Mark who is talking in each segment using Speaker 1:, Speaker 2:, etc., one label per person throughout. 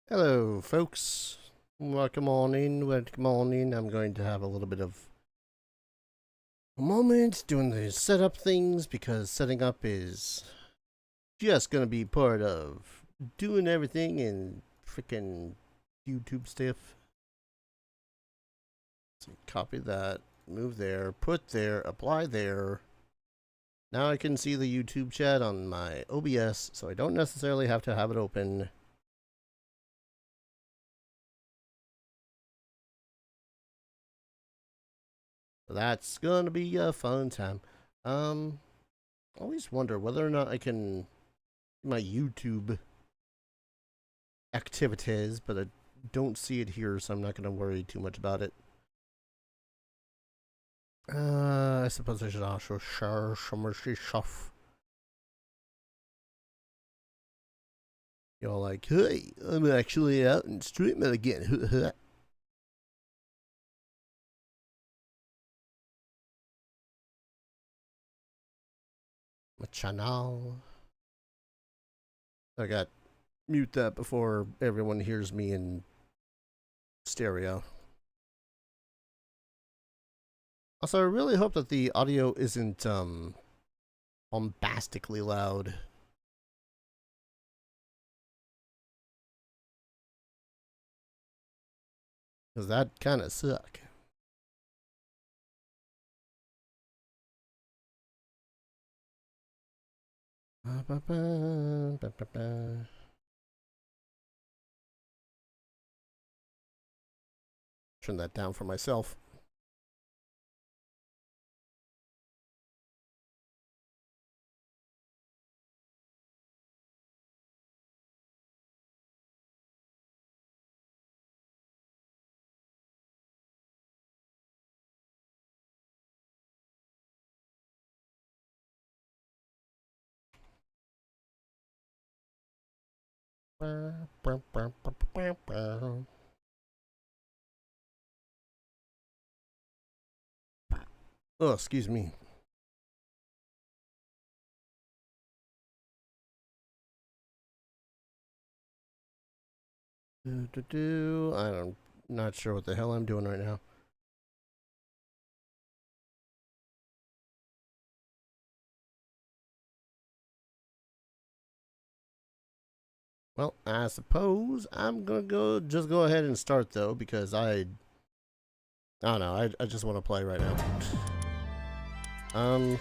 Speaker 1: Hello, folks. Welcome on in. Welcome on in. I'm going to have a little bit of a moment doing the setup things because setting up is just going to be part of doing everything and freaking YouTube stuff. So copy that, move there, put there, apply there. Now I can see the YouTube chat on my OBS, so I don't necessarily have to have it open. That's gonna be a fun time. I always wonder whether or not I can my YouTube activities, but I don't see it here, so I'm not gonna worry too much about it. I suppose I should also share some of this stuff. You're like, hey, I'm actually out in streaming again. My channel. I got mute that before everyone hears me in stereo. Also, I really hope that the audio isn't bombastically loud. Because that kind of suck. Turn that down for myself. Oh, excuse me. I'm not sure what the hell I'm doing right now. Well, I suppose I'm gonna just go ahead and start though, because I don't know, I just want to play right now. Pow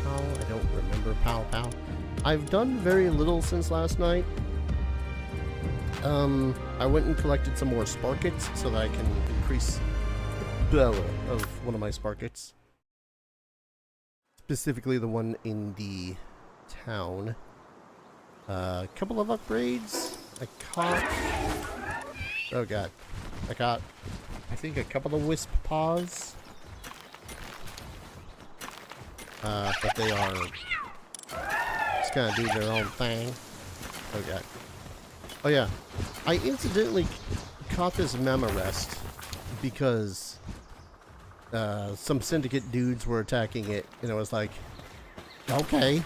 Speaker 1: Pow, I don't remember Pow Pow. I've done very little since last night. I went and collected some more Sparkets so that I can increase the of one of my Sparkets. Specifically the one in the town. A couple of upgrades. I caught... Oh god. I caught, I think, a couple of Wisp Paws. But they are just kind of do their own thing. Oh god. Oh yeah. I incidentally caught this Mamarest because some syndicate dudes were attacking it, and it was like, okay.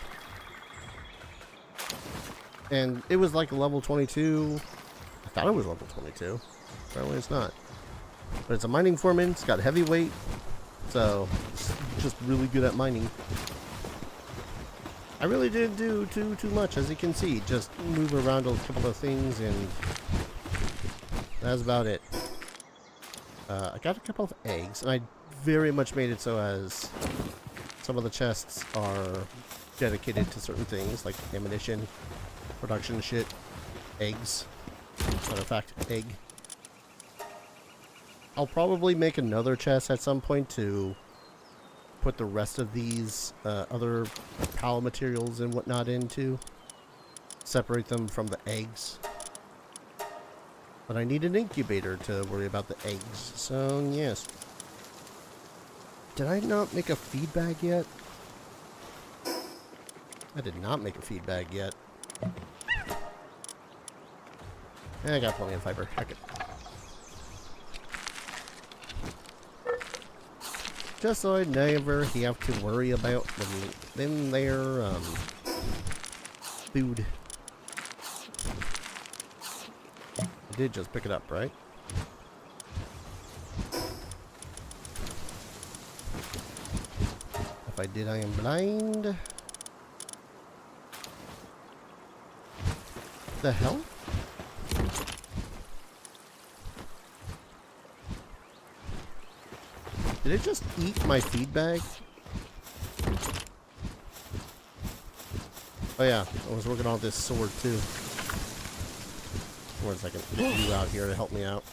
Speaker 1: And it was like level 22. I thought it was level 22. Apparently it's not. But it's a mining foreman. It's got heavy weight. So, it's just really good at mining. I really didn't do too much, as you can see. Just move around a couple of things, and that's about it. I got a couple of eggs, and I very much made it so as some of the chests are dedicated to certain things, like ammunition, production shit, eggs. Matter of fact, egg. I'll probably make another chest at some point to put the rest of these other PAL materials and whatnot into. Separate them from the eggs. But I need an incubator to worry about the eggs, so yes. Did I not make a feed bag yet? I did not make a feed bag yet. I got plenty of fiber. Heck it. Just so I never have to worry about them their food. I did just pick it up, right? If I did, I am blind. The hell? Did it just eat my feed bag? Oh yeah, I was working on this sword too. One second, get you out here to help me out.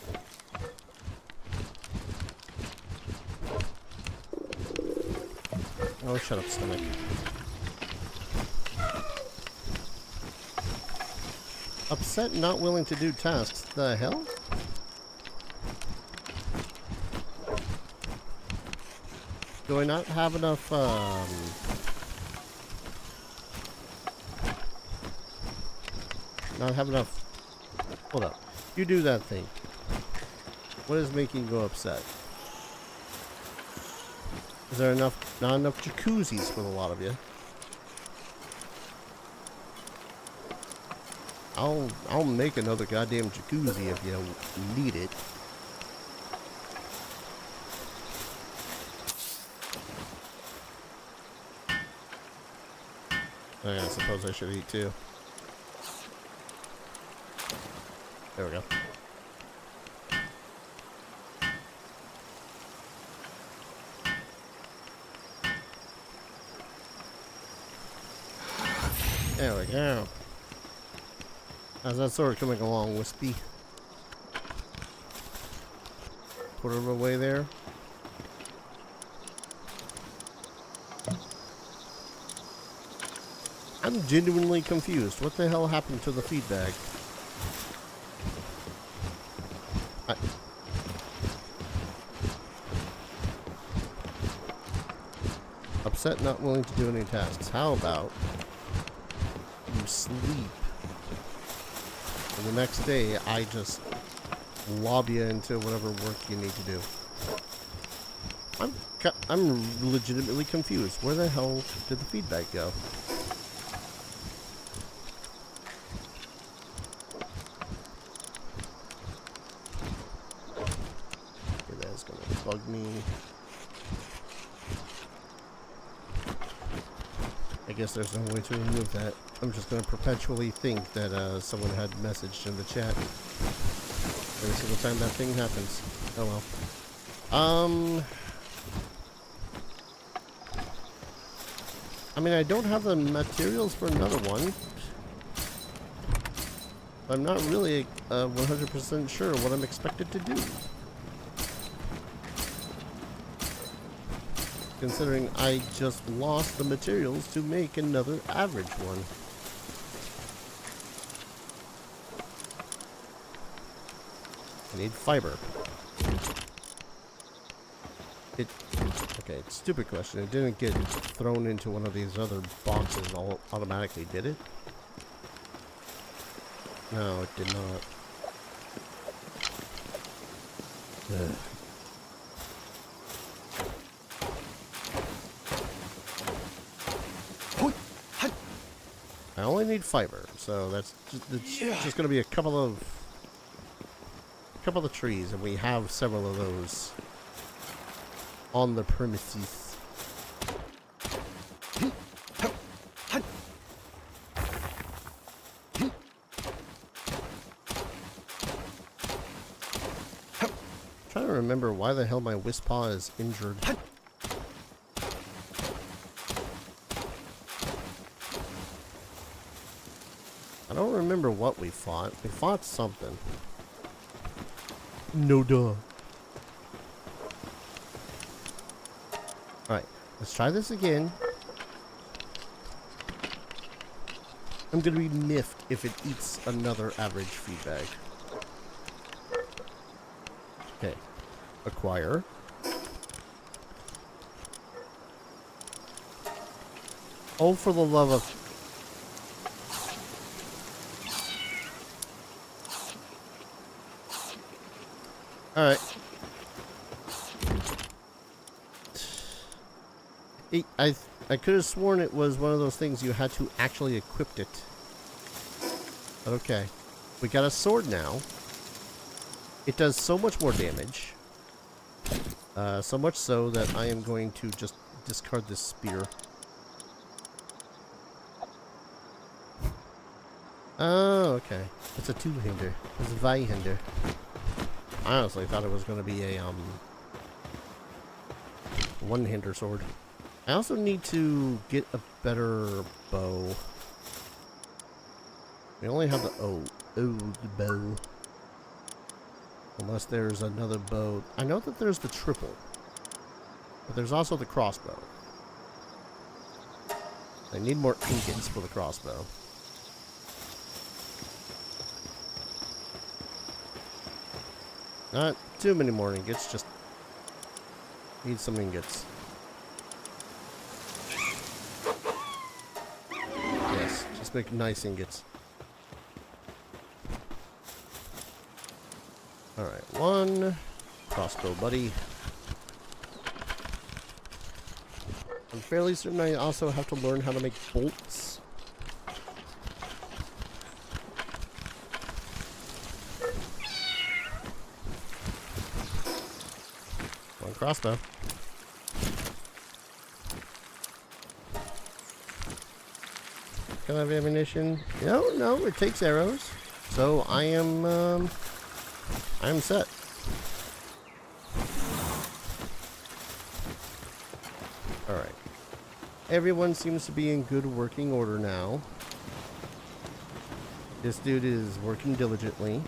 Speaker 1: Oh, shut up, stomach. Upset, not willing to do tasks. The hell? Do I not have enough, not have enough... Hold up. You do that thing. What is making you go upset? Is there not enough jacuzzis for a lot of you? I'll make another goddamn jacuzzi if you need it. Oh yeah, I suppose I should eat too. There we go. There we go. How's that sword coming along, Wispy? Put it away there. I'm genuinely confused. What the hell happened to the feedback? Upset, not willing to do any tasks. How about you sleep? And the next day, I just lob you into whatever work you need to do. I'm legitimately confused. Where the hell did the feedback go? Okay, that's gonna bug me. I guess there's no way to remove that. I'm just going to perpetually think that someone had messaged in the chat every single time that thing happens. Oh well. I mean, I don't have the materials for another one. I'm not really 100% sure what I'm expected to do. Considering I just lost the materials to make another average one. I need fiber. Okay, stupid question. It didn't get thrown into one of these other boxes all automatically, did it? No, it did not. Ugh. I only need fiber, so that's just going to be a couple of trees, and we have several of those on the premises. Trying to remember why the hell my Wispaw is injured. I don't remember what we fought. We fought something. No duh. Alright, let's try this again. I'm gonna be miffed if it eats another average feedback. Okay. Acquire. Oh, for the love of... Alright. I could have sworn it was one of those things you had to actually equip it. Okay. We got a sword now. It does so much more damage. So much so that I am going to just discard this spear. Oh, okay. It's a two-hander. It's a Vi-hander. I honestly thought it was going to be a one-hander sword. I also need to get a better bow. We only have the the bow. Unless there's another bow. I know that there's the triple. But there's also the crossbow. I need more ingots for the crossbow. Not too many more ingots, just need some ingots. Yes, just make nice ingots. Alright, one crossbow buddy. I'm fairly certain I also have to learn how to make bolts. One crossbow. Can I have ammunition? No, it takes arrows. So I am set. Alright. Everyone seems to be in good working order now. This dude is working diligently.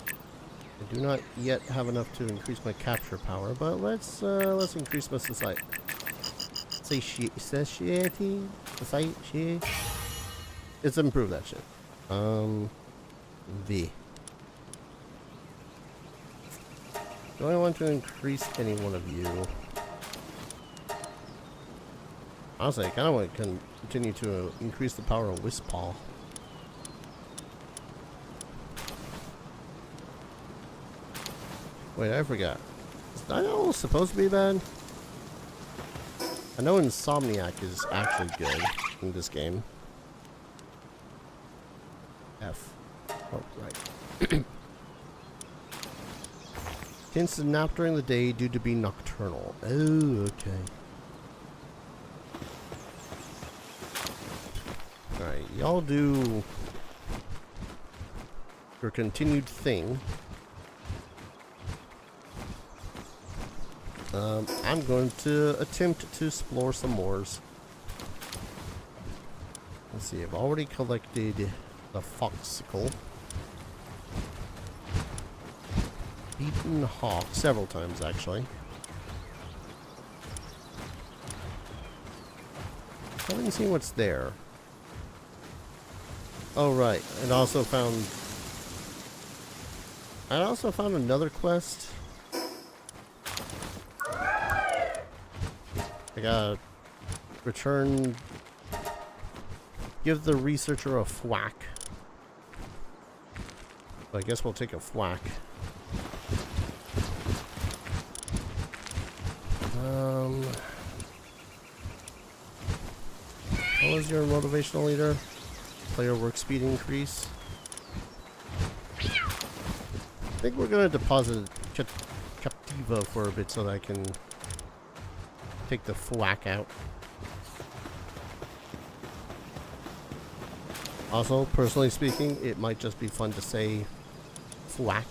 Speaker 1: I do not yet have enough to increase my capture power, but let's increase my society. Satiety? Society? Let's improve that shit. V. Do I want to increase any one of you? Honestly, I kind of want to continue to increase the power of Wispaw. Wait, I forgot. Is that all supposed to be bad? I know Insomniac is actually good in this game. F. Oh, right. Tends to nap during the day due to being nocturnal. Oh, okay. Alright, y'all do your continued thing. I'm going to attempt to explore some mores. Let's see, I've already collected the foxicle. Beaten hawk several times, actually. I haven't seen what's there. Oh, right. I also found another quest. I gotta return. Give the researcher a thwack. But I guess we'll take a thwack. What was your motivational leader? Player work speed increase. I think we're gonna deposit Captiva for a bit so that I can take the thwack out. Also, personally speaking, it might just be fun to say thwack.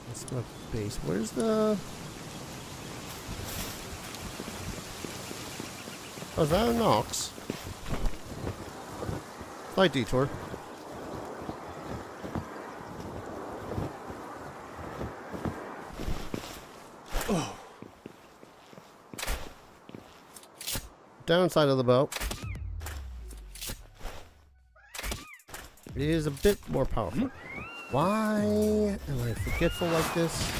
Speaker 1: That's my base. Where's the... Oh, is that an ox? Slight detour. Oh. Downside of the bow. It is a bit more powerful. Why am I forgetful like this?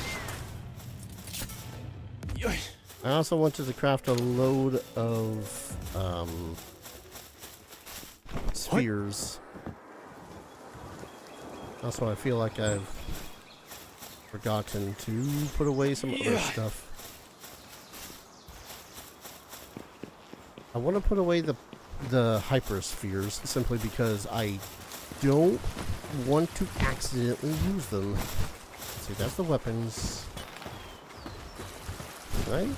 Speaker 1: I also wanted to craft a load of spheres. Also, I feel like I've forgotten to put away some other stuff. I want to put away the the hyperspheres simply because I don't want to accidentally use them. See, that's the weapons. Right?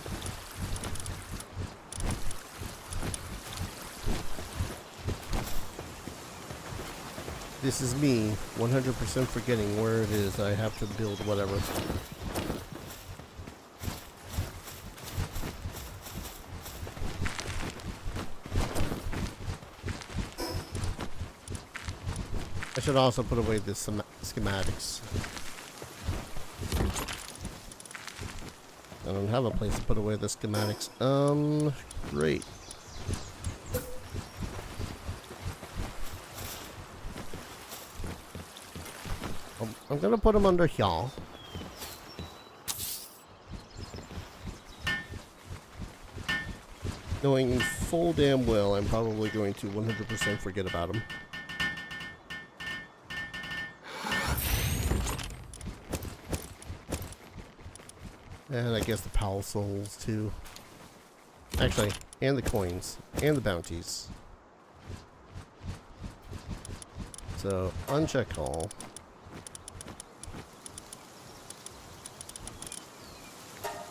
Speaker 1: This is me 100% forgetting where it is I have to build whatever. I should also put away the schematics. I don't have a place to put away the schematics. Great. I'm gonna put them under here. Knowing full damn well I'm probably going to 100% forget about them. And I guess the Pal Souls too. Actually, and the coins. And the bounties. So, uncheck all.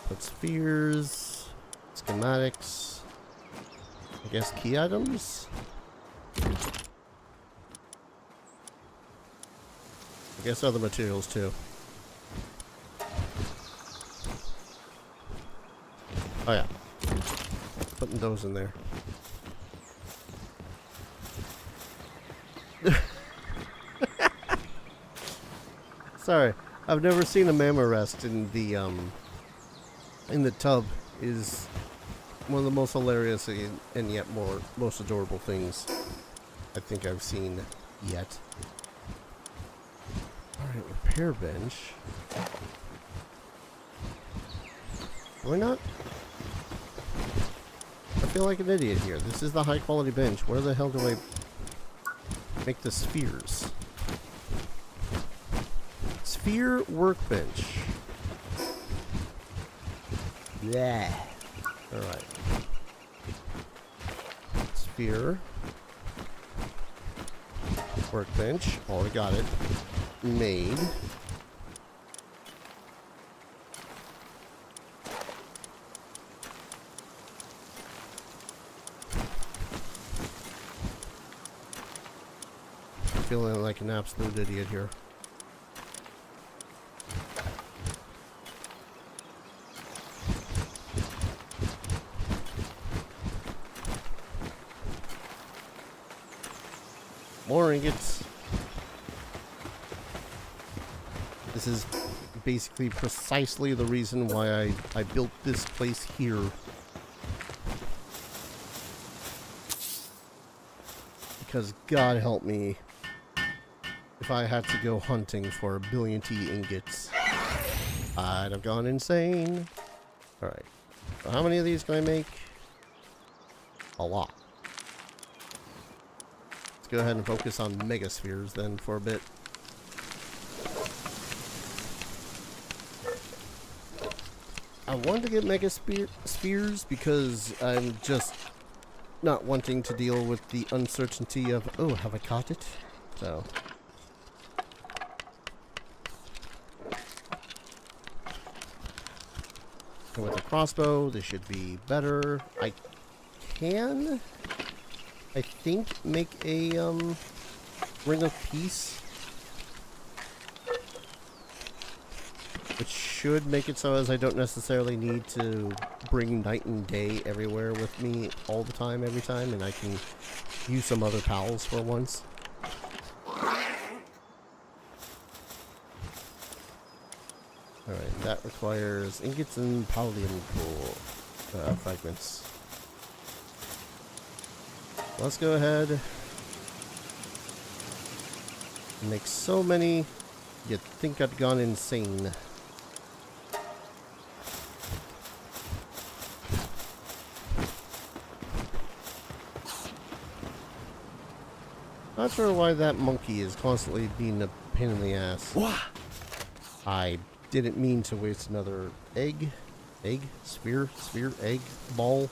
Speaker 1: Put spheres. Schematics. I guess key items? I guess other materials too. Oh yeah, putting those in there. Sorry, I've never seen a mama rest in the tub. Is one of the most hilarious and yet most adorable things I think I've seen yet. All right, repair bench. Why not? I feel like an idiot here. This is the high quality bench. Where the hell do I make the spheres? Sphere workbench. Yeah. Alright. Sphere. Workbench. Already got it. Made. Feeling like an absolute idiot here. More ingots. This is basically precisely the reason why I built this place here. Because God help me, if I had to go hunting for a billion T ingots, I'd have gone insane. Alright. So how many of these can I make? A lot. Let's go ahead and focus on megaspheres then for a bit. I wanted to get megaspheres because I'm just not wanting to deal with the uncertainty of, oh, have I caught it? So. And with a crossbow, this should be better. I can, I think, make a ring of peace, which should make it so as I don't necessarily need to bring night and day everywhere with me all the time, every time, and I can use some other pals for once. Alright, that requires ingots and palladium fragments. Let's go ahead and make so many you'd think I'd gone insane. Not sure why that monkey is constantly being a pain in the ass. I didn't mean to waste another egg, sphere, egg, ball.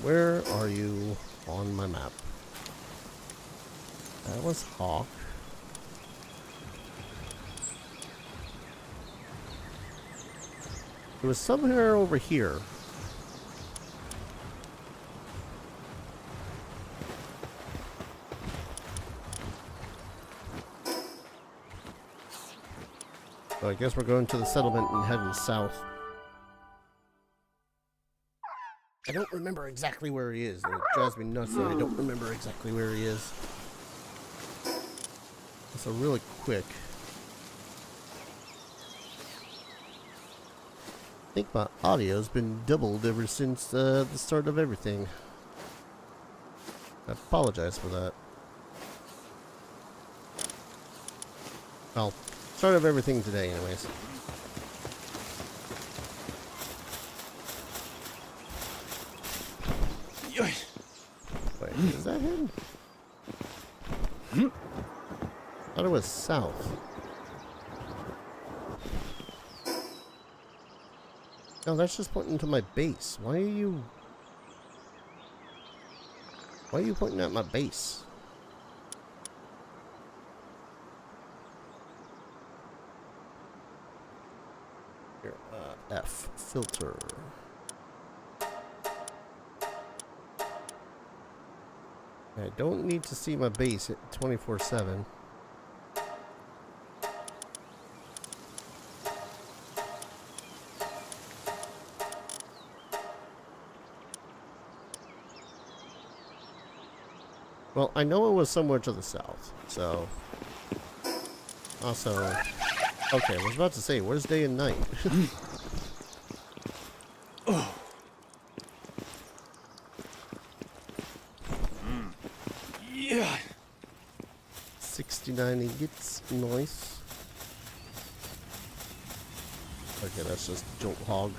Speaker 1: where are you on my map? That was Hawk. It was somewhere over here. So I guess we're going to the settlement and heading south. I don't remember exactly where he is. It drives me nuts that I don't remember exactly where he is. So really quick. I think my audio's been doubled ever since the start of everything. I apologize for that. Well, start of everything today anyways. Wait, is that him? I thought it was south. No, that's just pointing to my base. Why are you pointing at my base? Here, F, filter. I don't need to see my base at 24/7. Well, I know it was somewhere to the south, so... Also... Okay, I was about to say, where's day and night?
Speaker 2: Oh.
Speaker 1: 69 ingots, nice. Okay, that's just jolt hog.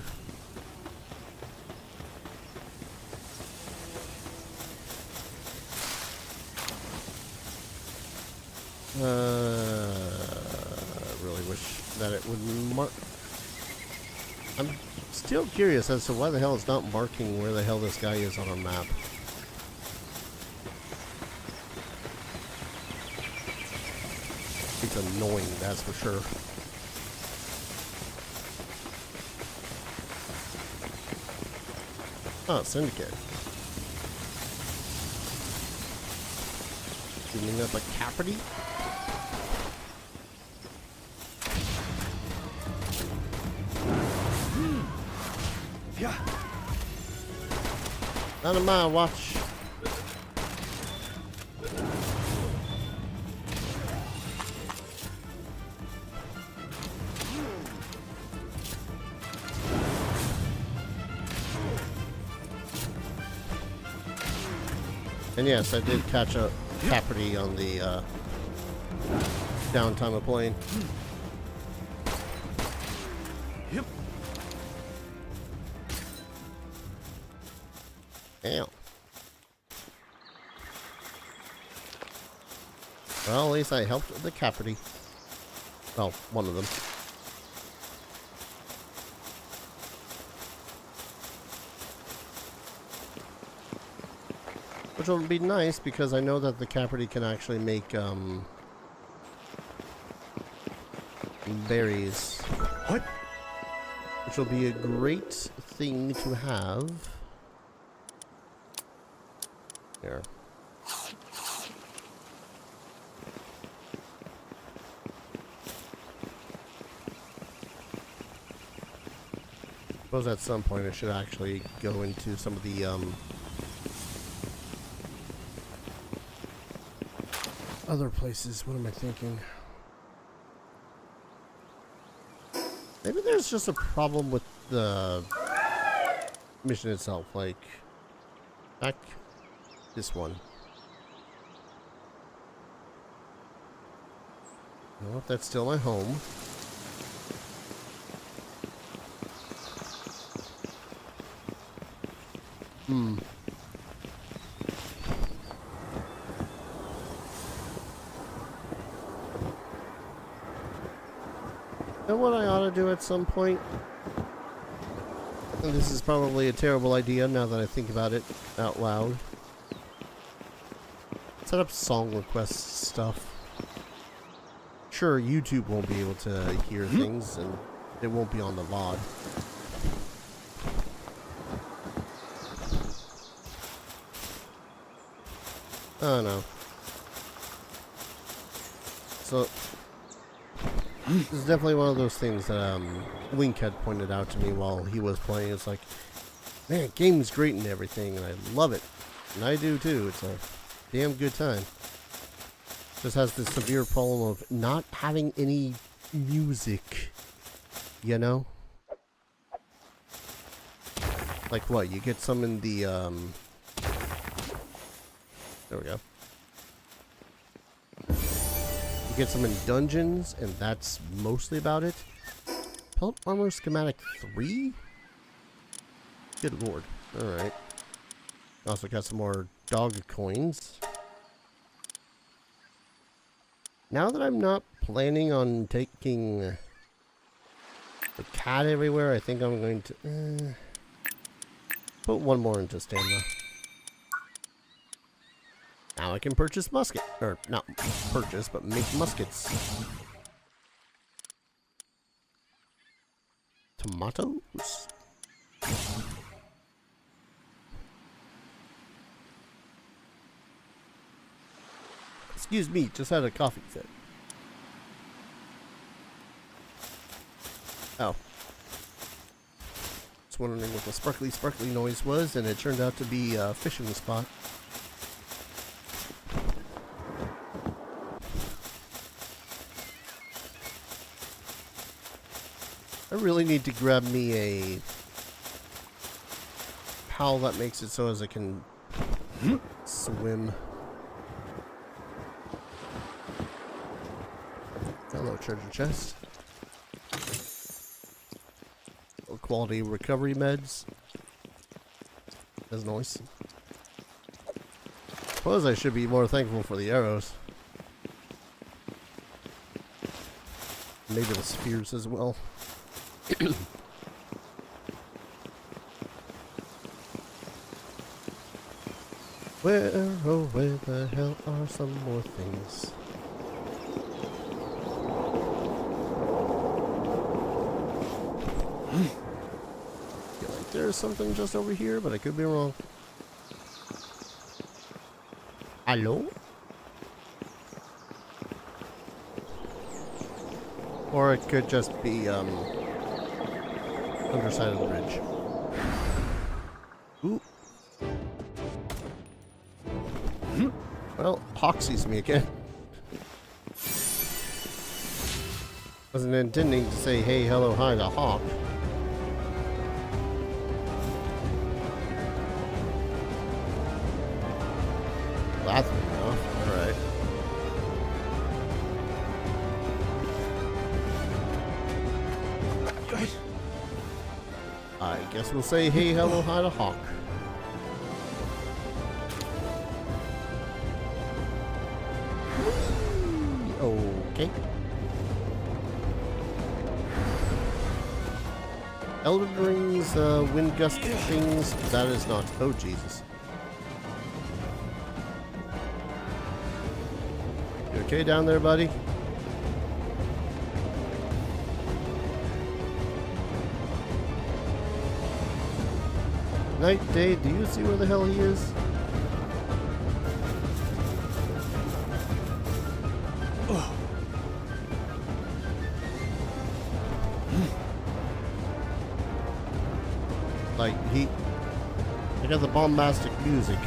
Speaker 1: I really wish that it would mark. I'm still curious as to why the hell it's not marking where the hell this guy is on our map. It's annoying, that's for sure. Oh, Syndicate. Shooting up a Caperty?
Speaker 2: Yeah.
Speaker 1: Not on my watch. And yes, I did catch a Caperty on the downtime of playing.
Speaker 2: Yep.
Speaker 1: Damn. Well, at least I helped the Caperty. Well, one of them. Which will be nice because I know that the Caperty can actually make berries.
Speaker 2: What?
Speaker 1: Which will be a great thing to have. There. Suppose at some point I should actually go into some of the other places. What am I thinking? Maybe there's just a problem with the mission itself. Like, back this one. You know what? That's still my home. You know what I ought to do at some point? And this is probably a terrible idea now that I think about it out loud. Set up song request stuff. Sure, YouTube won't be able to hear things, and it won't be on the VOD. Oh no. So, this is definitely one of those things that Link had pointed out to me while he was playing. It's like, man, game's great and everything, and I love it. And I do too. It's a damn good time. Just has this severe problem of not having any music, you know? Like what? You get some in the, there we go. You get some in dungeons, and that's mostly about it. Pelt Armor Schematic 3? Good lord. Alright. Also got some more dog coins. Now that I'm not planning on taking the cat everywhere, I think I'm going to put one more into stamina. Now I can purchase musket, or not purchase, but make muskets. Tomatoes. Excuse me, just had a coffee fit. Oh. Just wondering what the sparkly noise was, and it turned out to be a fishing spot. I really need to grab me a pal that makes it so as I can swim. Hello, treasure chest. Low quality recovery meds. That's nice. Suppose I should be more thankful for the arrows. Maybe the spears as well. Where, oh, where the hell are some more things? Feel like there's something just over here, but I could be wrong. Hello? Or it could just be, underside of the bridge. Ooh. Well, Hawk sees me again. Wasn't intending to say hey, hello, hi to Hawk. That's enough. Alright. I guess we'll say hey, hello, hi to Hawk. Okay. Elden Ring's wind gust things, that is not. Oh, Jesus. You okay down there, buddy? Night, day, do you see where the hell he is? Like, I got the bombastic music,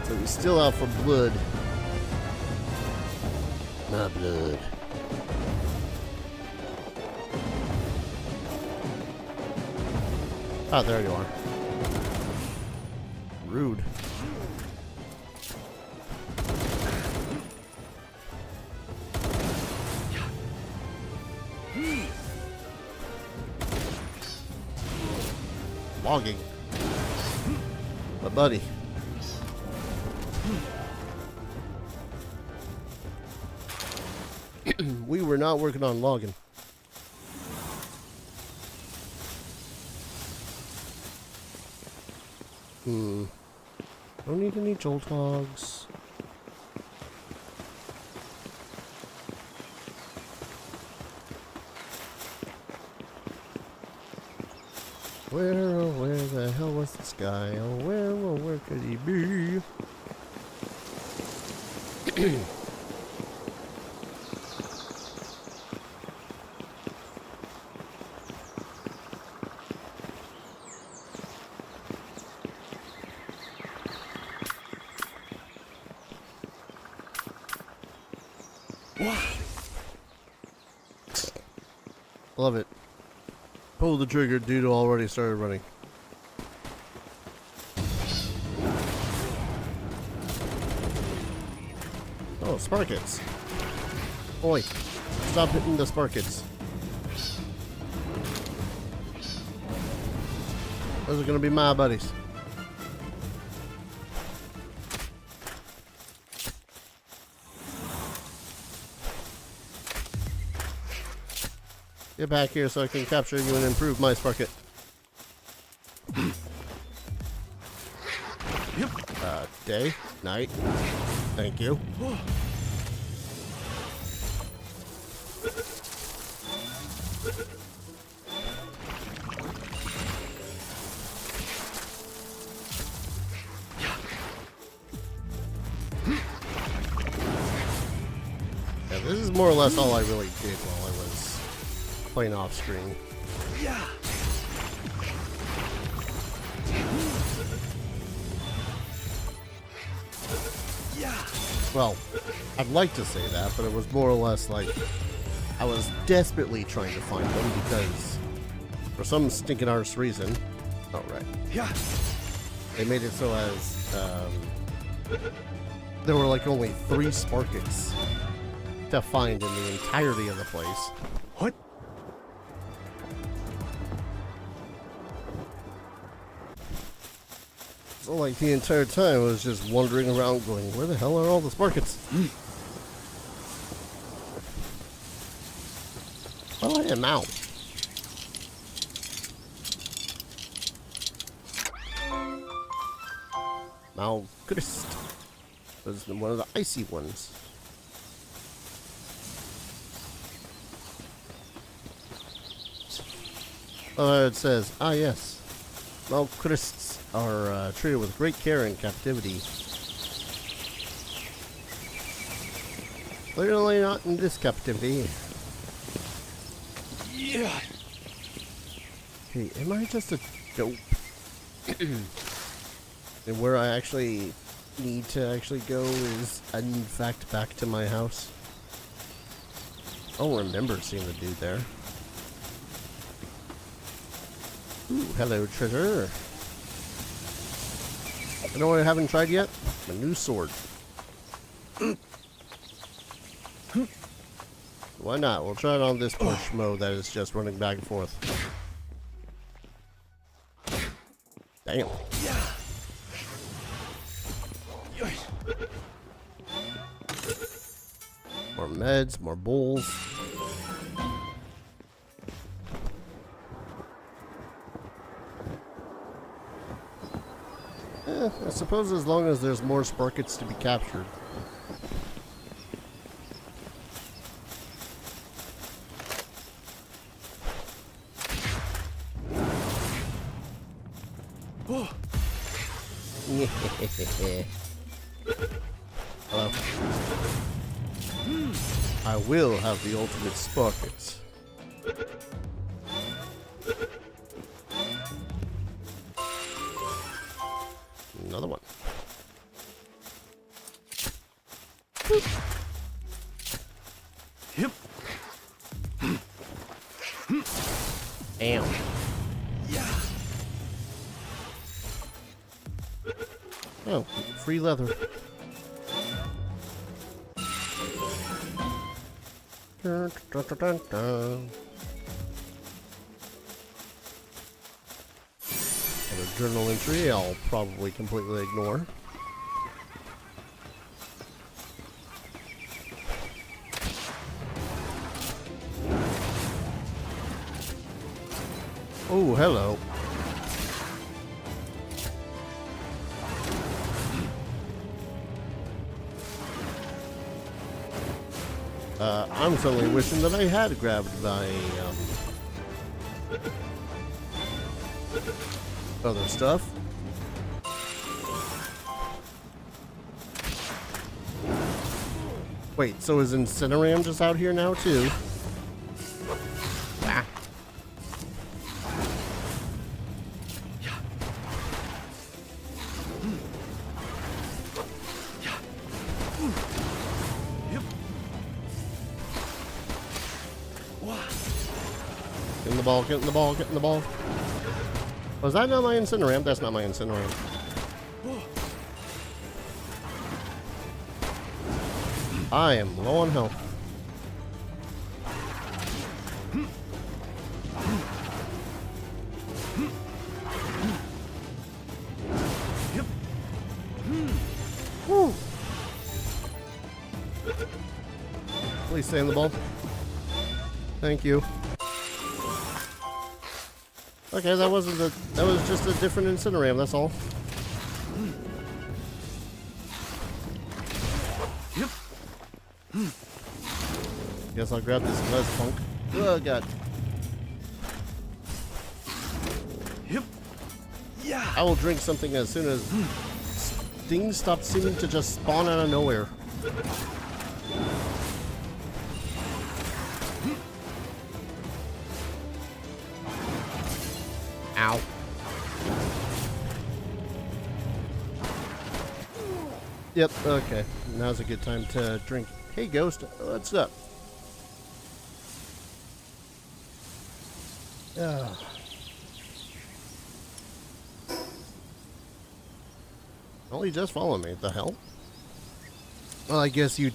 Speaker 1: so he's still out for blood. My blood. Ah, there you are. Rude. Logging. My buddy. We were not working on logging. Don't need any jolt hogs. Where, oh, where the hell was this guy? Oh, where could he be? Love it. Pull the trigger, dude already started running. Oh, Sparkets. Oi, stop hitting the Sparkets. Those are gonna be my buddies. Get back here so I can capture you and improve my Sparket. Day, night. Thank you. Yeah, this is more or less all I really did while I was playing off screen.
Speaker 2: Yeah.
Speaker 1: Well, I'd like to say that, but it was more or less like I was desperately trying to find them because for some stinking arse reason, oh right,
Speaker 2: Yeah.
Speaker 1: they made it so as there were like only 3 Sparkets to find in the entirety of the place.
Speaker 2: What?
Speaker 1: So like the entire time I was just wandering around going, where the hell are all the Sparkets? Well, I am out. Malchrist was one of the icy ones. It says, ah yes, Malchrists are treated with great care in captivity. Clearly not in this captivity.
Speaker 2: Yeah.
Speaker 1: Hey, am I just a dope? And where I actually need to actually go is, in fact, back to my house. I'll remember seeing the dude there. Ooh, hello, treasure. You know what I haven't tried yet? My new sword. Why not? We'll try it on this poor schmo that is just running back and forth. Damn.
Speaker 2: Yeah.
Speaker 1: More meds, more bowls. I suppose as long as there's more Sparkets to be captured.
Speaker 2: Oh.
Speaker 1: Hello. I will have the ultimate Sparkets. Another one.
Speaker 2: Yep.
Speaker 1: Damn.
Speaker 2: Yeah.
Speaker 1: Oh, free leather. Dun, dun, dun, dun, dun. And a journal entry I'll probably completely ignore. Oh, hello. I'm suddenly wishing that I had grabbed my other stuff. Wait, so is Incineram just out here now too? Ah. Get in the ball, get in the ball, get in the ball. Was that not my Incineram? That's not my Incineram. I am low on health. Woo. Please stay in the ball. Thank you. Okay, that was just a different Incineram, that's all. Guess I'll grab this Les Funk. Oh god. I will drink something as soon as things stop seeming to just spawn out of nowhere. Ow. Yep, okay. Now's a good time to drink. Hey Ghost, what's up? Well, he just followed me. The hell? Well, I guess you,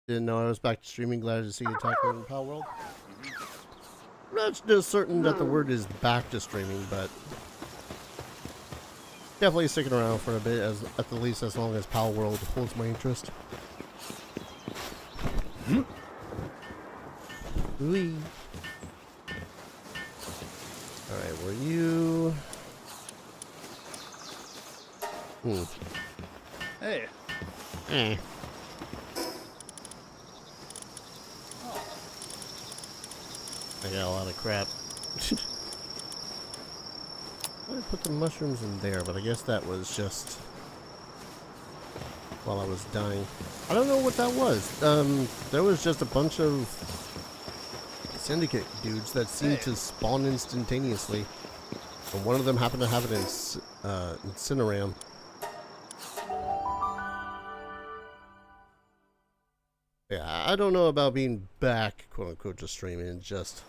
Speaker 1: didn't know I was back to streaming. Glad to see you talking in Palworld. Not just certain that the word is back to streaming, but definitely sticking around for a bit, at the least as long as Palworld holds my interest. Wee. Alright, were you...
Speaker 2: Hey.
Speaker 1: Eh. I got a lot of crap. I put the mushrooms in there, but I guess that was just while I was dying. I don't know what that was. There was just a bunch of syndicate dudes that seemed to spawn instantaneously. And one of them happened to have an Incineram. Yeah, I don't know about being back, quote unquote, just streaming and just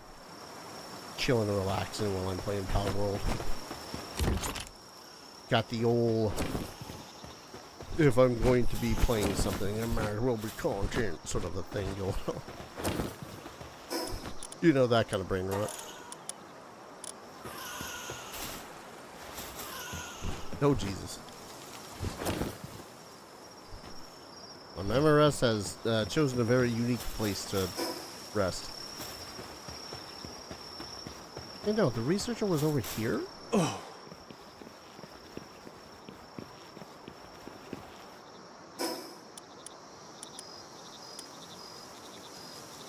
Speaker 1: chilling and relaxing while I'm playing Palworld. Got the old, if I'm going to be playing something, I might as well be content sort of a thing going on. You know, that kind of brain rot. Oh, Jesus. My memory rest has chosen a very unique place to rest. Hey, no, the researcher was over here?
Speaker 2: Oh.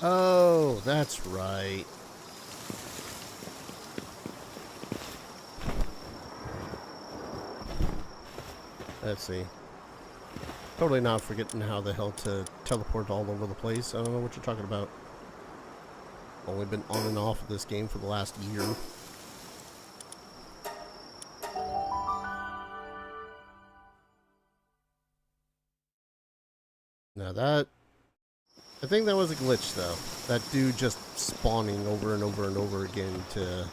Speaker 1: Oh, that's right. Let's see. Totally not forgetting how the hell to teleport all over the place. I don't know what you're talking about. Only been on and off of this game for the last year. Now that... I think that was a glitch, though. That dude just spawning over and over and over again to...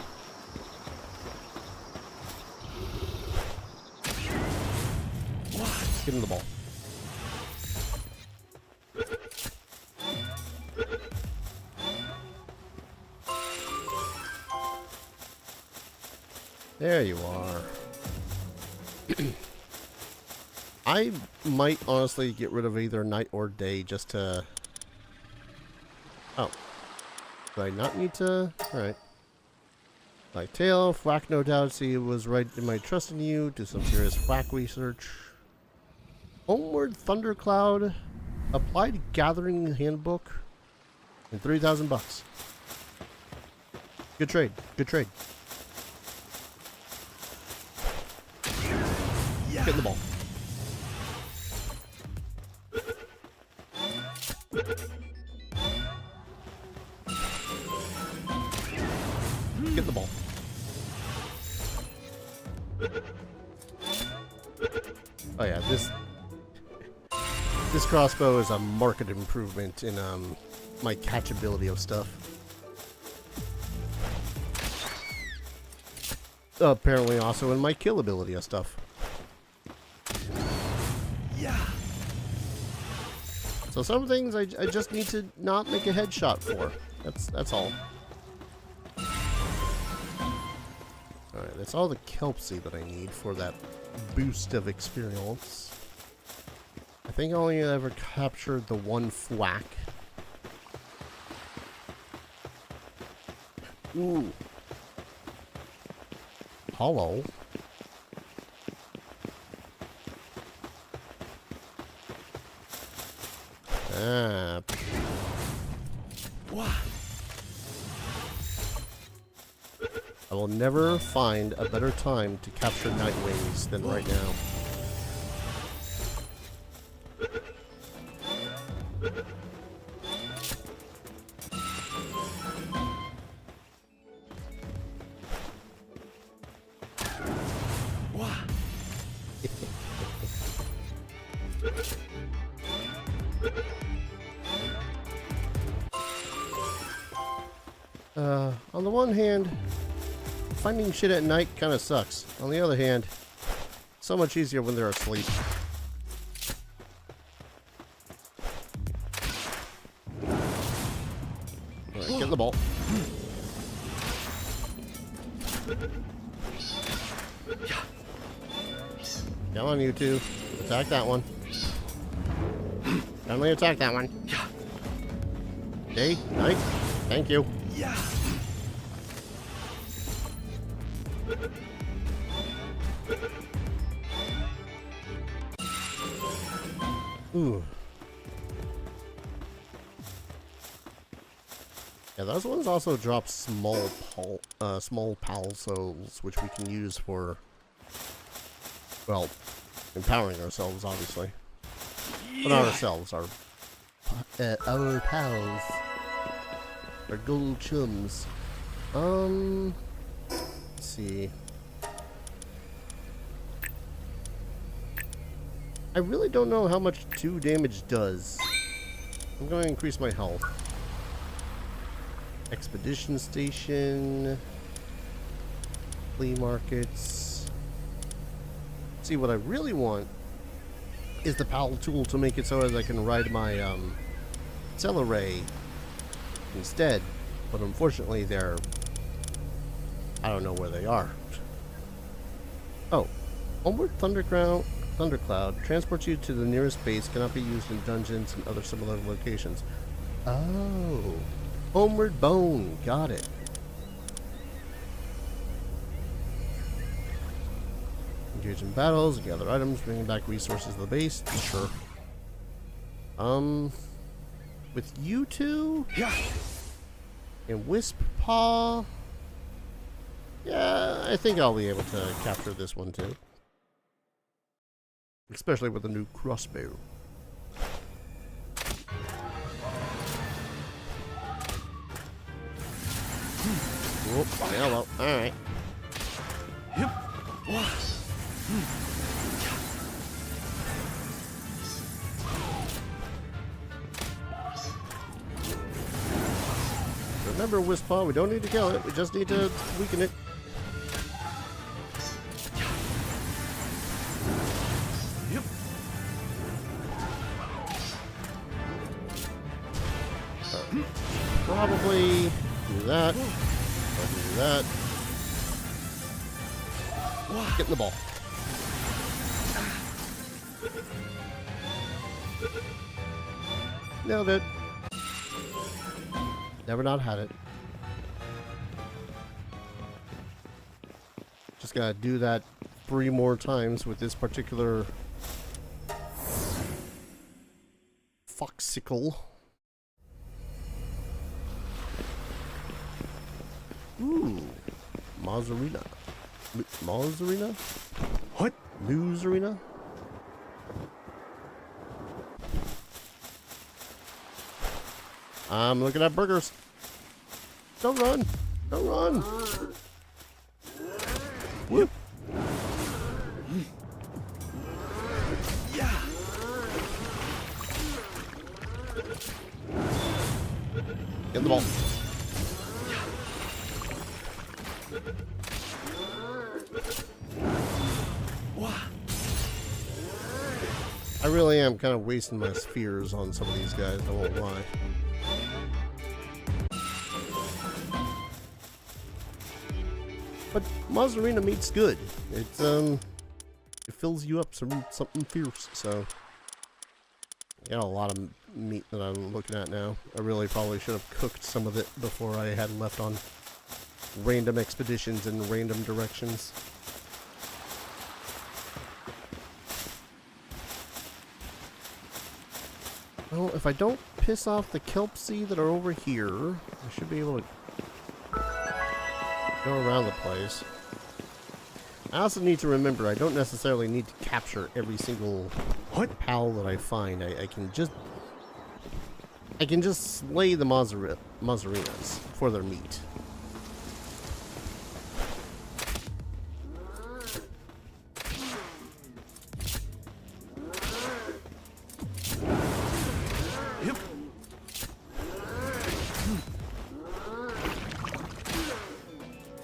Speaker 1: Get in the ball. There you are. I might honestly get rid of either night or day just to... Oh. Do I not need to? Alright. Like tail, whack no doubt. See, it was right in my trust in you. Do some serious whack research. Homeward Thundercloud Applied Gathering Handbook and 3,000 bucks. Good trade. Good trade.
Speaker 2: Yeah.
Speaker 1: Get in the ball. Get in the ball. Oh yeah, this crossbow is a marked improvement in my catchability of stuff. Apparently also in my killability of stuff.
Speaker 2: Yeah.
Speaker 1: So some things I just need to not make a headshot for. That's all. Alright, that's all the kelp seed that I need for that boost of experience. I think I only ever captured the one thwack. Ooh. Hollow. Ah.
Speaker 2: What?
Speaker 1: I will never find a better time to capture Nightwings than right now.
Speaker 2: What?
Speaker 1: On the one hand, finding shit at night kind of sucks. On the other hand, so much easier when they're asleep. Alright, get in the ball. Come on, you two. Attack that one. Finally attack that one. Okay, night. Thank you.
Speaker 2: Yeah.
Speaker 1: Ooh. Yeah, those ones also drop small pal souls, which we can use for, well, empowering ourselves, obviously. But not ourselves, our pals. Our gold chums. Let's see. I really don't know how much 2 damage does. I'm going to increase my health. Expedition station. Flea markets. See, what I really want is the PAL tool to make it so as I can ride my Celeray instead. But unfortunately, they're... I don't know where they are. Oh. Homeward Thundercloud transports you to the nearest base, cannot be used in dungeons and other similar locations. Oh. Homeward Bone. Got it. Engage in battles, gather items, bringing back resources to the base. Sure. With you two?
Speaker 2: Yeah.
Speaker 1: And Wisp Paw? Yeah, I think I'll be able to capture this one too. Especially with the new crossbow. Oh, yeah, well, alright.
Speaker 2: Yep. What?
Speaker 1: Remember, Wispaw, we don't need to kill it, we just need to weaken it.
Speaker 2: Yep.
Speaker 1: Probably do that. I'll do that. Get in the ball. Nailed it. Never not had it. Just gotta do that 3 more times with this particular foxicle. Ooh, Mozzarella. Mozzarella?
Speaker 2: What?
Speaker 1: Mozzarella? I'm looking at burgers. Don't run. Don't run. Whoop.
Speaker 2: Yeah.
Speaker 1: Get the ball.
Speaker 2: Wah.
Speaker 1: I really am kind of wasting my spheres on some of these guys, I won't lie. But mozzarella meat's good. It's it fills you up something fierce, so got a lot of meat that I'm looking at now. I really probably should have cooked some of it before I had left on random expeditions in random directions. Well, if I don't piss off the kelpsea that are over here, I should be able to go around the place. I also need to remember I don't necessarily need to capture every single pal that I find. I can just slay the mozzarinas for their meat.
Speaker 2: Yep.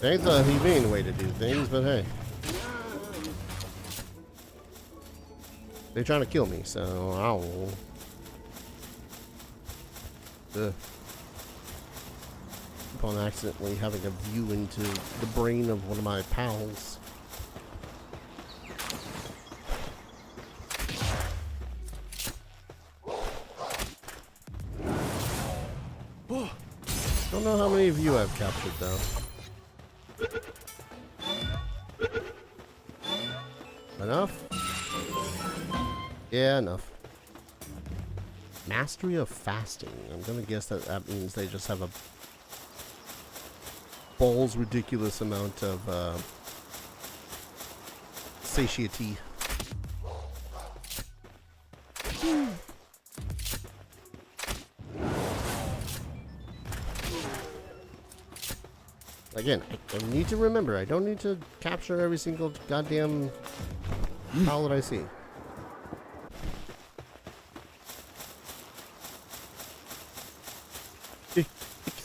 Speaker 1: Ain't the humane way to do things, but hey. They're trying to kill me, so I'll... upon accidentally having a view into the brain of one of my pals.
Speaker 2: Oh.
Speaker 1: Don't know how many of you I've captured, though. Enough? Yeah, enough. Mastery of fasting. I'm gonna guess that that means they just have a balls ridiculous amount of satiety. Again, I need to remember, I don't need to capture every single goddamn pal that I see.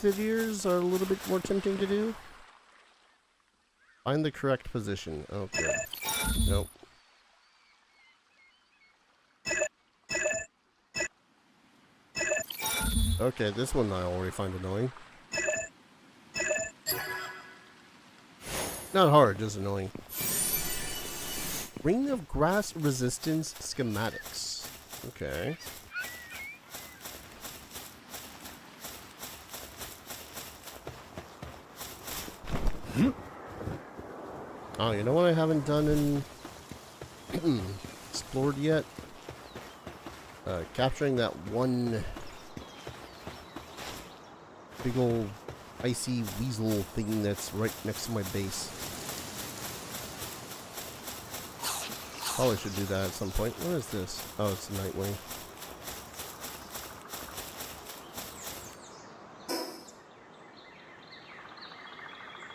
Speaker 1: Ichthydiers are a little bit more tempting to do. Find the correct position. Okay. Nope. Okay, this one I already find annoying. Not hard, just annoying. Ring of Grass Resistance Schematics. Okay. Oh, you know what I haven't done in explored yet? Capturing that one big old icy weasel thing that's right next to my base. Probably should do that at some point. What is this? Oh, it's a Nightwing.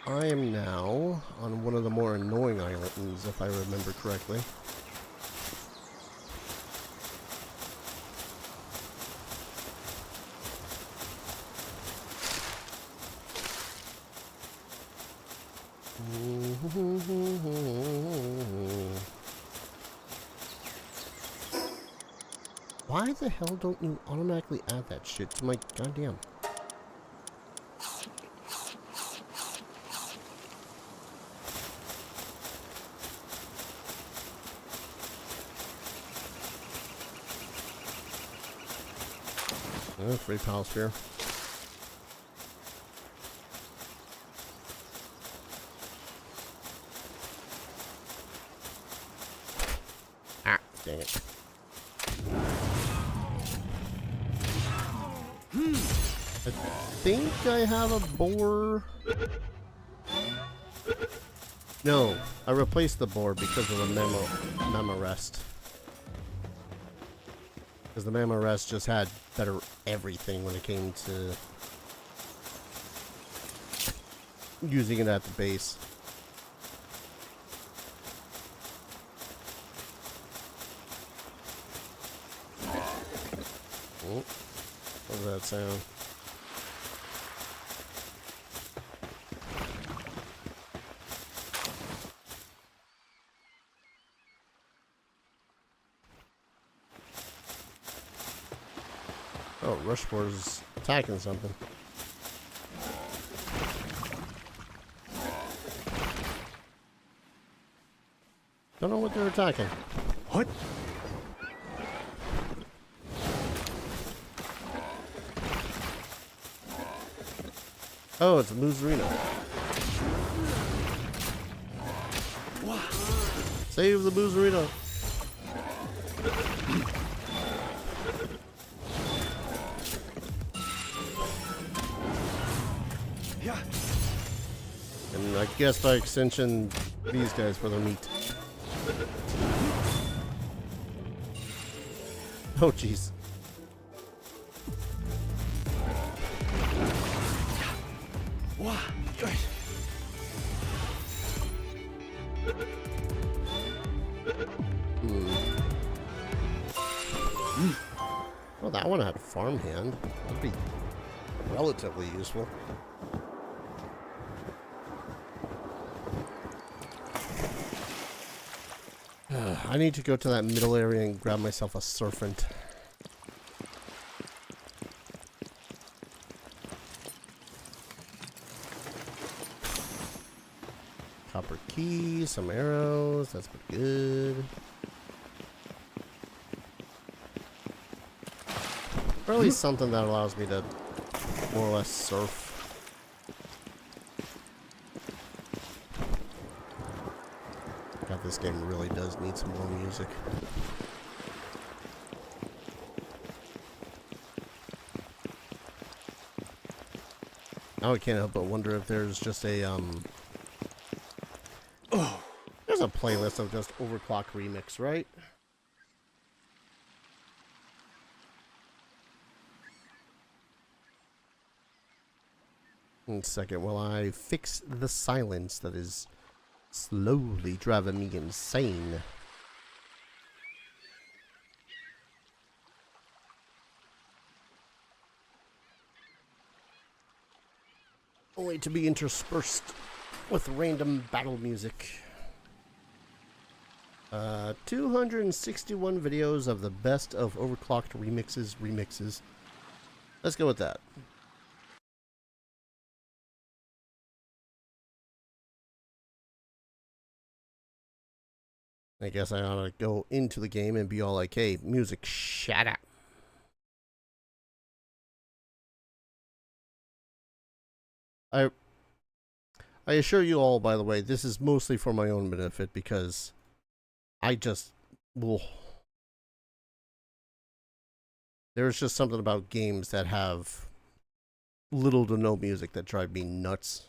Speaker 1: I am now on one of the more annoying islands, if I remember correctly. Why the hell don't you automatically add that shit to my goddamn... free pal sphere. Ah, dang it. I think I have a boar. No, I replaced the boar because of the memo rest. Because the memo rest just had better everything when it came to using it at the base. Oh, what does that sound? Oh, Rushmore's attacking something. Don't know what they're attacking.
Speaker 2: What?
Speaker 1: Oh, it's a Moozerino.
Speaker 2: Wow.
Speaker 1: Save the Moozerino.
Speaker 2: Yeah.
Speaker 1: And I guess by extension, these guys for their meat. Oh, jeez.
Speaker 2: Wow.
Speaker 1: Well, that one had farmhand. That'd be relatively useful. I need to go to that middle area and grab myself a serpent. Copper key, some arrows, that's pretty good. Or at least something that allows me to more or less surf. God, this game really does need some more music. Now I can't help but wonder if there's just a there's a playlist of just overclock remix, right? One second while I fix the silence that is slowly driving me insane. Only to be interspersed with random battle music. 261 videos of the best of overclocked remixes. Let's go with that. I guess I ought to go into the game and be all like, hey, music, shut up. I assure you all, by the way, this is mostly for my own benefit because I just... Ugh. There's just something about games that have little to no music that drive me nuts.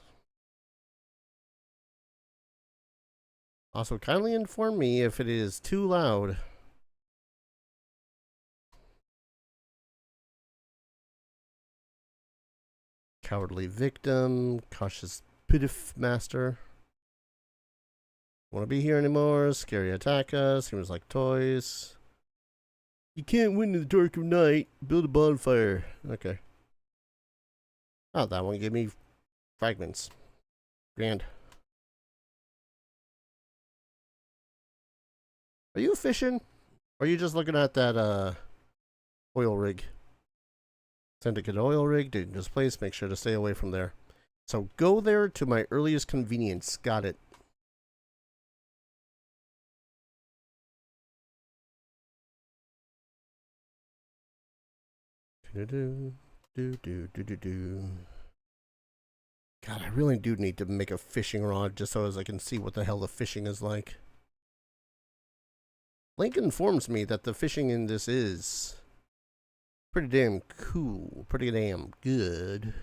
Speaker 1: Also, kindly inform me if it is too loud. Cowardly victim, cautious pitif master. Want to be here anymore? Scary attack us. Seems like toys. You can't win in the dark of night. Build a bonfire. Okay. Oh, that one gave me fragments. Grand. Are you fishing? Or are you just looking at that oil rig? Syndicate oil rig, dangerous place. Make sure to stay away from there. So go there to my earliest convenience. Got it. God, I really do need to make a fishing rod just so as I can see what the hell the fishing is like. Link informs me that the fishing in this is Pretty damn cool. Pretty damn good.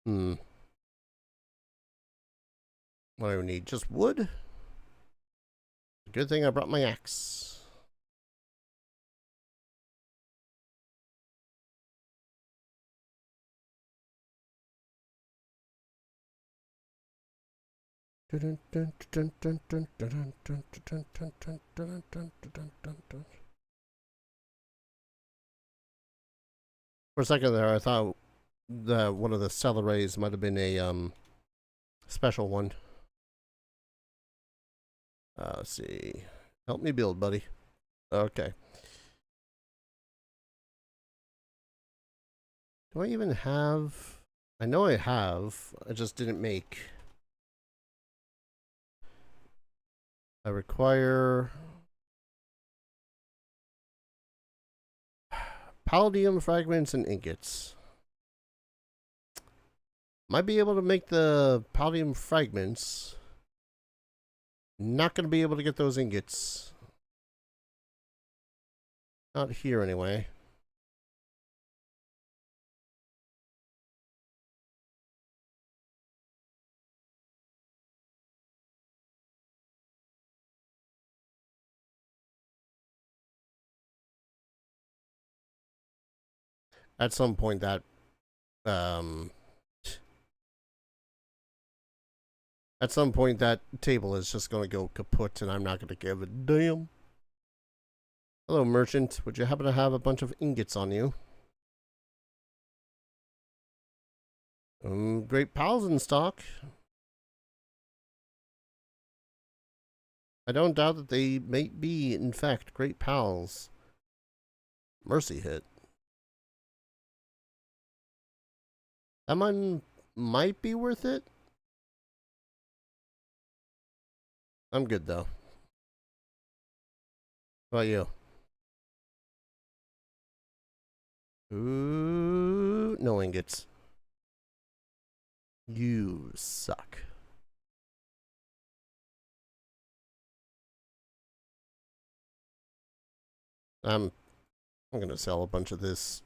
Speaker 1: Hmm. What do I need? Just wood? Good thing I brought my axe. For a second there, I thought that one of the celeries might have been a special one. Let's see. Help me build, buddy. Okay. Do I even have... I know I have. I just didn't make. I require... palladium fragments and ingots. Might be able to make the palladium fragments. Not going to be able to get those ingots. Not here anyway. At some point that at some point that table is just going to go kaput and I'm not going to give a damn. Hello, merchant. Would you happen to have a bunch of ingots on you? Great pals in stock. I don't doubt that they may be, in fact, great pals. Mercy hit. That one might be worth it. I'm good, though. How about you? Ooh, no ingots. You suck. I'm gonna sell a bunch of this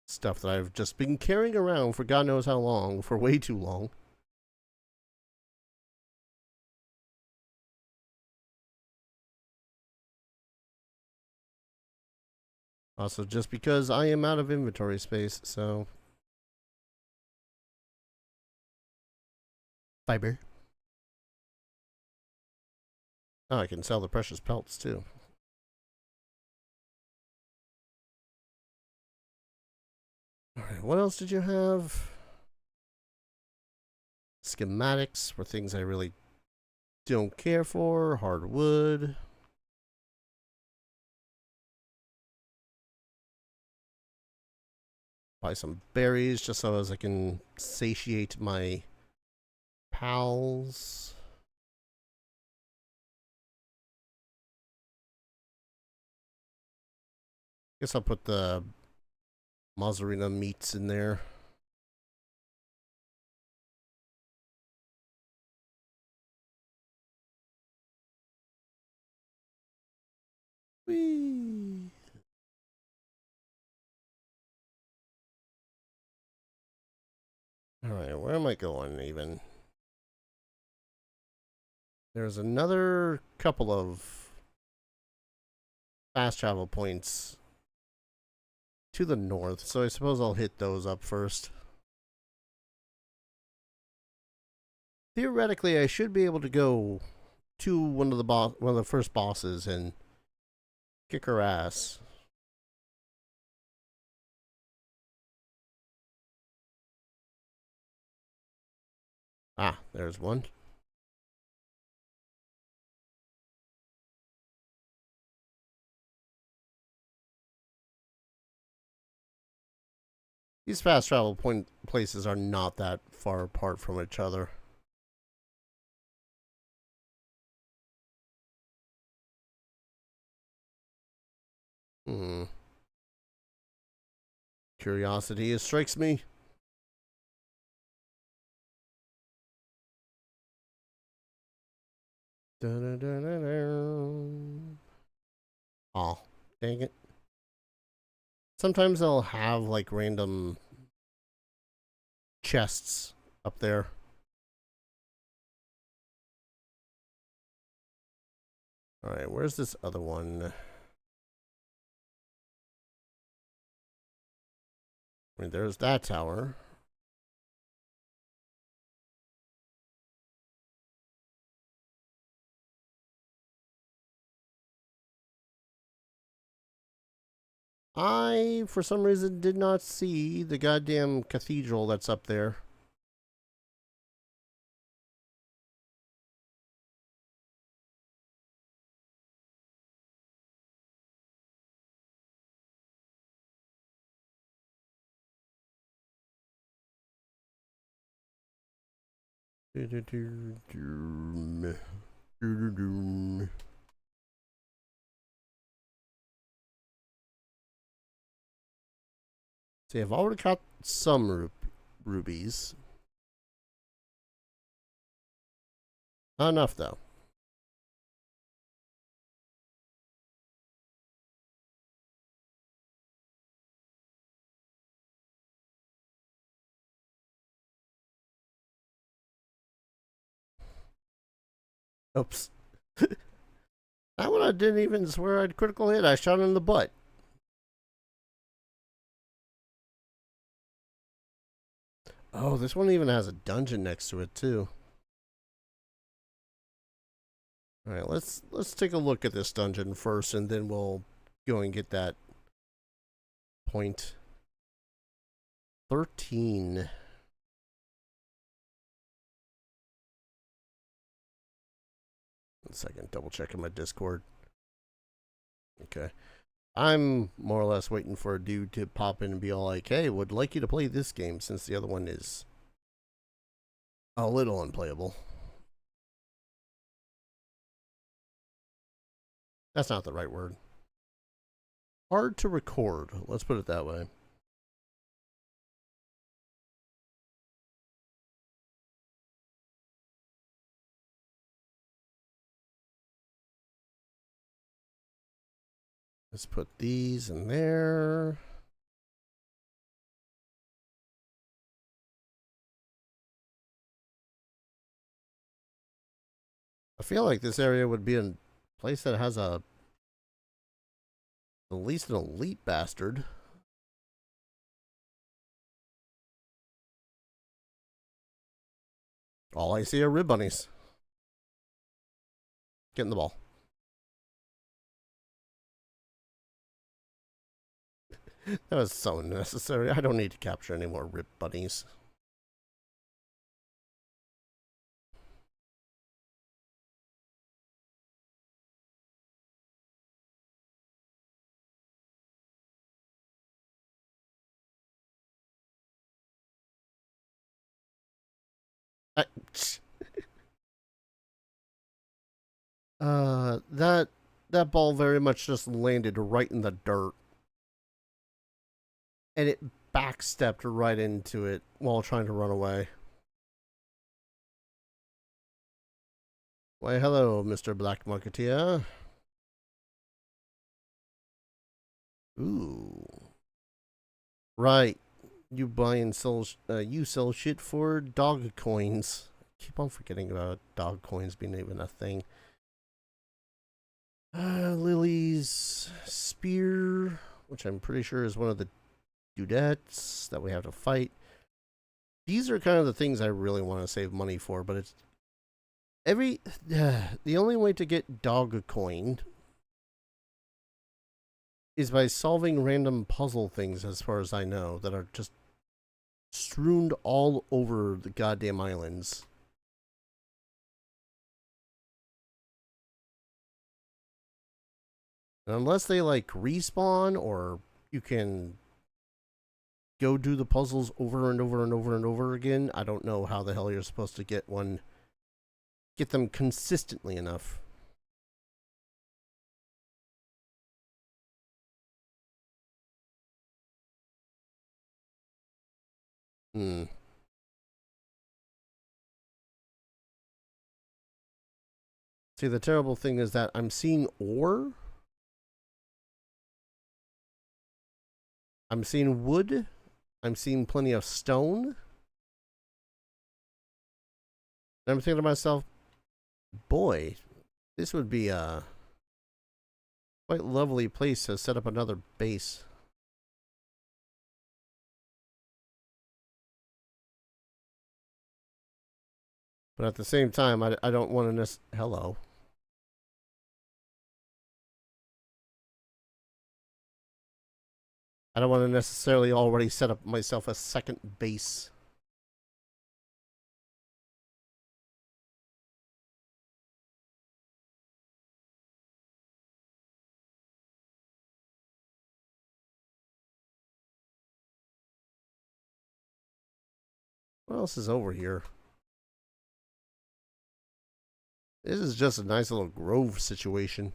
Speaker 1: stuff that I've just been carrying around for God knows how long, for way too long. Also, just because I am out of inventory space, so... Fiber. Oh, I can sell the precious pelts, too. Alright, what else did you have? Schematics for things I really don't care for. Hardwood. Buy some berries just so as I can satiate my pals. Guess I'll put the mozzarella meats in there. Whee! Alright, where am I going even? There's another couple of fast travel points to the north, so I suppose I'll hit those up first. Theoretically, I should be able to go to one of the first bosses and kick her ass. Ah, there's one. These fast travel places are not that far apart from each other. Curiosity strikes me. Oh, dang it. Sometimes they'll have like random chests up there. Alright, where's this other one? I mean, there's that tower. I, for some reason, did not see the goddamn cathedral that's up there. See, I've already got some rubies. Not enough, though. Oops. That one I didn't even swear I'd critical hit. I shot him in the butt. Oh, this one even has a dungeon next to it, too. Alright, let's take a look at this dungeon first, and then we'll go and get that point. 13. One second, double checking my Discord. Okay. I'm more or less waiting for a dude to pop in and be all like, hey, would like you to play this game, since the other one is a little unplayable. That's not the right word. Hard to record. Let's put it that way. Let's put these in there. I feel like this area would be a place that has at least an elite bastard. All I see are rib bunnies. Get in the ball. That was so unnecessary. I don't need to capture any more rib bunnies. That ball very much just landed right in the dirt. And it backstepped right into it while trying to run away. Why, hello, Mr. Black Marketeer. Ooh. Right. You buy and sell, you sell shit for dog coins. I keep on forgetting about dog coins being even a thing. Lily's spear, which I'm pretty sure is one of the dudettes that we have to fight. These are kind of the things I really want to save money for, but it's the only way to get dog coin is by solving random puzzle things, as far as I know, that are just strewn all over the goddamn islands. And unless they like respawn, or you can go do the puzzles over and over and over and over again, I don't know how the hell you're supposed to get them consistently enough. See, the terrible thing is that I'm seeing ore. I'm seeing wood. I'm seeing plenty of stone. And I'm thinking to myself, boy, this would be a quite lovely place to set up another base. But at the same time, I don't want to hello. I don't want to necessarily already set up myself a second base. What else is over here? This is just a nice little grove situation.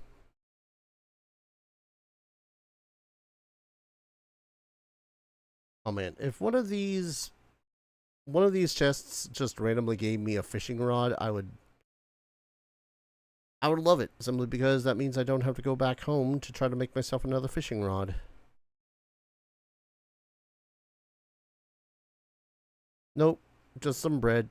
Speaker 1: Oh man, if one of these chests just randomly gave me a fishing rod, I would love it, simply because that means I don't have to go back home to try to make myself another fishing rod. Nope, just some bread.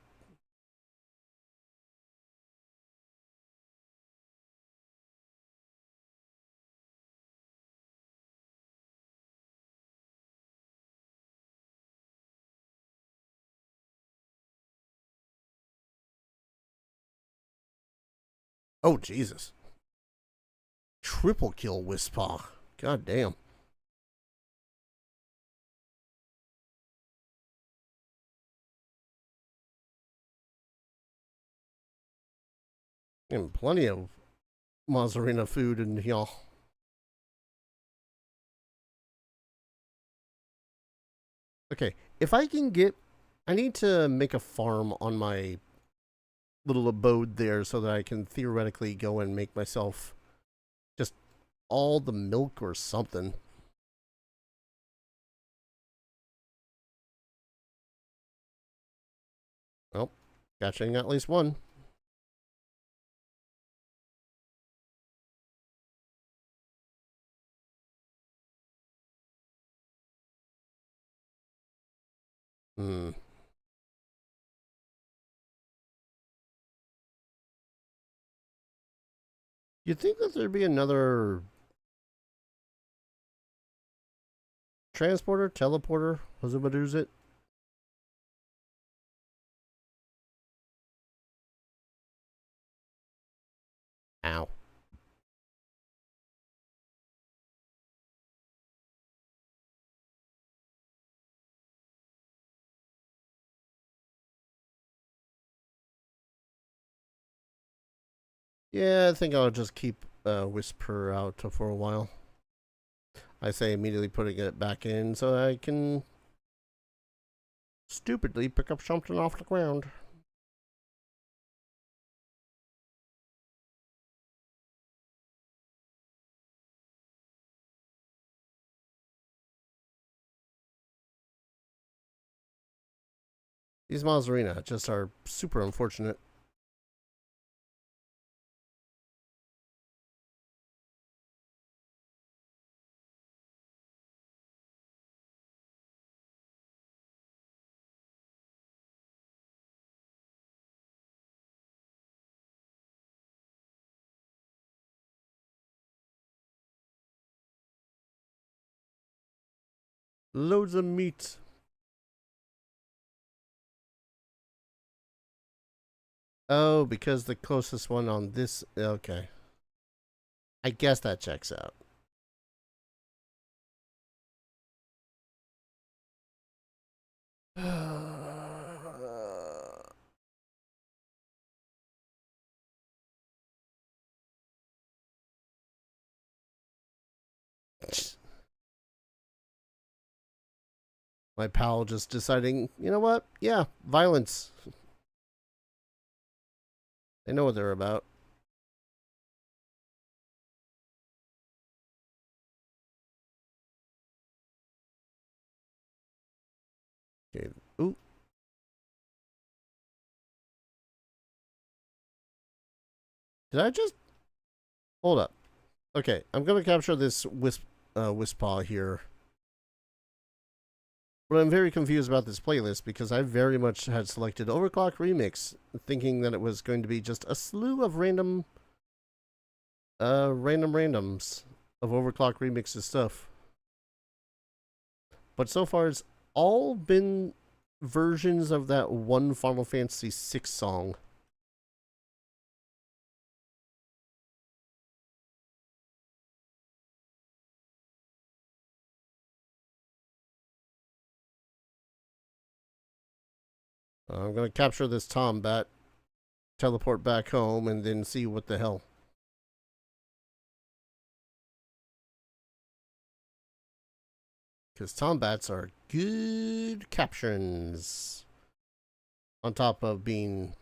Speaker 1: Oh, Jesus. Triple kill Wispaw. God damn. And plenty of Mazarina food in here. Okay, if I can get... I need to make a farm on my little abode there so that I can theoretically go and make myself just all the milk or something. Well, catching at least one. Hmm. You'd think that there'd be another transporter, teleporter, was it? Ow. Yeah, I think I'll just keep Whisper out for a while. I say immediately putting it back in so I can stupidly pick up something off the ground. These Mazarina just are super unfortunate. Loads of meat. Oh, because the closest one on this... Okay. I guess that checks out. My pal just deciding, you know what? Yeah, violence. They know what they're about. Okay. Ooh. Did I just... Hold up. Okay, I'm going to capture this Wispaw here. But I'm very confused about this playlist because I very much had selected Overclock Remix, thinking that it was going to be just a slew of randoms of Overclock Remix's stuff. But so far it's all been versions of that one Final Fantasy VI song. I'm going to capture this Tombat, teleport back home, and then see what the hell. Because Tombats are good captions. On top of being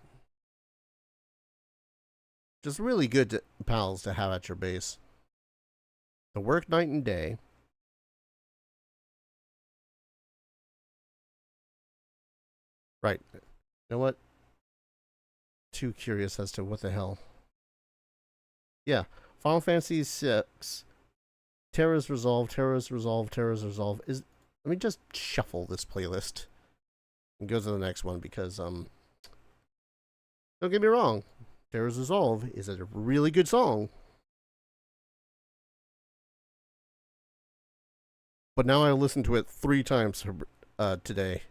Speaker 1: just really good pals to have at your base. To work night and day. Right. You know what? Too curious as to what the hell. Yeah. Final Fantasy VI. Terra's Resolve, Terra's Resolve, Terra's Resolve. Let me just shuffle this playlist. And go to the next one because, don't get me wrong. Terra's Resolve is a really good song. But now I listened to it 3 times today.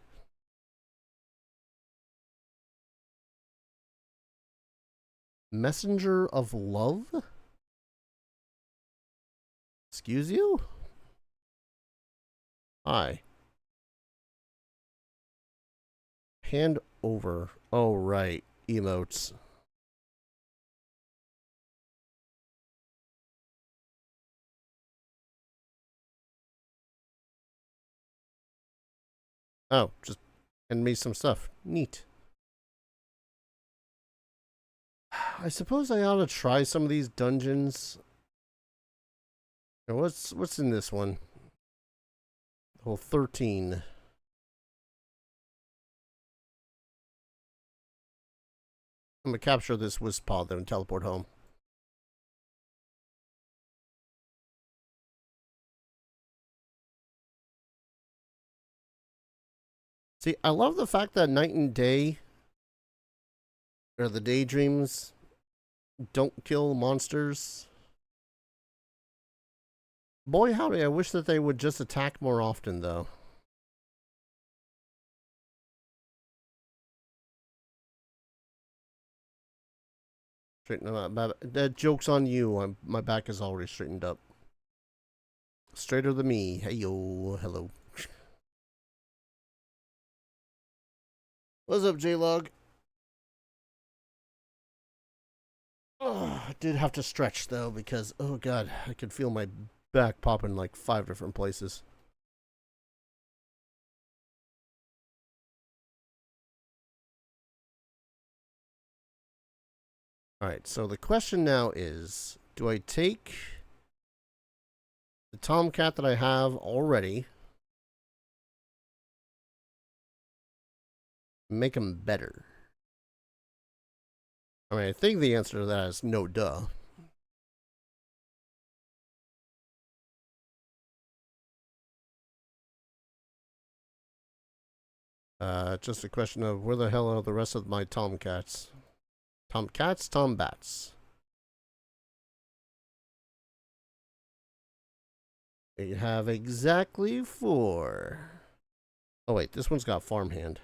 Speaker 1: Messenger of Love? Excuse you? Hi. Hand over. Oh, right. Emotes. Oh, just send me some stuff. Neat. I suppose I ought to try some of these dungeons. Now, what's in this one? Whole 13. I'm gonna capture this Wispaw then and teleport home. See, I love the fact that night and day, or the daydreams, don't kill monsters. Boy howdy, I wish that they would just attack more often though. Straighten them up. That joke's on you. My back is already straightened up. Straighter than me. Hey yo, hello. What's up, J-Log? Oh, I did have to stretch though because, oh god, I could feel my back popping like 5 different places. Alright, so the question now is, do I take the Tomcat that I have already, make him better? I mean, I think the answer to that is no duh. Just a question of where the hell are the rest of my Tomcats? Tomcats, Tombats. You have exactly 4. Oh wait, this one's got farmhand.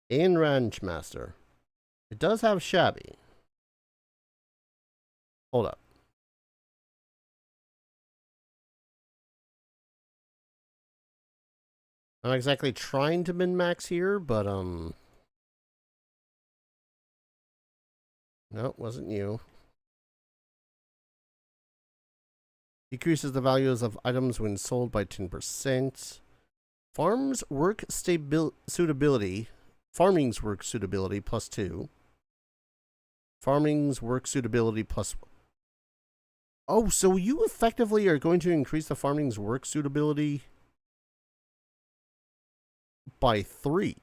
Speaker 1: And Ranch Master. It does have Shabby. Hold up. I'm not exactly trying to min-max here, but, no, it wasn't you. Decreases the values of items when sold by 10%. Farming's work suitability plus 2. Farming's work suitability plus... Oh, so you effectively are going to increase the farming's work suitability by 3.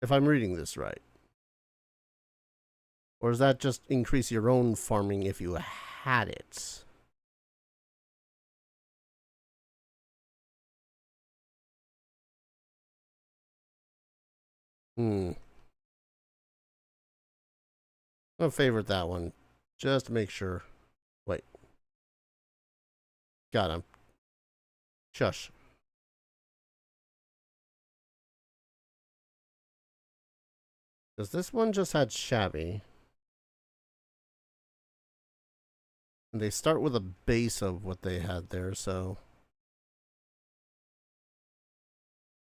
Speaker 1: If I'm reading this right. Or does that just increase your own farming if you had it? I'll favorite that one. Just to make sure. Wait. Got him. Shush. Because this one just had shabby. And they start with a base of what they had there, so...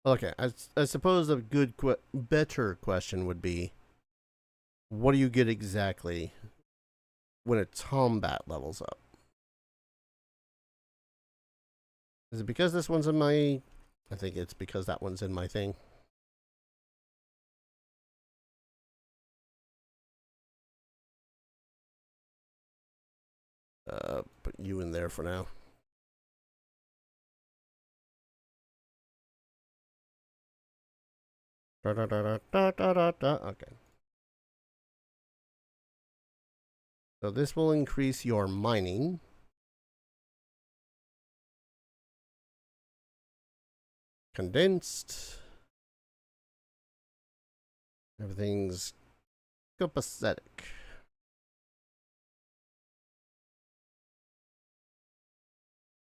Speaker 1: Okay, I suppose a better question would be, what do you get exactly when a combat levels up? Is it because this one's in my... I think it's because that one's in my thing. Put you in there for now. Okay. So this will increase your mining. Condensed. Everything's copacetic.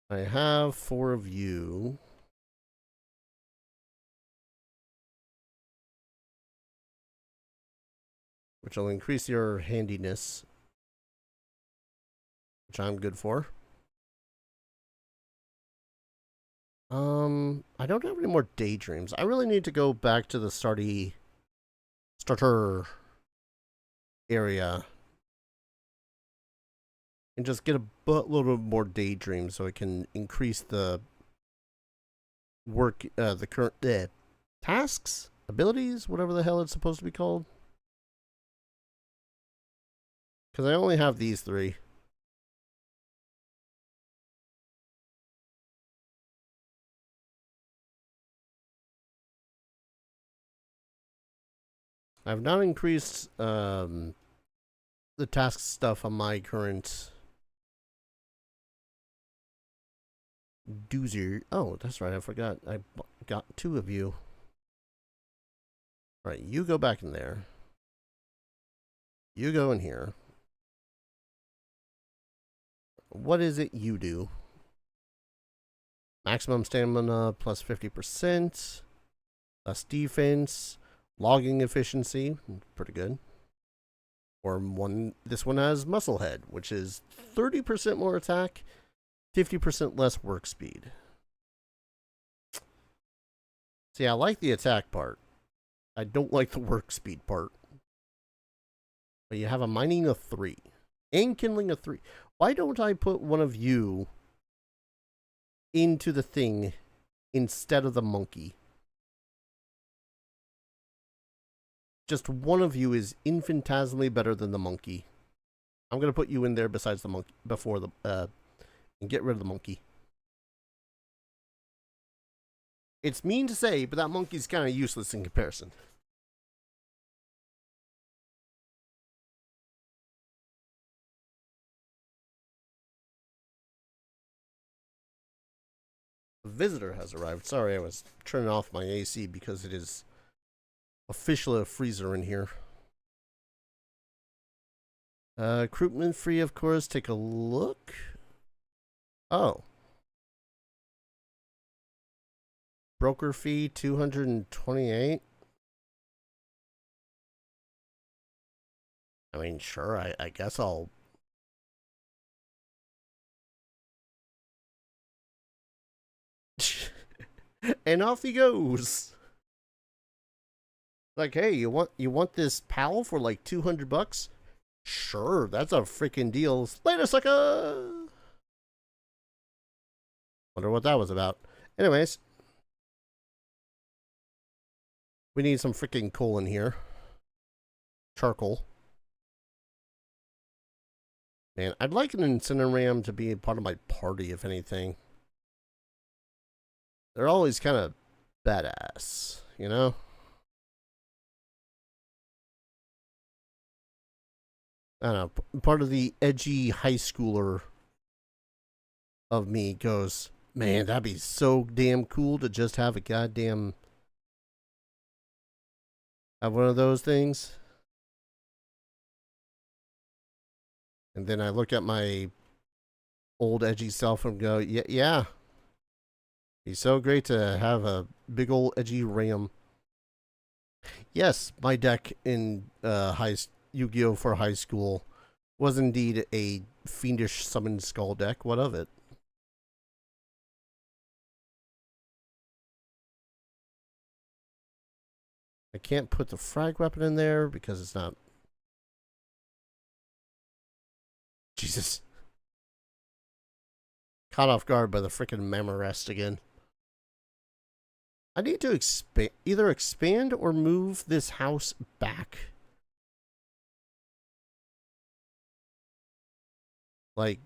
Speaker 1: I have 4 of you. Which will increase your handiness. Which I'm good for. I don't have any more daydreams. I really need to go back to the starter area. And just get a buttload of more daydreams so I can increase the work, the current tasks, abilities, whatever the hell it's supposed to be called. Because I only have these 3. I've not increased the task stuff on my current doozer. Oh, that's right. I forgot. I got 2 of you. All right, you go back in there. You go in here. What is it you do? Maximum stamina plus 50%. Less defense. Logging efficiency. Pretty good. Or this one has muscle head, which is 30% more attack. 50% less work speed. See, I like the attack part. I don't like the work speed part. But you have a mining of 3. And kindling of 3. Why don't I put one of you into the thing instead of the monkey? Just one of you is infinitesimally better than the monkey. I'm going to put you in there besides the monkey, before the, and get rid of the monkey. It's mean to say, but that monkey's kind of useless in comparison. A visitor has arrived. Sorry, I was turning off my AC because it is officially a freezer in here. Recruitment free, of course. Take a look. Oh. Broker fee, 228. I mean, sure, I guess I'll... And off he goes. Like, hey, you want this pal for like 200 bucks? Sure, that's a freaking deal. Later, sucker! Wonder what that was about. Anyways. We need some freaking coal in here. Charcoal. Man, I'd like an incinerator to be a part of my party, if anything. they're always kind of badass, you know? I don't know. Part of the edgy high schooler of me goes, man, that'd be so damn cool to just have a goddamn. Have one of those things. And then I look at my old edgy self and go, yeah, yeah. Be so great to have a big old edgy ram. Yes, my deck in Yu-Gi-Oh! For high school was indeed a fiendish summon skull deck. What of it? I can't put the frag weapon in there because it's not. Jesus. Caught off guard by the freaking Mamorest again. I need to either expand or move this house back. Like,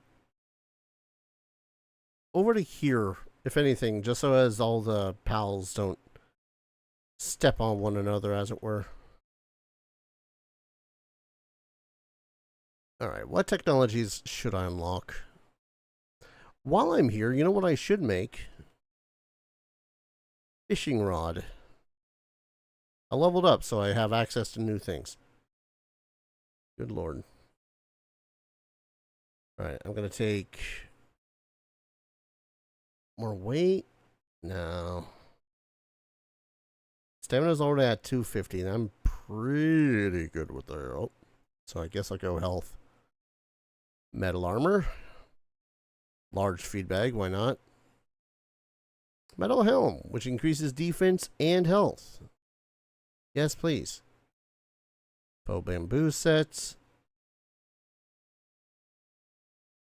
Speaker 1: over to here, if anything, just so as all the pals don't step on one another, as it were. Alright, what technologies should I unlock? While I'm here, you know what I should make? Fishing rod. I leveled up, so I have access to new things. Good lord. Alright, I'm going to take more weight. No. Stamina's already at 250, and I'm pretty good with that. Oh, so I guess I'll go health. Metal armor. Large feed bag, why not? Metal helm, which increases defense and health. Yes, please. Bow bamboo sets.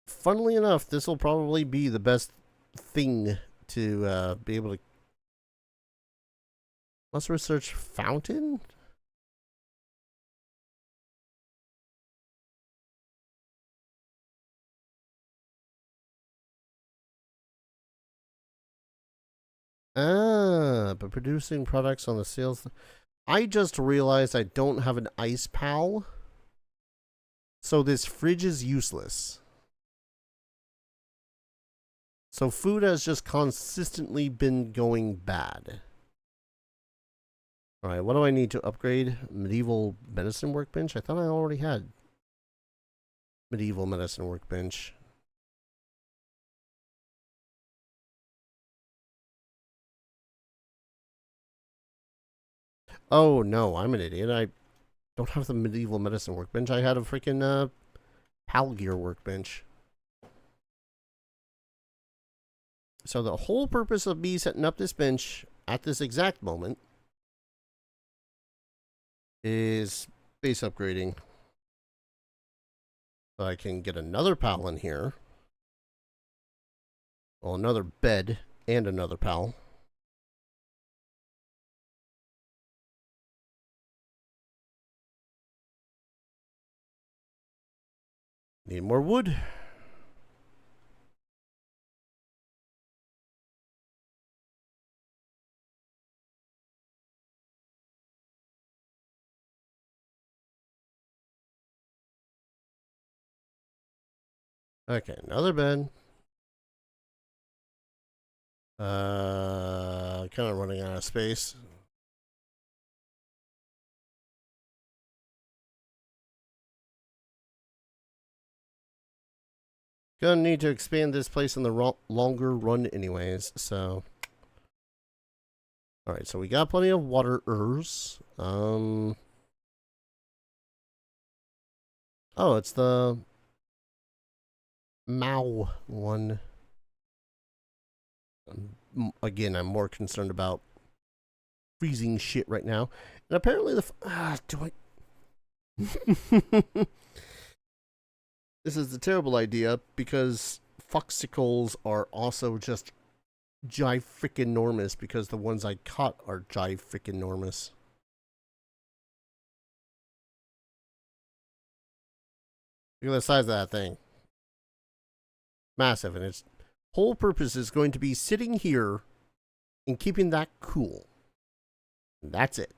Speaker 1: Funnily enough, this will probably be the best thing to be able to. Let's research fountain. But producing products on the sales. I just realized I don't have an ice pal. So this fridge is useless. So food has just consistently been going bad. Alright, what do I need to upgrade? Medieval medicine workbench? I thought I already had medieval medicine workbench. Oh no, I'm an idiot. I don't have the medieval medicine workbench. I had a freaking Palgear workbench. So the whole purpose of me setting up this bench at this exact moment is base upgrading. So I can get another pal in here. Well, another bed and another pal. Need more wood. Okay, another bed. Kind of running out of space. Gonna need to expand this place in the longer run anyways, so. Alright, so we got plenty of waterers. Oh, it's the Mao one. Again, I'm more concerned about freezing shit right now. And apparently do I... This is a terrible idea because foxicles are also just jive-frickin-normous because the ones I caught are jive-frickin-normous. Look at the size of that thing. Massive, and its whole purpose is going to be sitting here and keeping that cool. And that's it.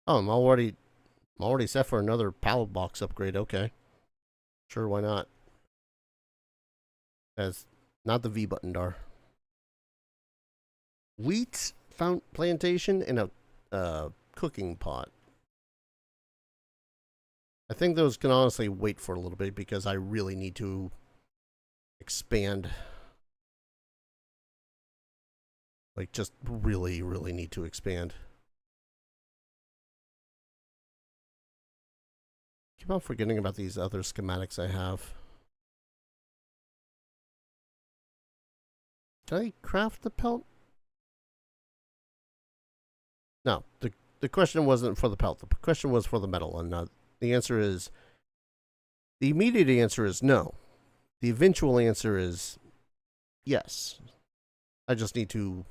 Speaker 1: Oh, I'm already set for another pallet box upgrade. Okay. Sure, why not? That's not the V button, Dar. Wheat plantation in a cooking pot. I think those can honestly wait for a little bit because I really need to expand. Like, just really, really need to expand. Keep on forgetting about these other schematics I have. Can I craft the pelt? No, the question wasn't for the pelt. The question was for the metal, and the answer is... The immediate answer is no. The eventual answer is yes. I just need to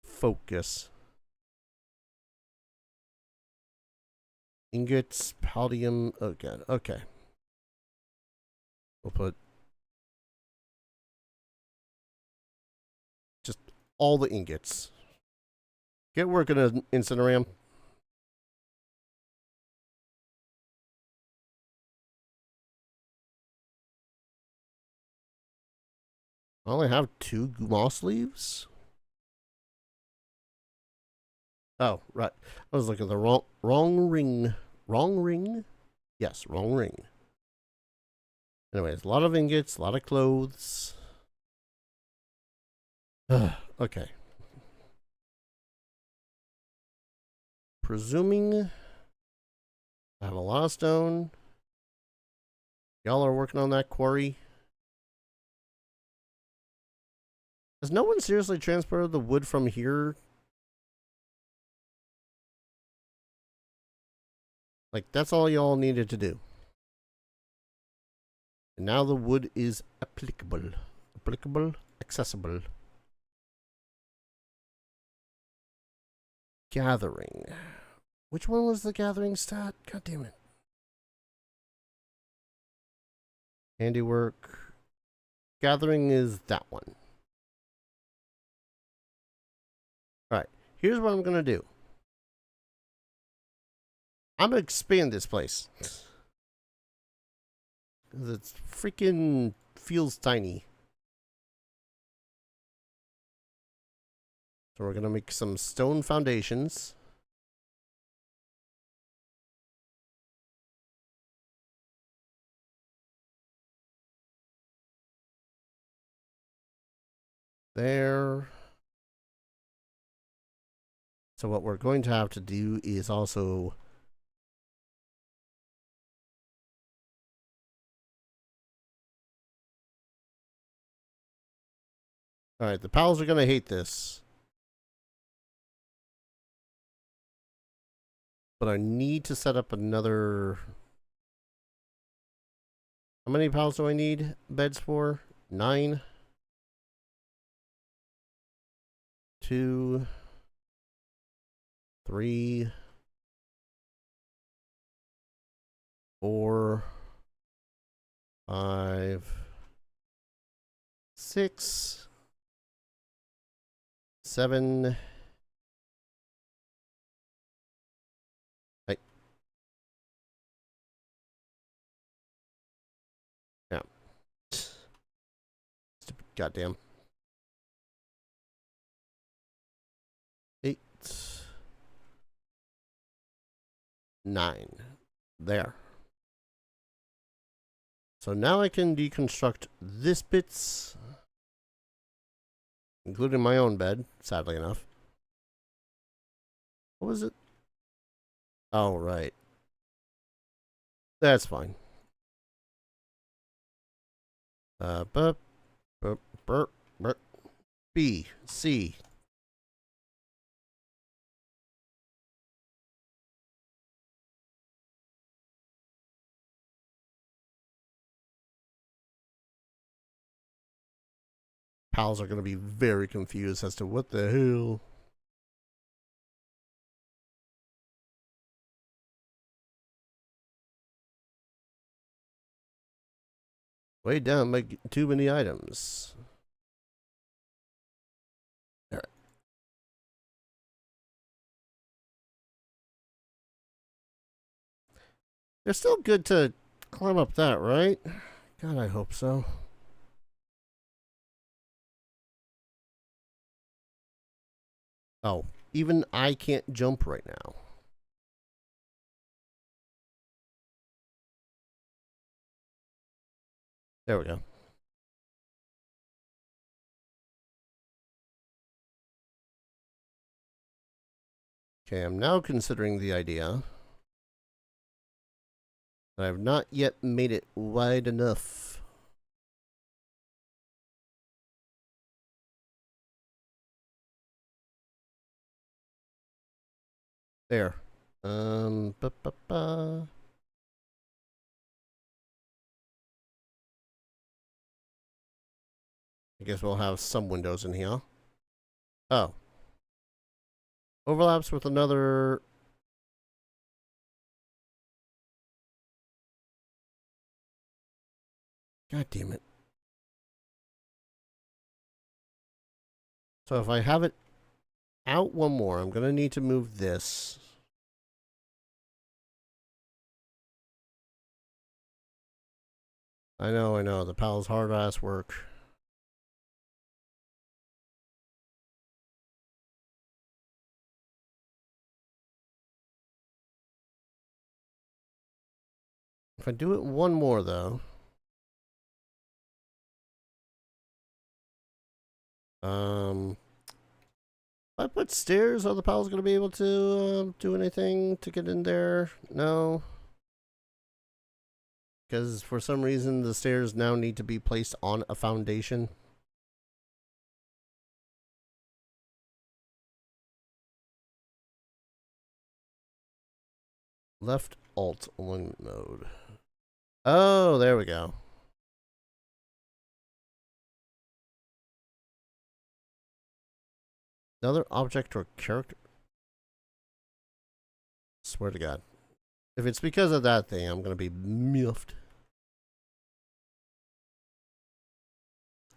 Speaker 1: focus. Ingots, palladium, again. Okay. We'll put just all the ingots. Get working on Incineram. I only have 2 moss leaves. Oh, right. I was looking at the wrong ring. Wrong ring? Yes, wrong ring. Anyways, a lot of ingots, a lot of clothes. Okay. Presuming I have a lot of stone. Y'all are working on that quarry. Has no one seriously transported the wood from here? Like, that's all y'all needed to do. And now the wood is applicable. Applicable? Accessible. Gathering. Which one was the gathering stat? God damn it. Handiwork. Gathering is that one. Alright, here's what I'm gonna do. I'm gonna expand this place. Because it's freaking feels tiny. So we're gonna make some stone foundations. There. So what we're going to have to do is also alright, the pals are gonna hate this. But I need to set up another... How many pals do I need beds for? 9. 2. 3. 4. 5. 6. 7. Yeah. Stupid goddamn. 8. 9. There. So now I can deconstruct this bits, including my own bed, sadly enough. What was it? Oh, right. That's fine. B, C. Pals are going to be very confused as to what the hell. Way down, make too many items. They're still good to climb up that, right? God, I hope so. Oh, even I can't jump right now. There we go. Okay, I'm now considering the idea that I've not yet made it wide enough. There. Ba, ba, ba. I guess we'll have some windows in here. Oh. Overlaps with another... God damn it. So if I have it out one more, I'm going to need to move this. I know. The pal's hard-ass work. If I do it one more, though... If I put stairs, are the pals going to be able to do anything to get in there? No. Because for some reason, the stairs now need to be placed on a foundation. Left Alt alignment mode. Oh, there we go. Another object or character. Swear to God. If it's because of that thing, I'm going to be miffed.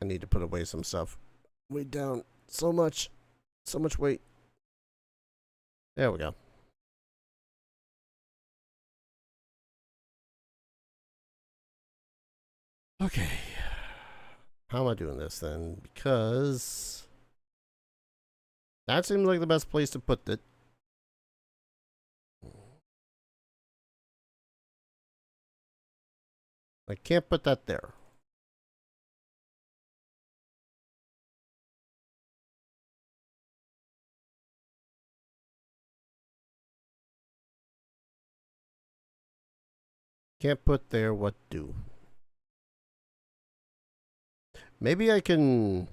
Speaker 1: I need to put away some stuff. Way down. So much weight. There we go. Okay. How am I doing this then? Because that seems like the best place to put it. I can't put that there. Can't put there, what do? Maybe I can...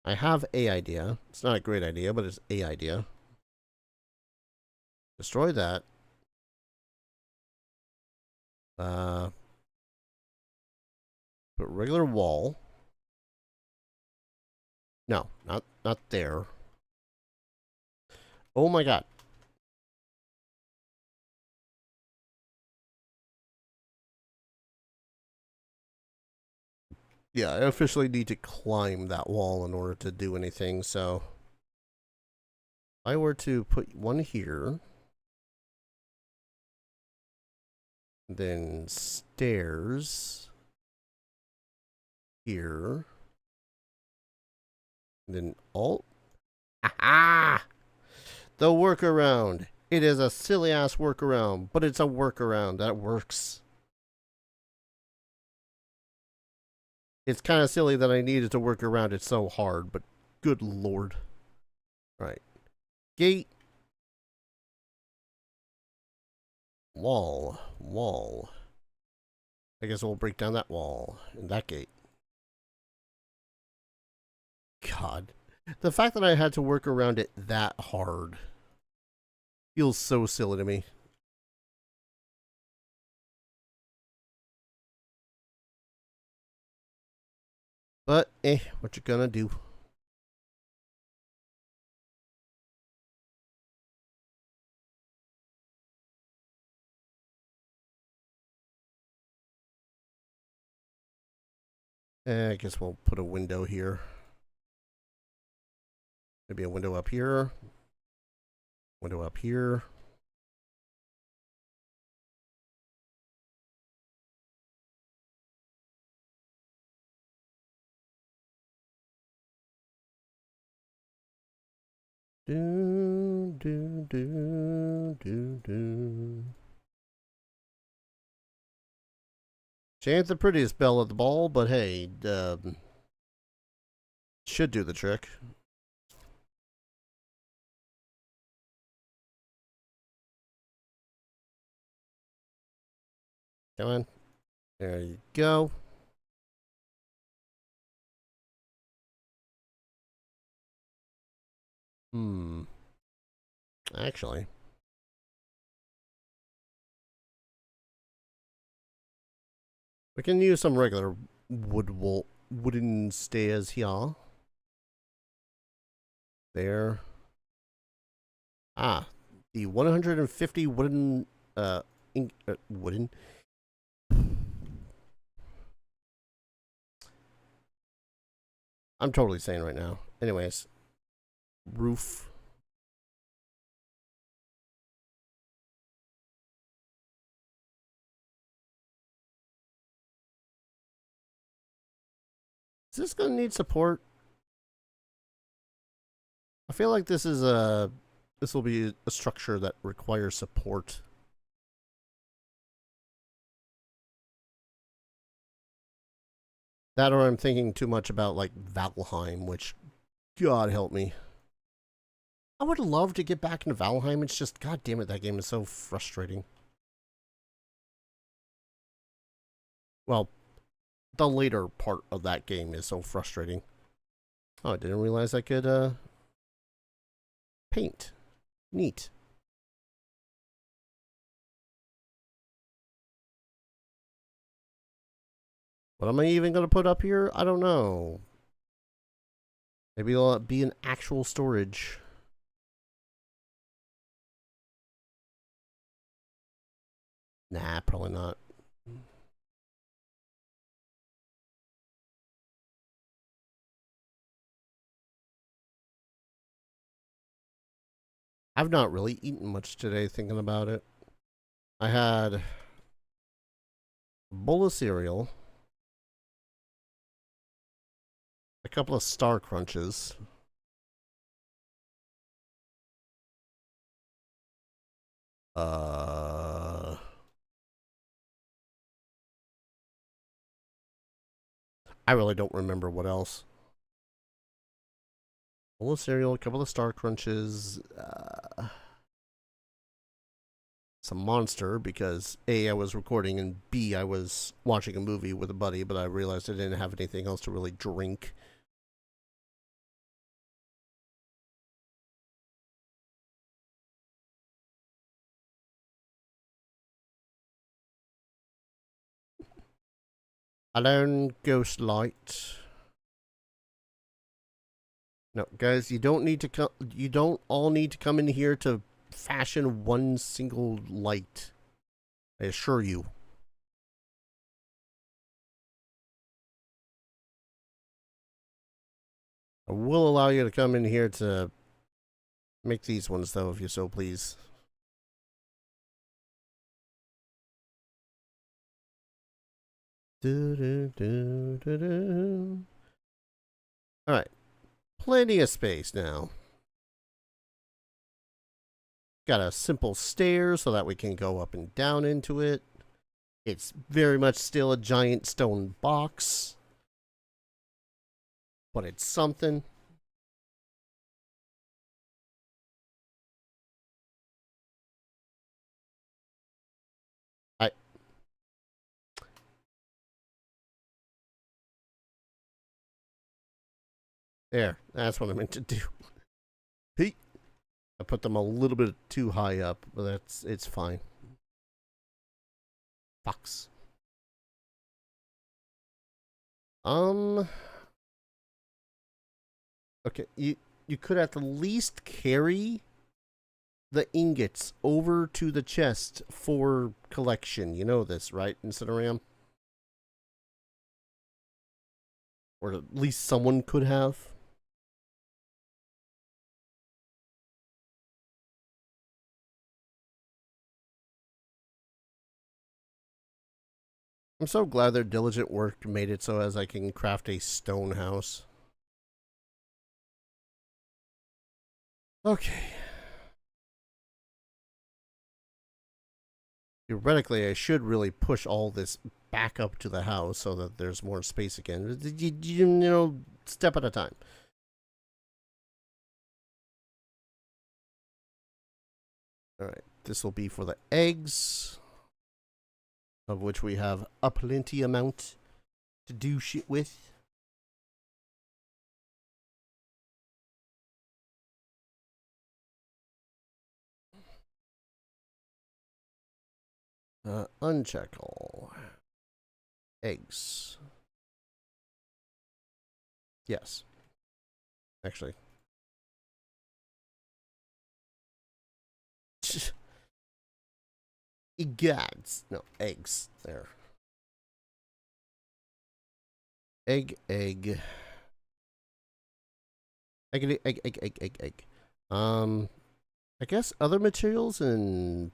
Speaker 1: I have a idea. It's not a great idea, but it's a idea. Destroy that. Put regular wall. No, not there. Oh my God. Yeah, I officially need to climb that wall in order to do anything, so... If I were to put one here... Then stairs... Here... Then alt... Aha! The workaround! It is a silly-ass workaround, but it's a workaround that works. It's kind of silly that I needed to work around it so hard, but good lord. Right. Gate. Wall. I guess we'll break down that wall and that gate. God. The fact that I had to work around it that hard feels so silly to me. But, what you gonna do? I guess we'll put a window here. Maybe a window up here. Window up here. Do, do, do, do, do. She ain't the prettiest belle at the ball, but hey, should do the trick. Come on. There you go. Actually. We can use some regular wooden stairs here. There. Ah, the 150 wooden, wooden. I'm totally saying right now. Anyways, roof. Is this gonna need support? I feel like this will be a structure that requires support. That or I'm thinking too much about like Valheim, which God help me. I would love to get back into Valheim. It's just, God damn it, that game is so frustrating. Well, the later part of that game is so frustrating. Oh, I didn't realize I could, paint. Neat. What am I even going to put up here? I don't know. Maybe it'll be an actual storage. Nah, probably not. I've not really eaten much today thinking about it. I had a bowl of cereal, a couple of Star Crunches, I really don't remember what else. Bowl of cereal, a couple of Star Crunches, some Monster, because A, I was recording, and B, I was watching a movie with a buddy, but I realized I didn't have anything else to really drink. Alone Ghost Light. No, guys, you don't need to come. You don't all need to come in here to fashion one single light. I assure you. I will allow you to come in here to make these ones, though, if you so please. All right, plenty of space now. Got a simple stair so that we can go up and down into it. It's very much still a giant stone box, but it's something. There, that's what I meant to do. Hey, I put them a little bit too high up, but it's fine. Fox. Okay, you could at the least carry the ingots over to the chest for collection. You know this, right, Incineram? Or at least someone could have. I'm so glad their diligent work made it so as I can craft a stone house. Okay. Theoretically, I should really push all this back up to the house so that there's more space again. You know, step at a time. Alright, this will be for the eggs, of which we have a plenty amount to do shit with. Uncheck all. Eggs. Yes. Actually. Egads. No, eggs. There. Egg. Egg, egg. I guess other materials and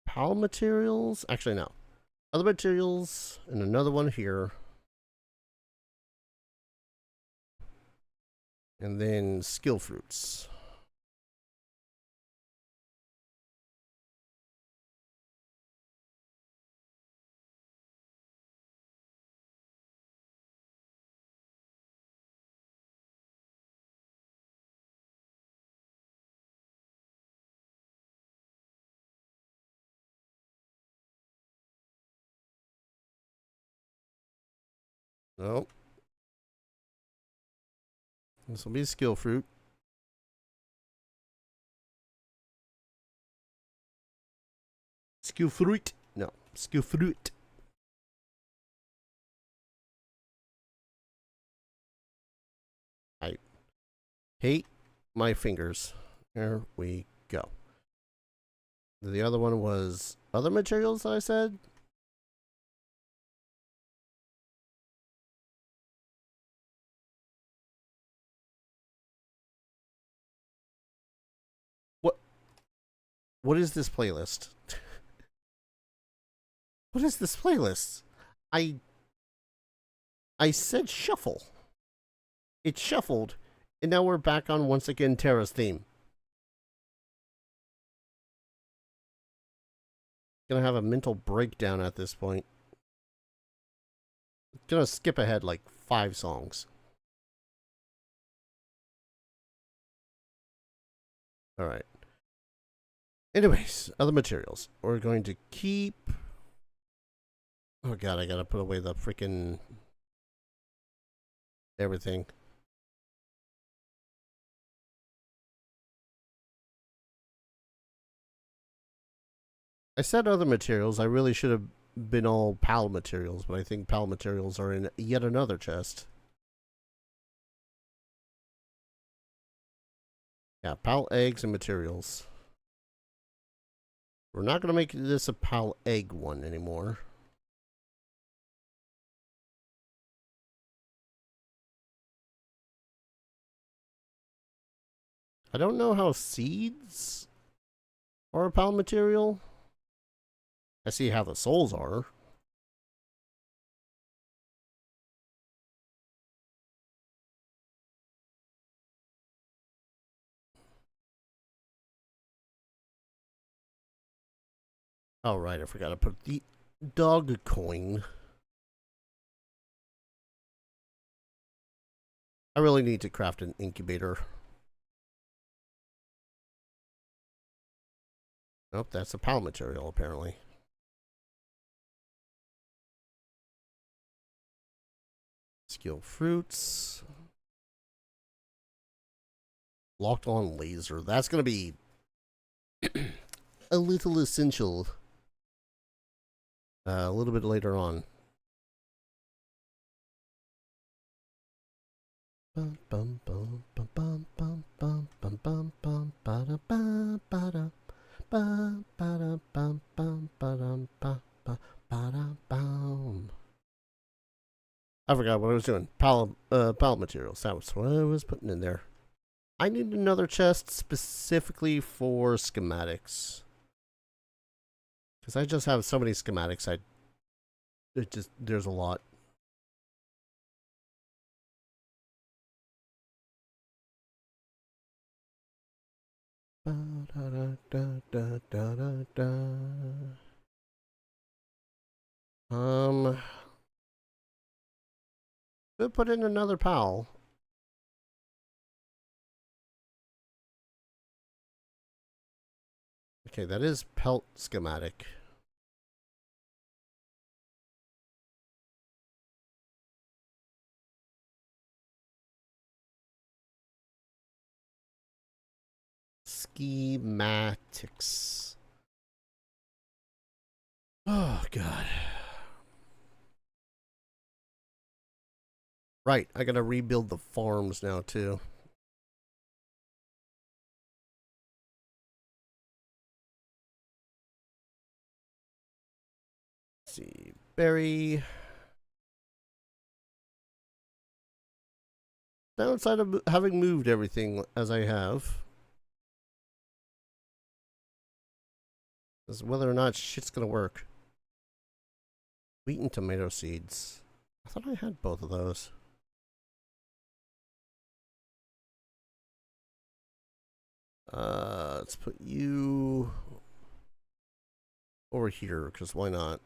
Speaker 1: PAL materials? Actually, no. Other materials and another one here. And then skill fruits. Nope. This will be a skill fruit. Skill fruit. No, skill fruit. I hate my fingers. There we go. The other one was other materials that I said. What is this playlist? What is this playlist? I said shuffle. It shuffled, and now we're back on once again Terra's theme. Gonna have a mental breakdown at this point. Gonna skip ahead like 5 songs. Alright. Anyways, other materials. We're going to keep... Oh god, I gotta put away the freaking... everything. I said other materials. I really should have been all PAL materials, but I think PAL materials are in yet another chest. Yeah, PAL eggs and materials. We're not going to make this a PAL egg one anymore. I don't know how seeds are a PAL material. I see how the souls are. Oh, right, I forgot to put the dog coin. I really need to craft an incubator. Nope, that's a PAL material, apparently. Skill fruits. Locked on laser. That's going to be a little essential. A little bit later on. I forgot what I was doing. Pallet materials. That was what I was putting in there. I need another chest specifically for schematics. Because I just have so many schematics. There's a lot. We'll put in another pal. Okay, that is pelt schematic. Schematics. Oh, God. Right, I gotta rebuild the farms now, too. Let's see. Berry. Downside of having moved everything as I have is whether or not shit's gonna work. Wheat and tomato seeds. I thought I had both of those. Let's put you over here, because why not?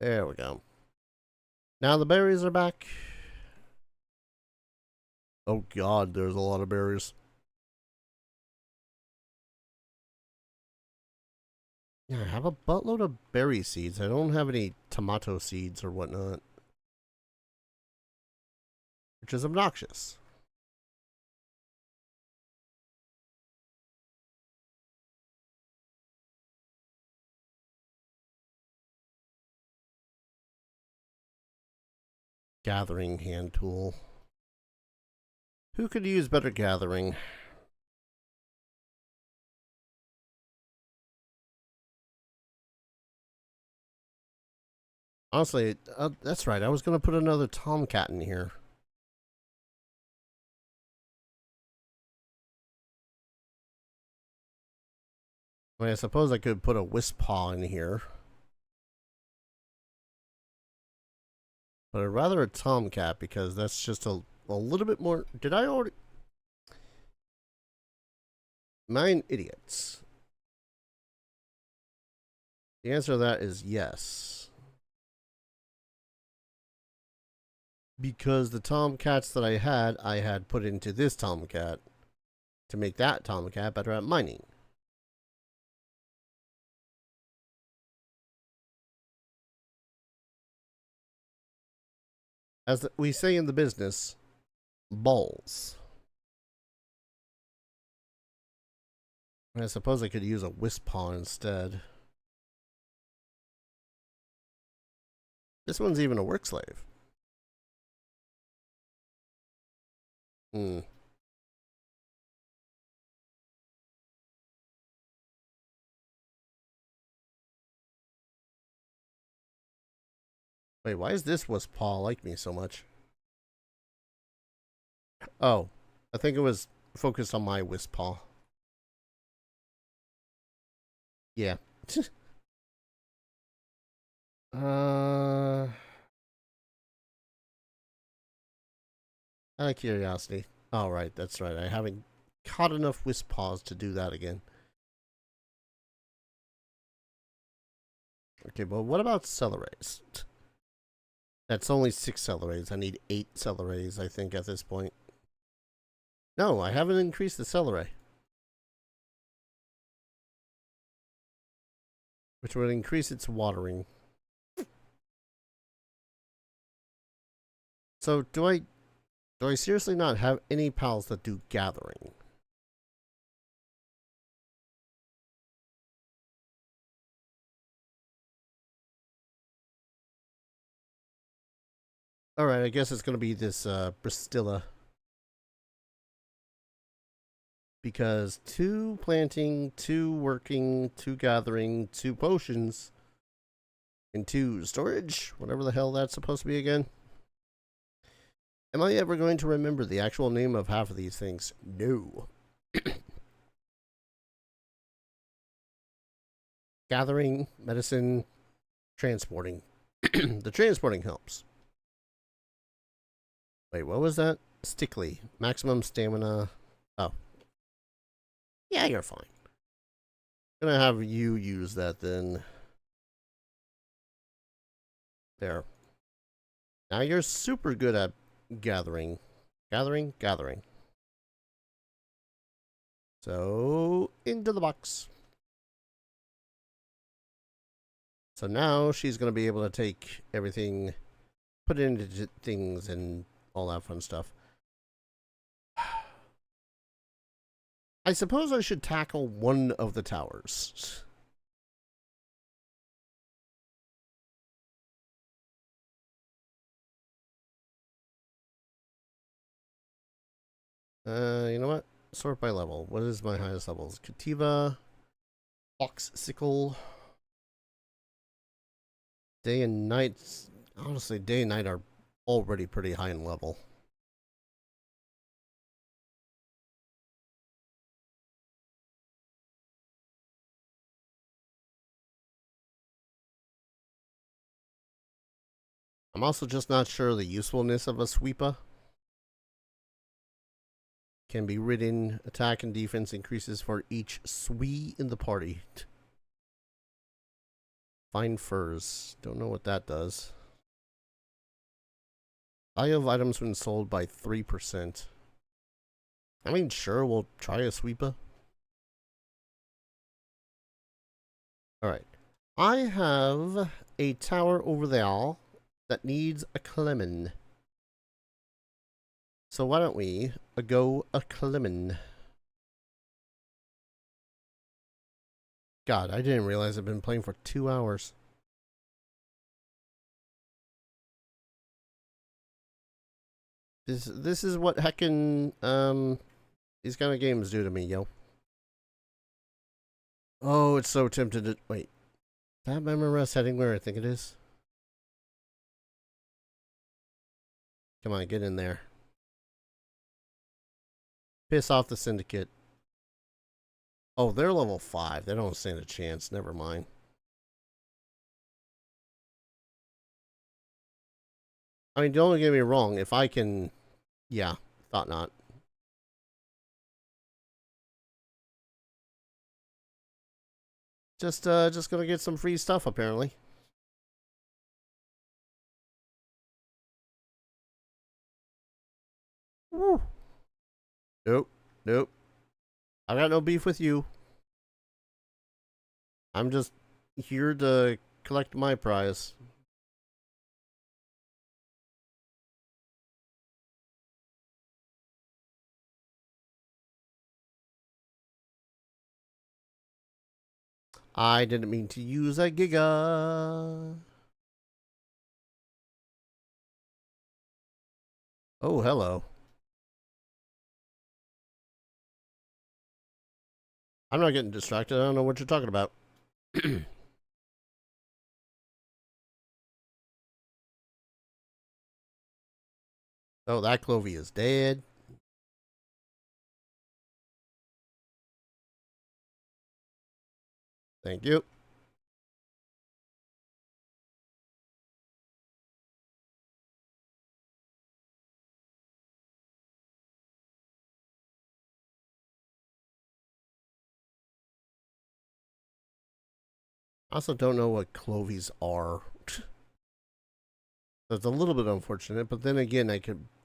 Speaker 1: There we go. Now the berries are back. Oh God, there's a lot of berries. Yeah, I have a buttload of berry seeds. I don't have any tomato seeds or whatnot, which is obnoxious. Gathering hand tool. Who could use better gathering? Honestly, that's right. I was going to put another tomcat in here. I mean, I suppose I could put a wisp paw in here. But I'd rather a tomcat because that's just a little bit more. Did I already? Mine idiots. The answer to that is yes. Because the tomcats that I had put into this tomcat to make that tomcat better at mining. As we say in the business, balls. I suppose I could use a wisp paw instead. This one's even a work slave. Wait, why is this wisp paw like me so much? Oh, I think it was focused on my wisp paw. Yeah. Out of curiosity. Oh, right, that's right. I haven't caught enough wisp paws to do that again. Okay, but what about celeries? That's only 6 celeries. I need 8 celeries, I think, at this point. No, I haven't increased the celery. Which would increase its watering. So, do I seriously not have any pals that do gathering? Alright, I guess it's gonna be this Bristilla. Because 2 planting, 2 working, 2 gathering, 2 potions, and 2 storage, whatever the hell that's supposed to be again. Am I ever going to remember the actual name of half of these things? No. Gathering, medicine, transporting. The transporting helps. Wait, what was that? Stickly. Maximum stamina. Oh. Yeah, you're fine. Gonna have you use that then. There. Now you're super good at gathering. Gathering. So, into the box. So now she's going to be able to take everything, put it into things and all that fun stuff. I suppose I should tackle one of the towers. You know what? Sort by level. What is my highest levels? Cativa, Ox Sickle, Day and Night. Honestly, Day and Night are already pretty high in level. I'm also just not sure the usefulness of a sweeper. Can be ridden. Attack and defense increases for each swee in the party. Find furs. Don't know what that does. Value of items when sold by 3%. I mean, sure, we'll try a sweeper. Alright. I have a tower over there that needs a Clemen. So why don't we go a Clemen? God, I didn't realize I've been playing for 2 hours. This is what heckin' these kind of games do to me, yo. Oh, it's so tempted to wait. That memory rest heading where I think it is. Come on, get in there. Piss off the syndicate. Oh, they're level 5. They don't stand a chance. Never mind. I mean, don't get me wrong. If I can... Yeah, thought not. Just gonna get some free stuff, apparently. Woo. Nope. I got no beef with you. I'm just here to collect my prize. I didn't mean to use a Giga. Oh, hello. I'm not getting distracted. I don't know what you're talking about. Oh, that Clovey is dead. Thank you. I also don't know what Clovies are. That's a little bit unfortunate, but then again,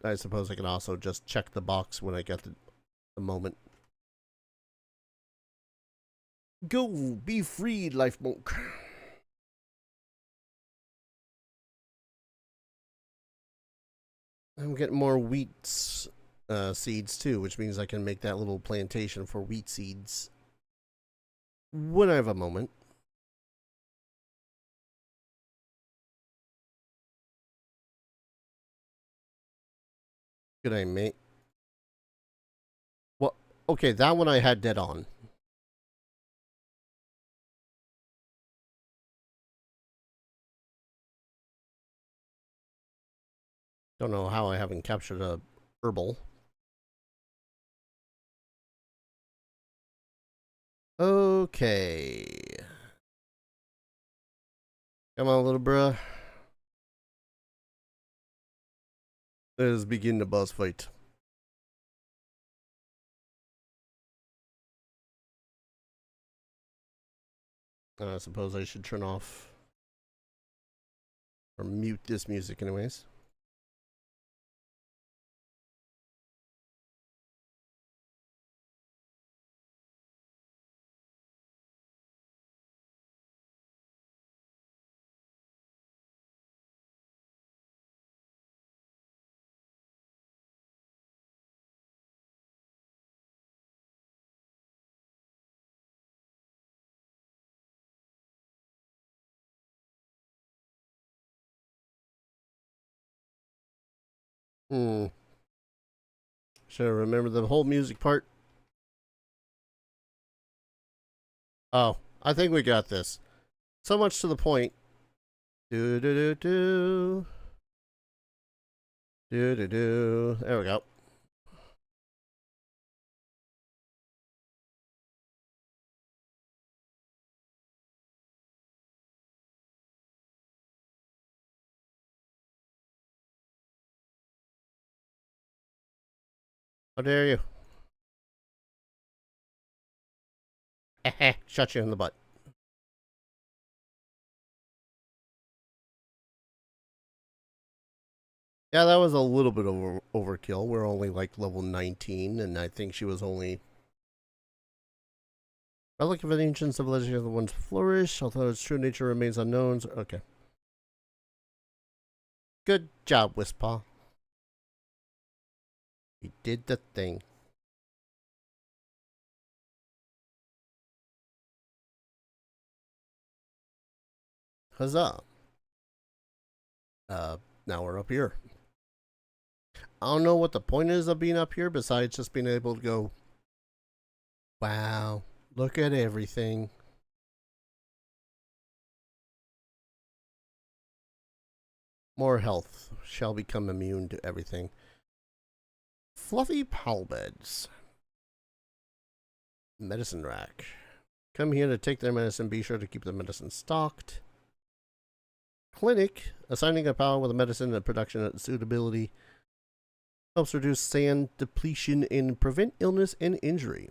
Speaker 1: I suppose I can also just check the box when I get the moment. Go, be freed, life monk. I'm getting more wheat seeds too, which means I can make that little plantation for wheat seeds when I have a moment. Could I make? Well, okay, that one I had dead on. Don't know how I haven't captured a herbal. Okay. Come on, little bruh. Let us begin the boss fight. I suppose I should turn off or mute this music anyways. Should I remember the whole music part? Oh, I think we got this. So much to the point. Do do do do. Do do do. There we go. How dare you? Shut you in the butt. Yeah, that was a little bit of overkill. We're only like level 19, and I think she was only... Relic of an ancient civilization of the ones flourish, although its true nature remains unknown. Okay. Good job, Wispaw. You did the thing. Huzzah. Now we're up here. I don't know what the point is of being up here besides just being able to go, wow, look at everything. More health shall become immune to everything. Fluffy pal beds. Medicine rack. Come here to take their medicine. Be sure to keep the medicine stocked. Clinic. Assigning a pal with a medicine and production and suitability helps reduce sand depletion and prevent illness and injury.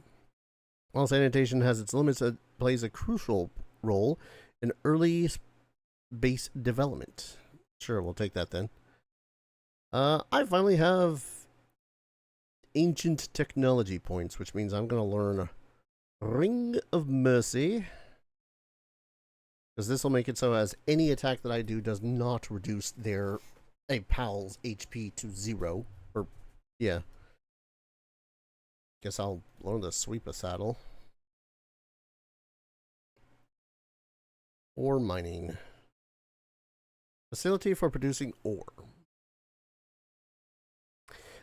Speaker 1: While sanitation has its limits, it plays a crucial role in early base development. Sure, we'll take that then. I finally have ancient technology points, which means I'm going to learn Ring of Mercy. Because this will make it so as any attack that I do does not reduce a pal's HP to 0. Or, yeah. Guess I'll learn to sweep a saddle. Ore mining. Facility for producing ore.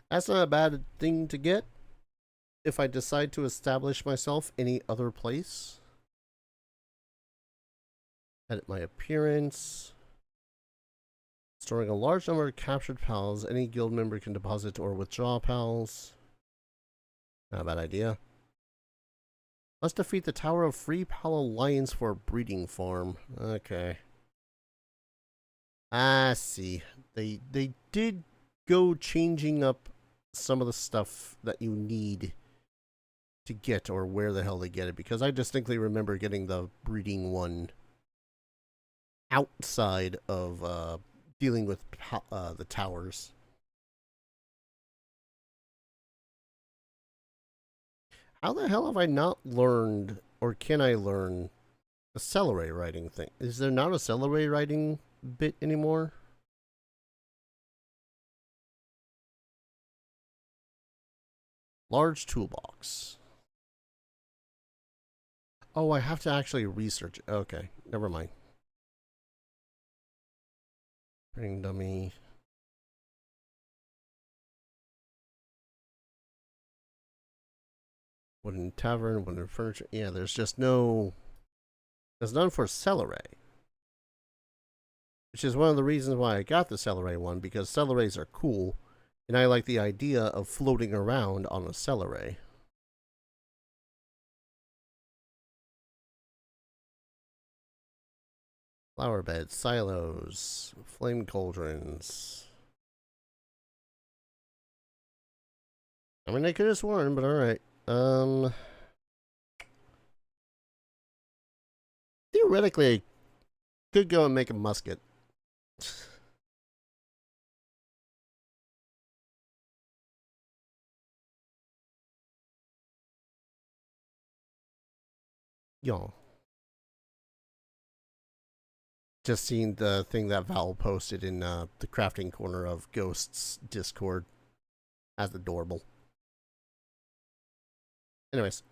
Speaker 1: That's not a bad thing to get if I decide to establish myself any other place. Edit my appearance. Storing a large number of captured pals. Any guild member can deposit or withdraw pals. Not a bad idea. Must defeat the Tower of Free Pal Alliance for a breeding farm. Okay. I see. They did go changing up some of the stuff that you need to get, or where the hell they get it, because I distinctly remember getting the breeding one outside of dealing with the towers. How the hell have I not learned, or can I learn, the celery writing thing? Is there not a celery writing bit anymore? Large toolbox. Oh, I have to actually research it. Okay, never mind. Printing dummy. Wooden tavern, wooden furniture. Yeah, there's just no... There's none for celery. Which is one of the reasons why I got the celery one, because celeries are cool, and I like the idea of floating around on a celery. Flower beds, silos, flame cauldrons. I mean, I could have sworn, but alright. Theoretically, I could go and make a musket. Y'all. Just seen the thing that Val posted in the crafting corner of Ghost's Discord. As adorable. Anyways,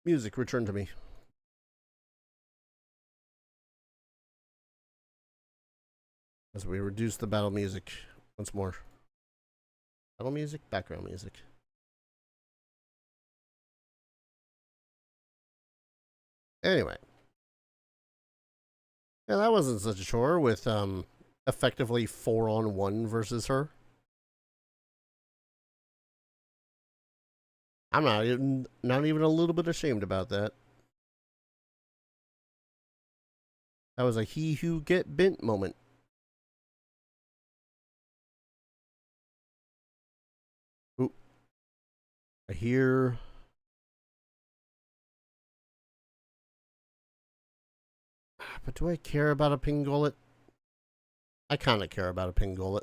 Speaker 1: music, return to me. As we reduce the battle music once more. Battle music, background music. Anyway. Yeah, that wasn't such a chore with effectively 4-on-1 versus her. I'm not even a little bit ashamed about that. That was a he who get bent moment. Ooh. I hear... But do I care about a pingullet? I kind of care about a pingullet.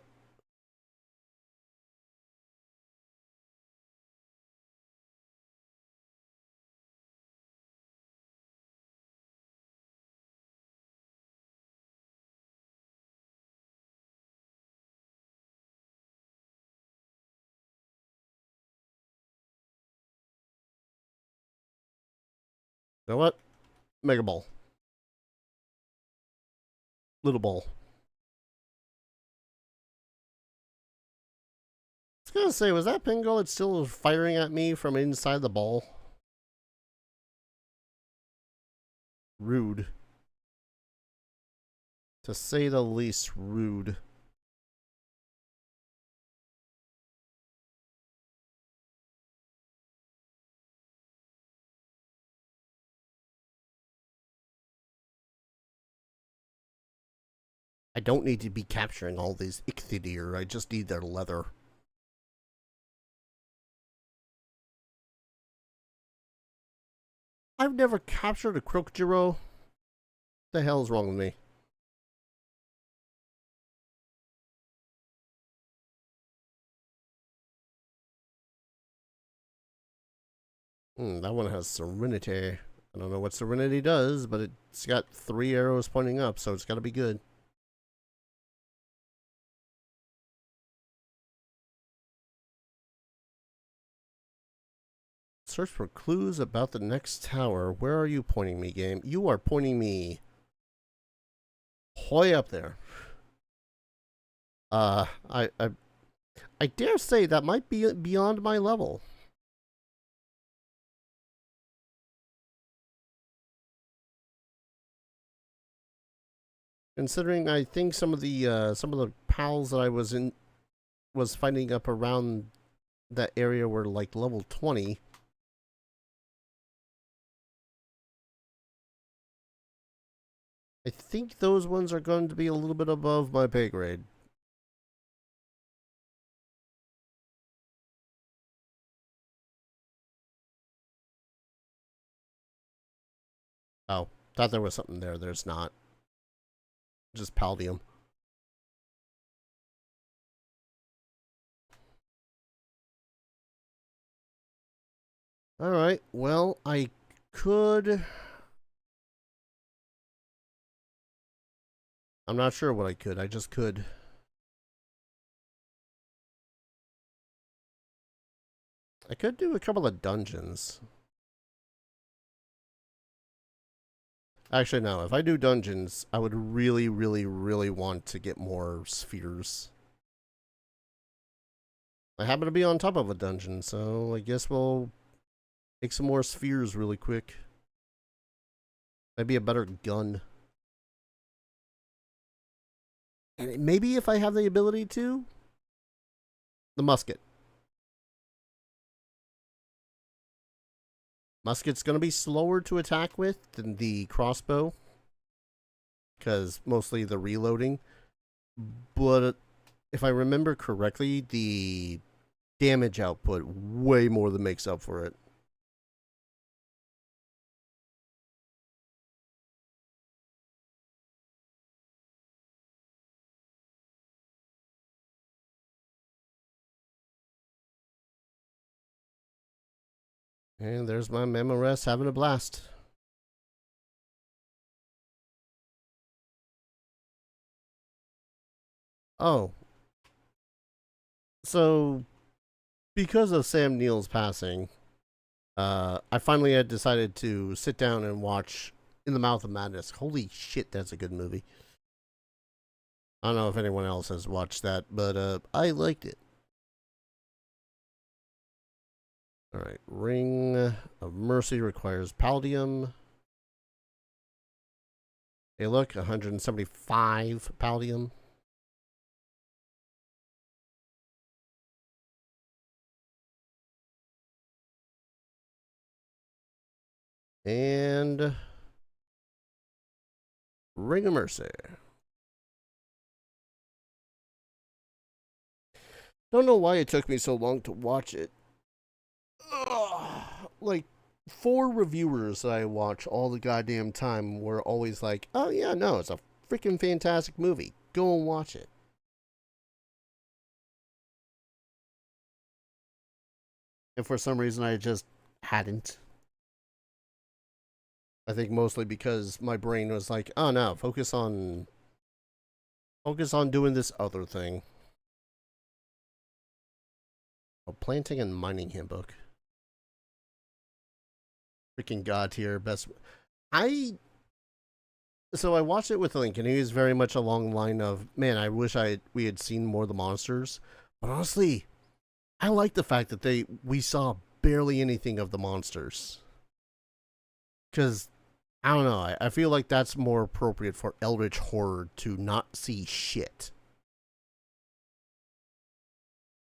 Speaker 1: You know what? Mega Ball. Little Ball. I was gonna say, was that pingullet still firing at me from inside the ball? Rude. To say the least, rude. I don't need to be capturing all these ichthyodeer, I just need their leather. I've never captured a Krokjiro. What the hell's wrong with me? That one has Serenity. I don't know what Serenity does, but it's got 3 arrows pointing up, so it's gotta be good. Search for clues about the next tower. Where are you pointing me, game? You are pointing me way up there. I dare say that might be beyond my level. Considering I think some of the pals that I was fighting up around that area were like level 20. I think those ones are going to be a little bit above my pay grade. Oh, thought there was something there. There's not. Just Paldium. Alright, well, I could... I'm not sure what I could. I just could. I could do a couple of dungeons. Actually, no. If I do dungeons, I would really, really, really want to get more spheres. I happen to be on top of a dungeon, so I guess we'll make some more spheres really quick. Maybe a better gun. And maybe if I have the ability to, the musket. Musket's going to be slower to attack with than the crossbow, because mostly the reloading. But if I remember correctly, the damage output way more than makes up for it. And there's my Memorest having a blast. Oh. So, because of Sam Neill's passing, I finally had decided to sit down and watch In the Mouth of Madness. Holy shit, that's a good movie. I don't know if anyone else has watched that, but I liked it. Alright, Ring of Mercy requires Palladium. Hey look, 175 Palladium. And Ring of Mercy. Don't know why it took me so long to watch it. Ugh. Like, 4 reviewers that I watch all the goddamn time were always like, oh yeah, no, it's a freaking fantastic movie. Go and watch it. And for some reason I just hadn't. I think mostly because my brain was like, oh no, focus on doing this other thing. Oh, planting and mining handbook. Freaking god tier, best. So I watched it with Link, and he was very much along the line of, man, I wish we had seen more of the monsters. But honestly, I like the fact that we saw barely anything of the monsters. Because, I don't know, I feel like that's more appropriate for Eldritch Horror to not see shit.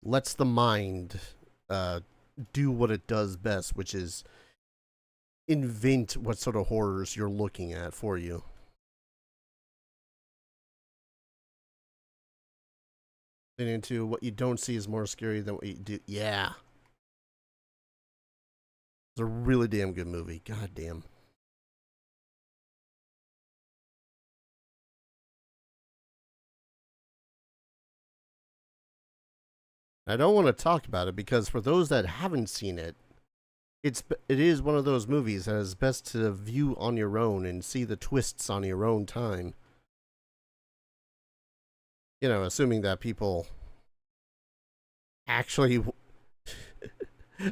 Speaker 1: Lets the mind do what it does best, which is invent what sort of horrors you're looking at for you. And into what you don't see is more scary than what you do. Yeah. It's a really damn good movie. God damn. I don't want to talk about it because for those that haven't seen it, it is one of those movies that is best to view on your own and see the twists on your own time. You know, assuming that people actually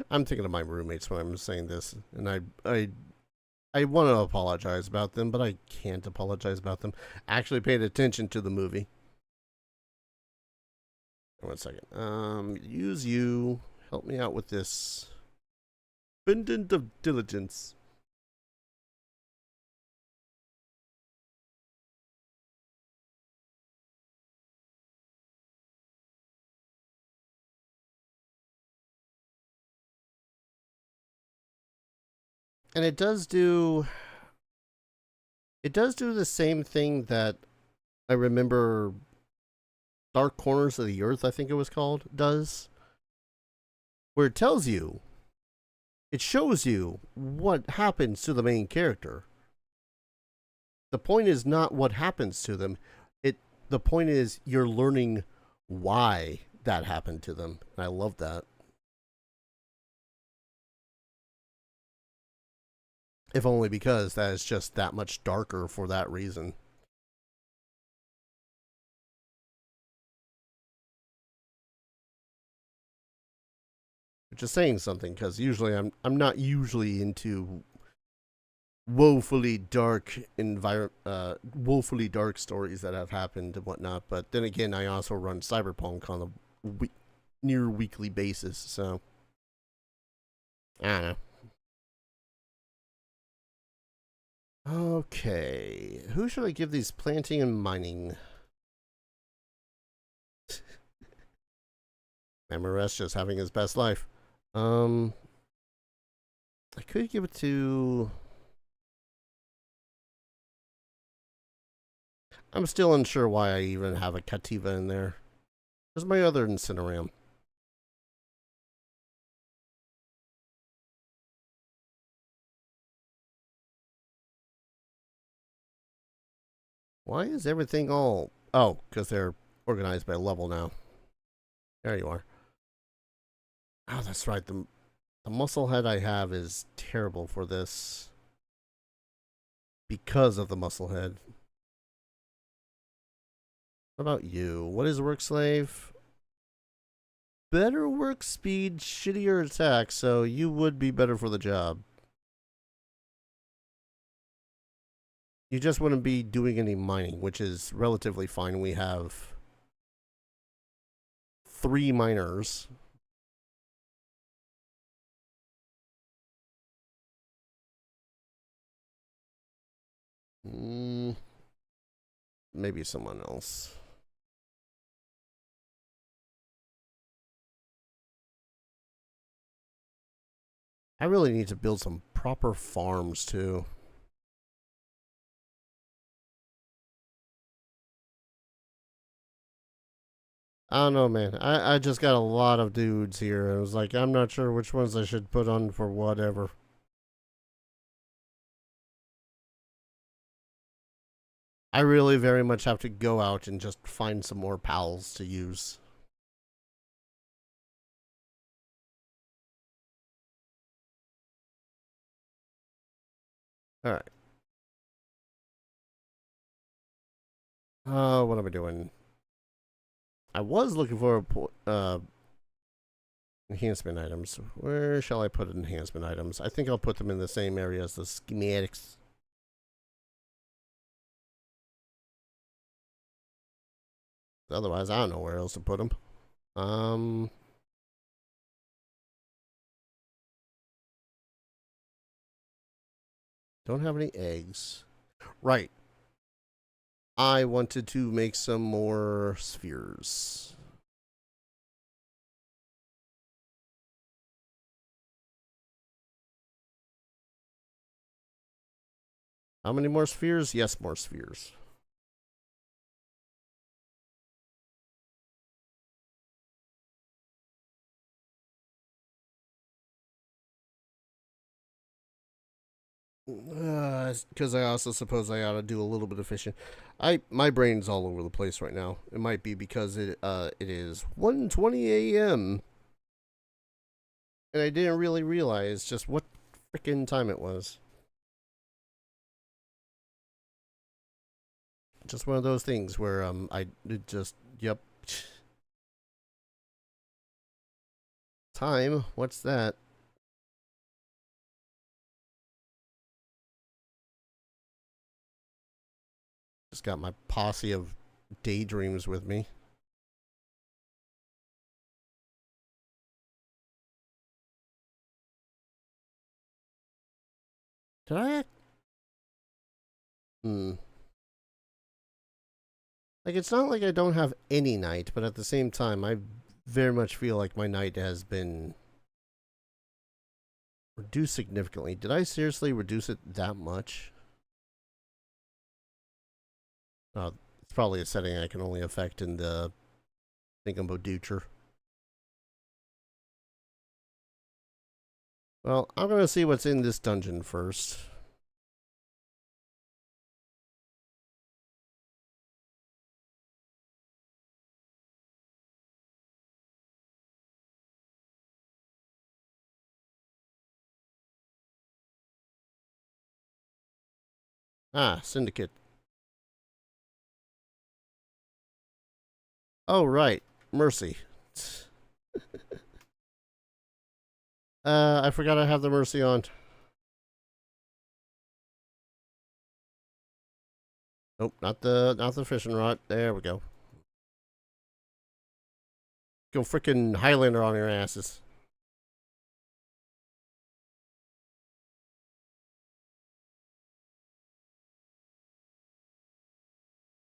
Speaker 1: I'm thinking of my roommates when I'm saying this, and I want to apologize about them, but I can't apologize about them. Actually paid attention to the movie. One second. Use you. Help me out with this. Pendant of Diligence. And it does do the same thing that I remember Dark Corners of the Earth, I think it was called, does. Where it tells you, it shows you what happens to the main character. The point is not what happens to them. The point is you're learning why that happened to them. And I love that. If only because that is just that much darker for that reason. Which is saying something, because usually I'm not usually into woefully dark woefully dark stories that have happened and whatnot. But then again, I also run Cyberpunk on a near weekly basis, so I don't know. Okay, who should I give these planting and mining? Memorest just having his best life. I could give it to... I'm still unsure why I even have a Cativa in there. Where's my other Incineram? Why is everything all... Oh, because they're organized by level now. There you are. Oh, that's right. The muscle head I have is terrible for this. Because of the muscle head. What about you? What is work slave? Better work speed, shittier attack, so you would be better for the job. You just wouldn't be doing any mining, which is relatively fine. We have 3 miners. Maybe someone else. I really need to build some proper farms too. I don't know, man. I just got a lot of dudes here. I was like, I'm not sure which ones I should put on for whatever. I really very much have to go out and just find some more pals to use. Alright. What am I doing? I was looking for enhancement items. Where shall I put enhancement items? I think I'll put them in the same area as the schematics. Otherwise, I don't know where else to put them. Don't have any eggs. Right. I wanted to make some more spheres. How many more spheres? Yes, more spheres. Because I also suppose I ought to do a little bit of fishing. My brain's all over the place right now. It might be because it is 1:20 a.m. and I didn't really realize just what freaking time it was. Just one of those things where I just yep. Time? What's that? Just got my posse of daydreams with me. Did I? Like, it's not like I don't have any night, but at the same time, I very much feel like my night has been reduced significantly. Did I seriously reduce it that much? It's probably a setting I can only affect in the Thingamboducher. Well, I'm gonna see what's in this dungeon first. Ah, Syndicate. Oh, right. Mercy. I forgot I have the Mercy on. Nope, not the fishing rod. There we go. Go frickin' Highlander on your asses.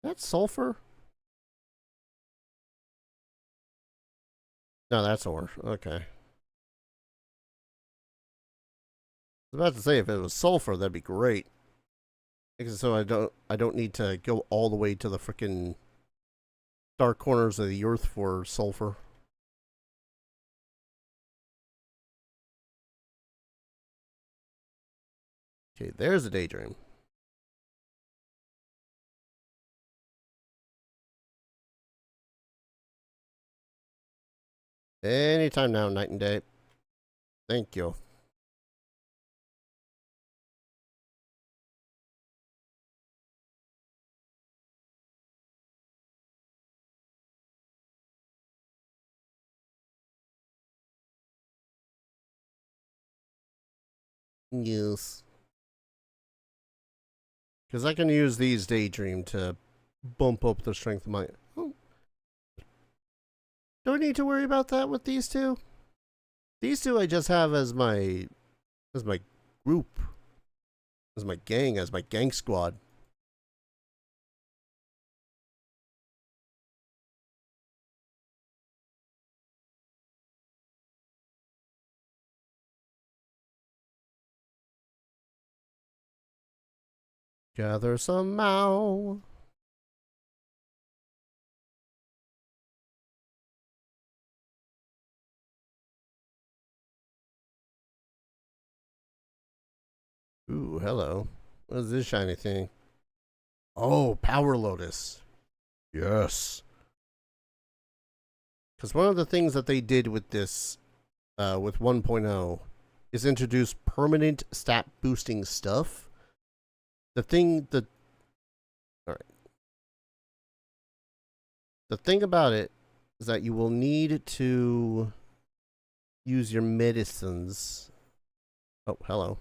Speaker 1: That's sulfur? No, that's ore. Okay. was about to say, if it was sulfur, that'd be great. So I don't need to go all the way to the frickin' dark corners of the earth for sulfur. Okay, there's a daydream. Anytime now, night and day. Thank you. Yes. Because I can use these daydream to bump up the strength of my... Oh. Do I need to worry about that with these two? These two I just have as my group. As my gang squad. Gather some Mao. Ooh, hello. What is this shiny thing? Oh, Power Lotus. Yes. Because one of the things that they did with this, with 1.0, is introduce permanent stat boosting stuff. Alright. The thing about it is that you will need to use your medicines. Oh, hello.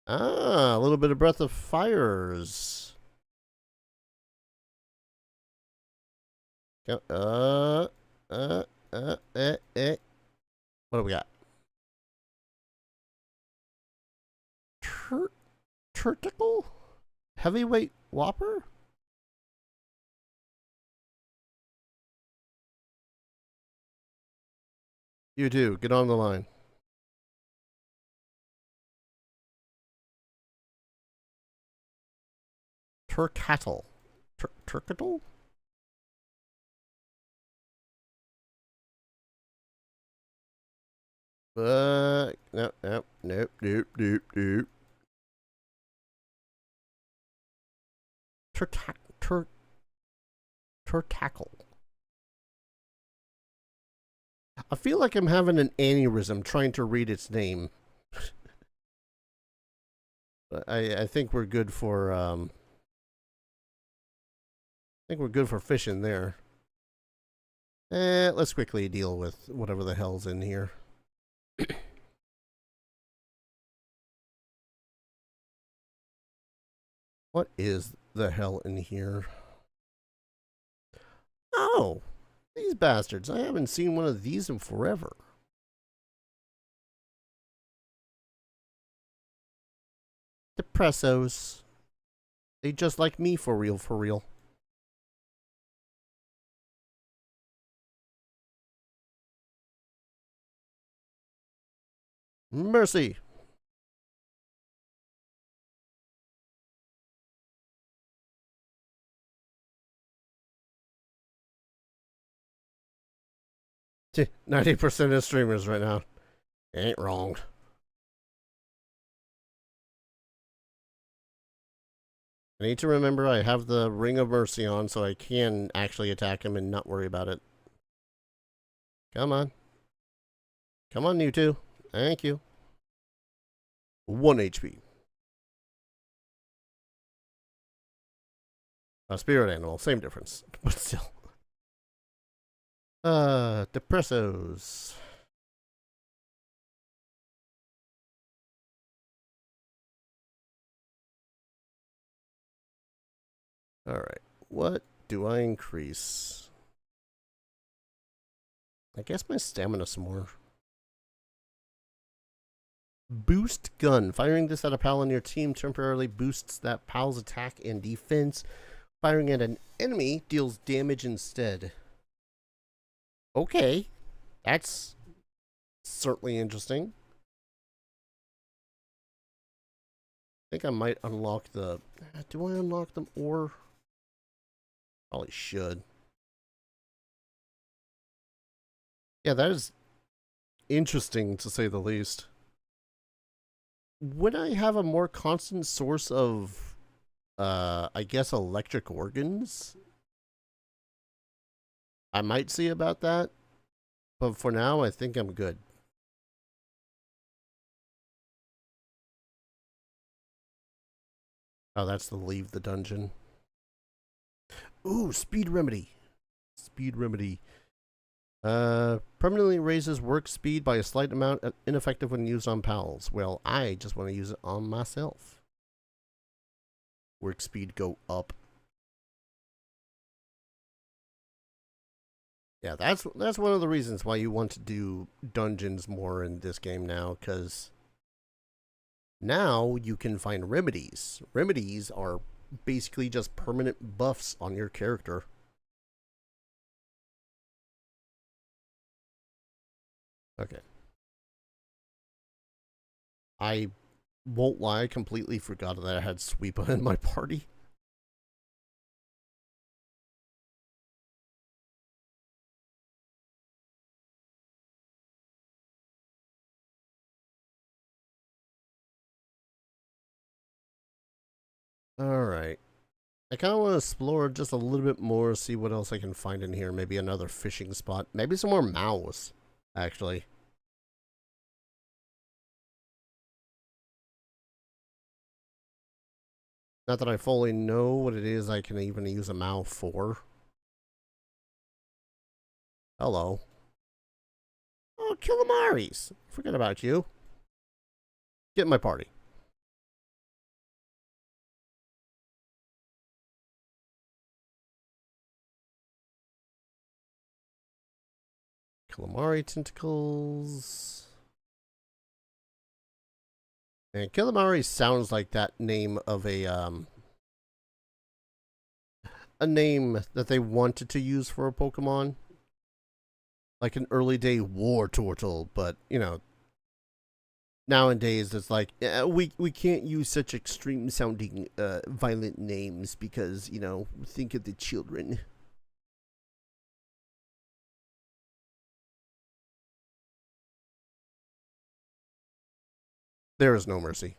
Speaker 1: Ah, a little bit of Breath of Fires. What do we got? Turticle? Heavyweight Whopper? You do. Get on the line. Turkattle. Turkattle? Nope. Turtackle. I feel like I'm having an aneurysm trying to read its name. I think we're good for fishing there. Let's quickly deal with whatever the hell's in here. What is the hell in here? Oh, these bastards. I haven't seen one of these in forever. Depressos. They just like me for real, for real. Mercy. 90% of streamers right now. Ain't wrong. I need to remember I have the Ring of Mercy on so I can actually attack him and not worry about it. Come on. Come on, you two. Thank you. 1 HP. A spirit animal, same difference, but still. Depressos. Alright, what do I increase? I guess my stamina some more. Boost gun. Firing this at a pal on your team temporarily boosts that pal's attack and defense. Firing at an enemy deals damage instead. Okay. That's certainly interesting. I think I might unlock the... Do I unlock them or... Probably should. Yeah, that is interesting to say the least. Would I have a more constant source of, I guess electric organs? I might see about that, but for now, I think I'm good. Oh, that's the leave the dungeon. Ooh, speed remedy. Speed remedy. Permanently raises work speed by a slight amount, ineffective when used on pals. Well, I just want to use it on myself. Work speed go up. Yeah, that's one of the reasons why you want to do dungeons more in this game now, because now you can find remedies. Remedies are basically just permanent buffs on your character. Okay. I won't lie, I completely forgot that I had Sweepa in my party. Alright. I kind of want to explore just a little bit more, see what else I can find in here. Maybe another fishing spot. Maybe some more mouse, actually. Not that I fully know what it is I can even use a mouse for. Hello. Oh, Kilamaris. Forget about you. Get in my party. Calamari tentacles. And Calamari sounds like that name of a name that they wanted to use for a Pokemon. Like an early day war turtle, but you know, nowadays it's like we can't use such extreme sounding violent names because, you know, think of the children. There is no mercy.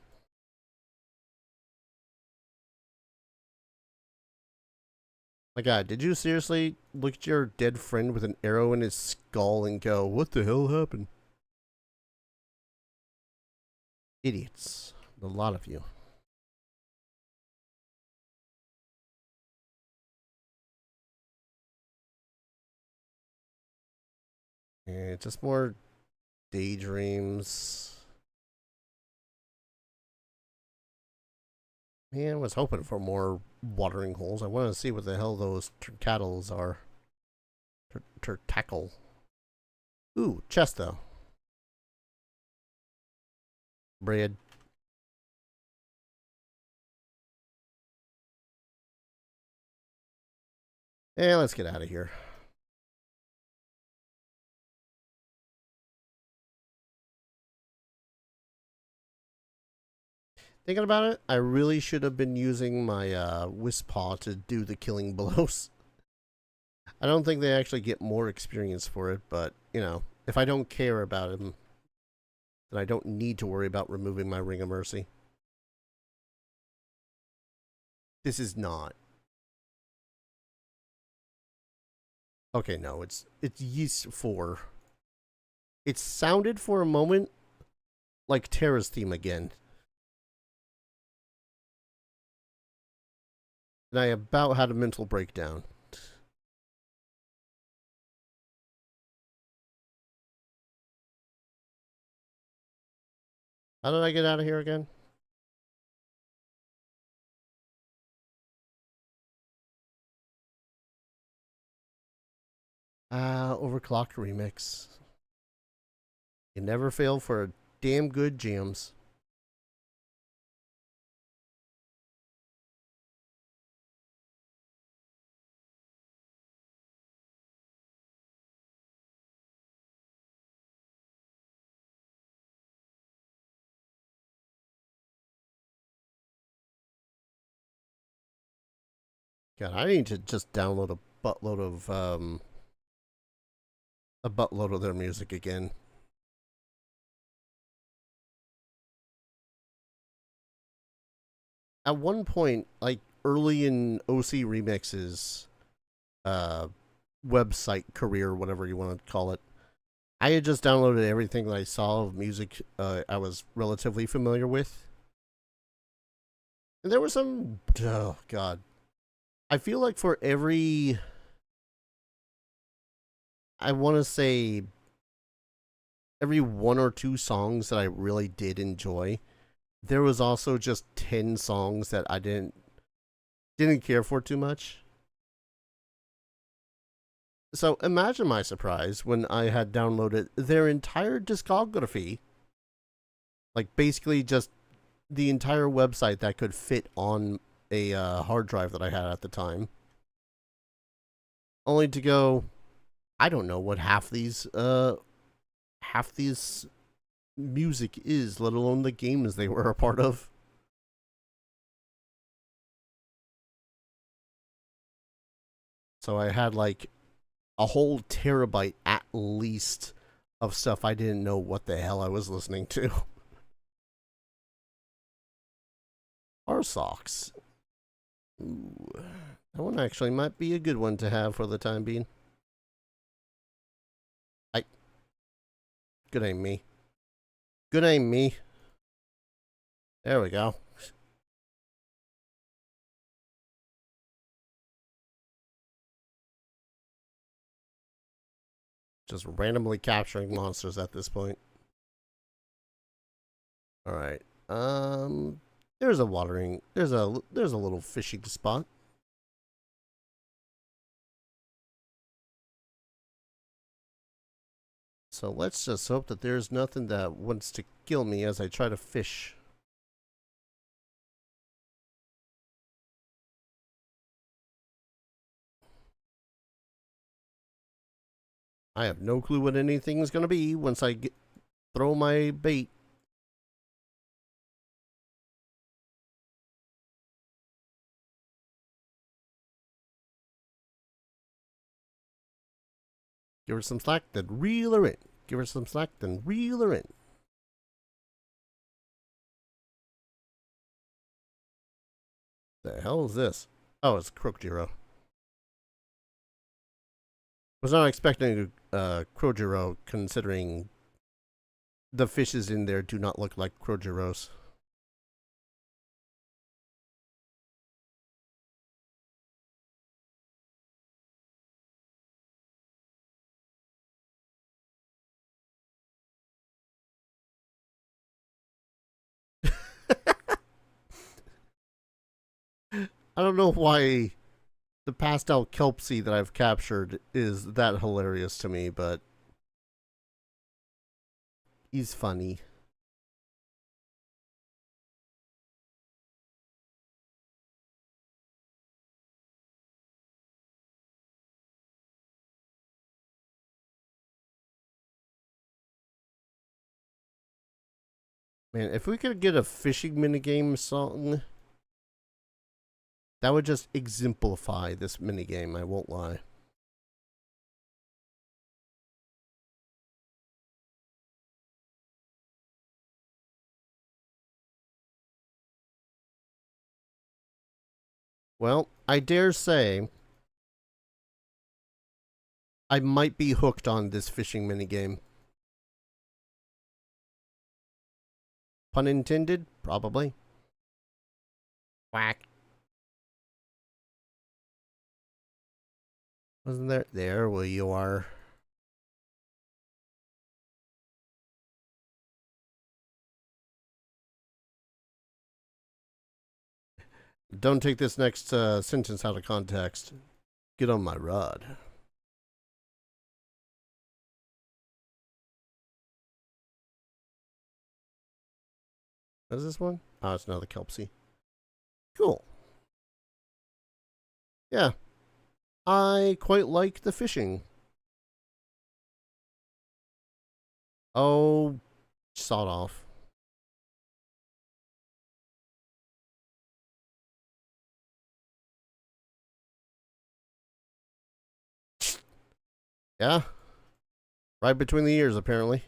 Speaker 1: My god, did you seriously look at your dead friend with an arrow in his skull and go, what the hell happened? Idiots. A lot of you. And just more daydreams. Man, I was hoping for more watering holes. I want to see what the hell those turtles are. Turtackle. Ooh, chest though. Bread. Yeah, let's get out of here. Thinking about it, I really should have been using my Wisp Paw to do the killing blows. I don't think they actually get more experience for it, but, you know, if I don't care about him, then I don't need to worry about removing my Ring of Mercy. This is not. Okay, no, it's Yeast 4. It sounded for a moment like Terra's theme again. And I about had a mental breakdown. How did I get out of here again? Overclocked remix. You never fail for a damn good jams. God, I need to just download a buttload of their music again. At one point, like early in OC Remix's uh, website career, whatever you want to call it, I had just downloaded everything that I saw of music I was relatively familiar with. And there was some. Oh, God. I feel like for every. I want to say. Every one or two songs that I really did enjoy, there was also just 10 songs that I didn't care for too much. So imagine my surprise when I had downloaded their entire discography, like basically just the entire website that could fit on a hard drive that I had at the time, only to go, I don't know what half these music is, let alone the games they were a part of. So I had like a whole terabyte at least of stuff I didn't know what the hell I was listening to. Our socks. Ooh, that one actually might be a good one to have for the time being. Good aim, me. Good aim, me. There we go. Just randomly capturing monsters at this point. All right. There's a watering. There's a little fishing spot. So let's just hope that there's nothing that wants to kill me as I try to fish. I have no clue what anything's gonna be once I throw my bait. Give her some slack, then reel her in. Give her some slack, then reel her in. The hell is this? Oh, it's Crocodile. Was not expecting Crocodile considering the fishes in there do not look like Crocodiles. I don't know why the pastel kelpsie that I've captured is that hilarious to me, but he's funny. Man, if we could get a fishing minigame song, that would just exemplify this minigame, I won't lie. Well, I dare say I might be hooked on this fishing minigame. Pun intended? Probably. Whack. Wasn't there? There, well, you are. Don't take this next sentence out of context. Get on my rod. What is this one? Oh, it's another kelpsie. Cool. Yeah. I quite like the fishing. Oh, sawed off. Yeah. Right between the ears, apparently.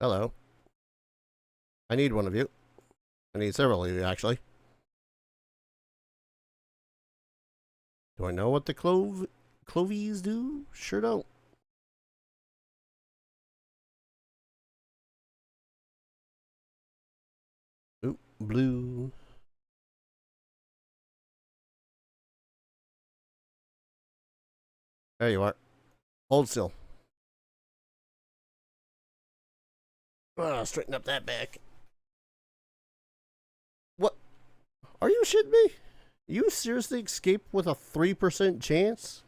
Speaker 1: Hello. I need one of you. I need several of you, actually. Do I know what the clovies do? Sure don't. Oop, blue. There you are. Hold still. Straighten up that back. What? Are you shitting me? You seriously escape with a 3% chance?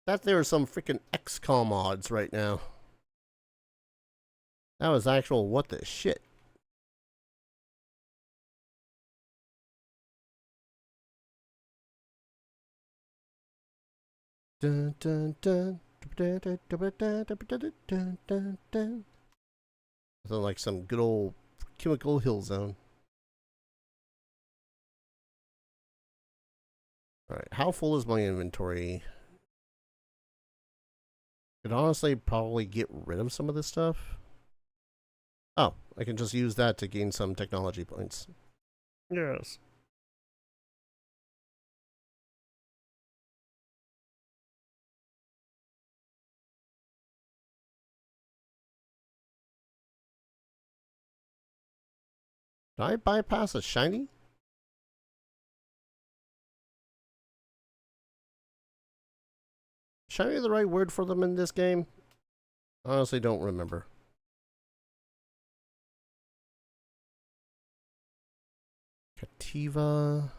Speaker 1: That there are some freaking XCOM odds right now. That was actual what the shit. Dun, dun, dun. Sounds like some good old chemical hill zone. Alright, how full is my inventory? Could honestly probably get rid of some of this stuff. Oh, I can just use that to gain some technology points. Yes. Did I bypass a shiny? Shiny the right word for them in this game? Honestly, don't remember. Cativa.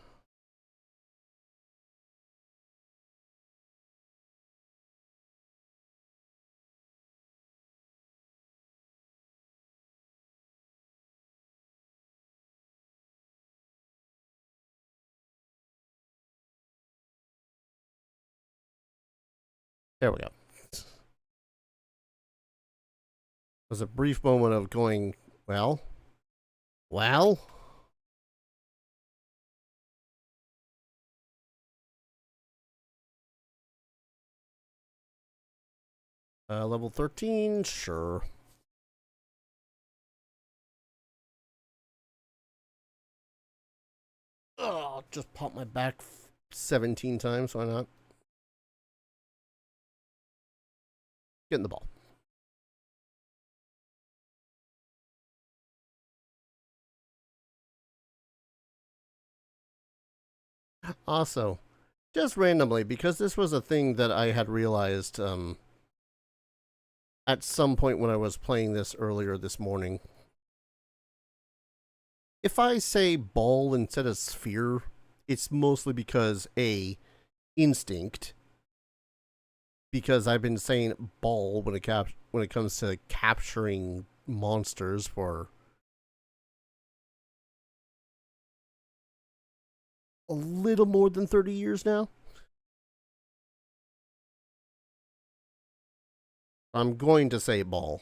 Speaker 1: There we go. It was a brief moment of going, well? Level 13, sure. Oh, just pop my back 17 times, why not? Get in the ball. Also, just randomly, because this was a thing that I had realized at some point when I was playing this earlier this morning. If I say ball instead of sphere, it's mostly because A, instinct, because I've been saying ball when it comes to capturing monsters for a little more than 30 years now. I'm going to say ball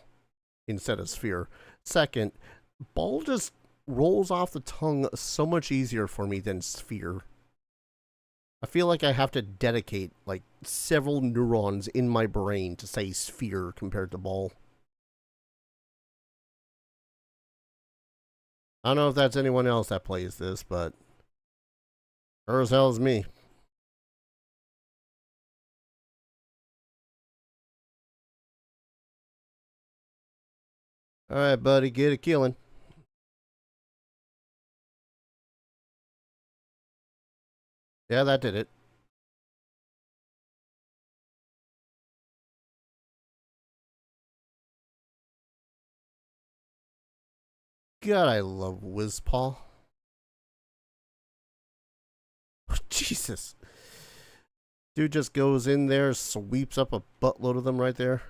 Speaker 1: instead of sphere. Second, ball just rolls off the tongue so much easier for me than sphere. I feel like I have to dedicate like several neurons in my brain to say sphere compared to ball. I don't know if that's anyone else that plays this, but sure as hell is me. Alright, buddy, get a killing. Yeah, that did it. God, I love Whizpaw. Jesus. Dude just goes in there, sweeps up a buttload of them right there.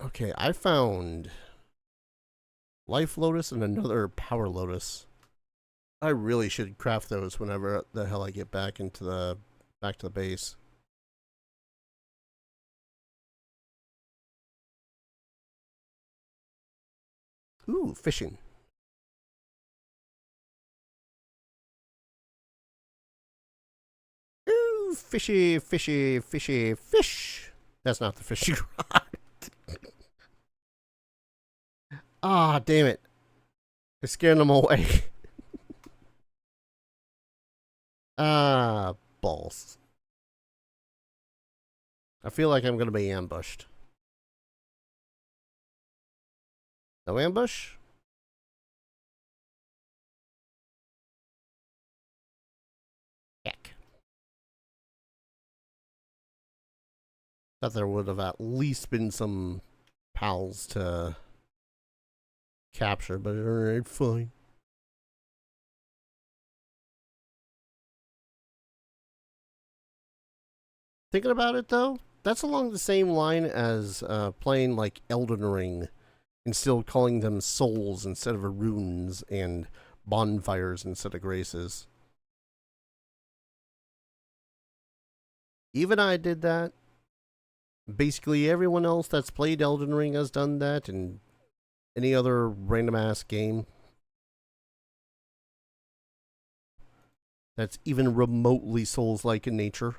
Speaker 1: Okay, I found Life Lotus and another Power Lotus. I really should craft those whenever the hell I get back to the base. Ooh, fishing. Ooh, fishy, fishy, fishy, fish. That's not the fishing rod. Ah, damn it. I scared them away. Ah, balls. I feel like I'm going to be ambushed. No ambush? Heck. Thought there would have at least been some pals to capture, but alright, fine. Thinking about it though, that's along the same line as playing like Elden Ring and still calling them souls instead of runes and bonfires instead of graces. Even I did that. Basically everyone else that's played Elden Ring has done that, and any other random ass game that's even remotely souls-like in nature.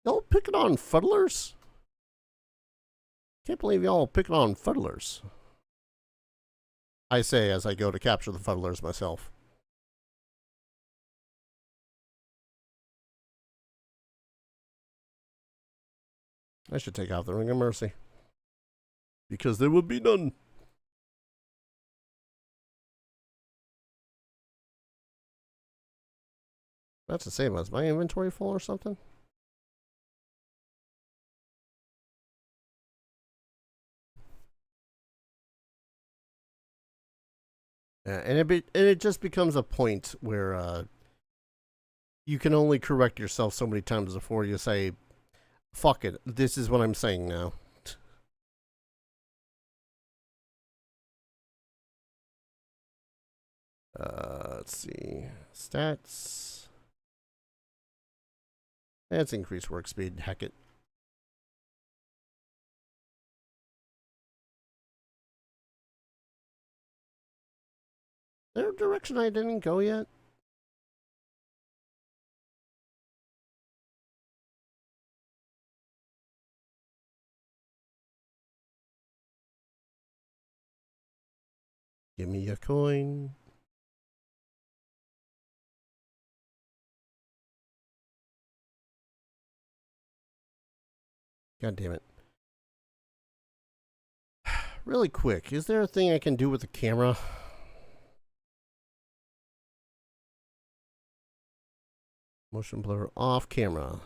Speaker 1: Y'all picking on fuddlers? Can't believe y'all picking on fuddlers. I say as I go to capture the fuddlers myself. I should take out the Ring of Mercy. Because there would be none. That's the same. Is my inventory full or something? Yeah, and it just becomes a point where you can only correct yourself so many times before you say, fuck it, this is what I'm saying now. Let's see. Stats. Let's increase work speed. Heck it. Is there a direction I didn't go yet? Give me a coin. God damn it. Really quick, is there a thing I can do with the camera? Motion blur off camera.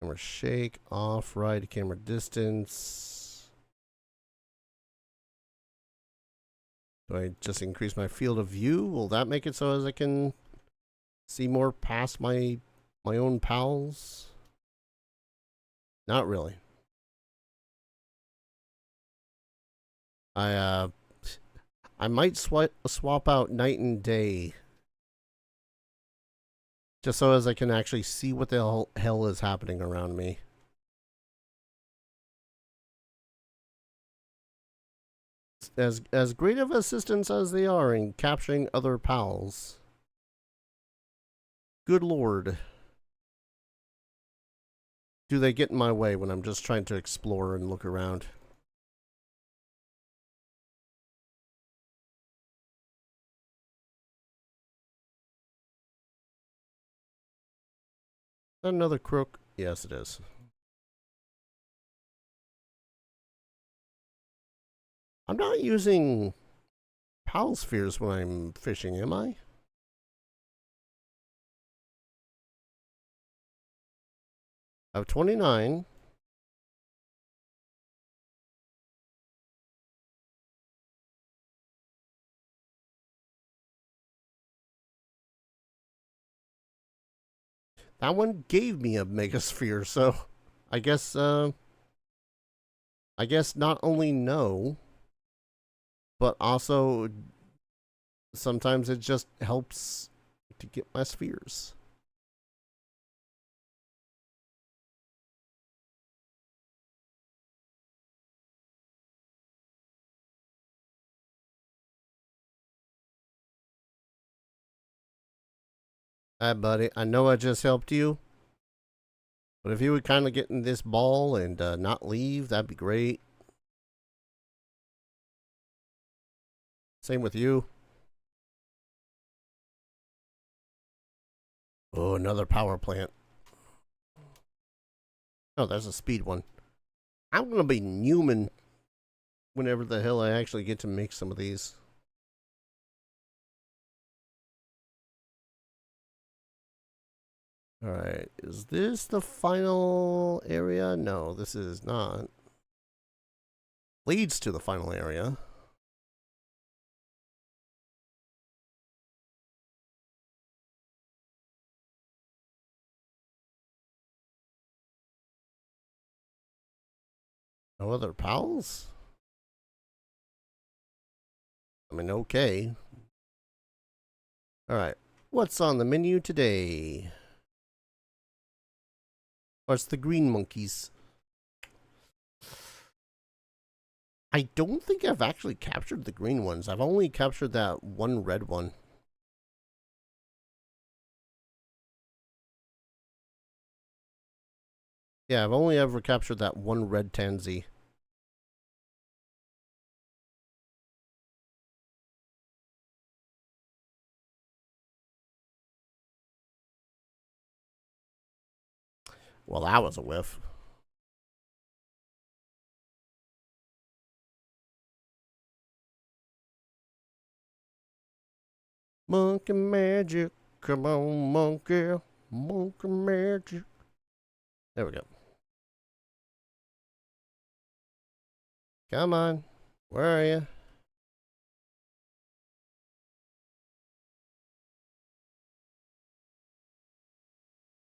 Speaker 1: Camera shake off, right, camera distance. Do I just increase my field of view? Will that make it so as I can see more past my own pals? Not really. I might swap out night and day just so as I can actually see what the hell is happening around me. As great of assistants as they are in capturing other pals, good lord, do they get in my way when I'm just trying to explore and look around? Another crook? Yes, it is. I'm not using pal spheres when I'm fishing, am I? I have 29. That one gave me a megasphere, so I guess I guess not only know, but also sometimes it just helps to get my spheres. Hi, buddy. I know I just helped you, but if you would kind of get in this ball and not leave, that'd be great. Same with you. Oh, another power plant. Oh, there's a speed one. I'm gonna be Newman whenever the hell I actually get to make some of these. Alright, is this the final area? No, this is not. Leads to the final area. No other pals? I mean, okay. Alright, what's on the menu today? Oh, it's the green monkeys. I don't think I've actually captured the green ones. I've only captured that one red one. Yeah, I've only ever captured that one red tansy. Well, that was a whiff. Monkey magic, come on, monkey, monkey magic. There we go. Come on, where are you?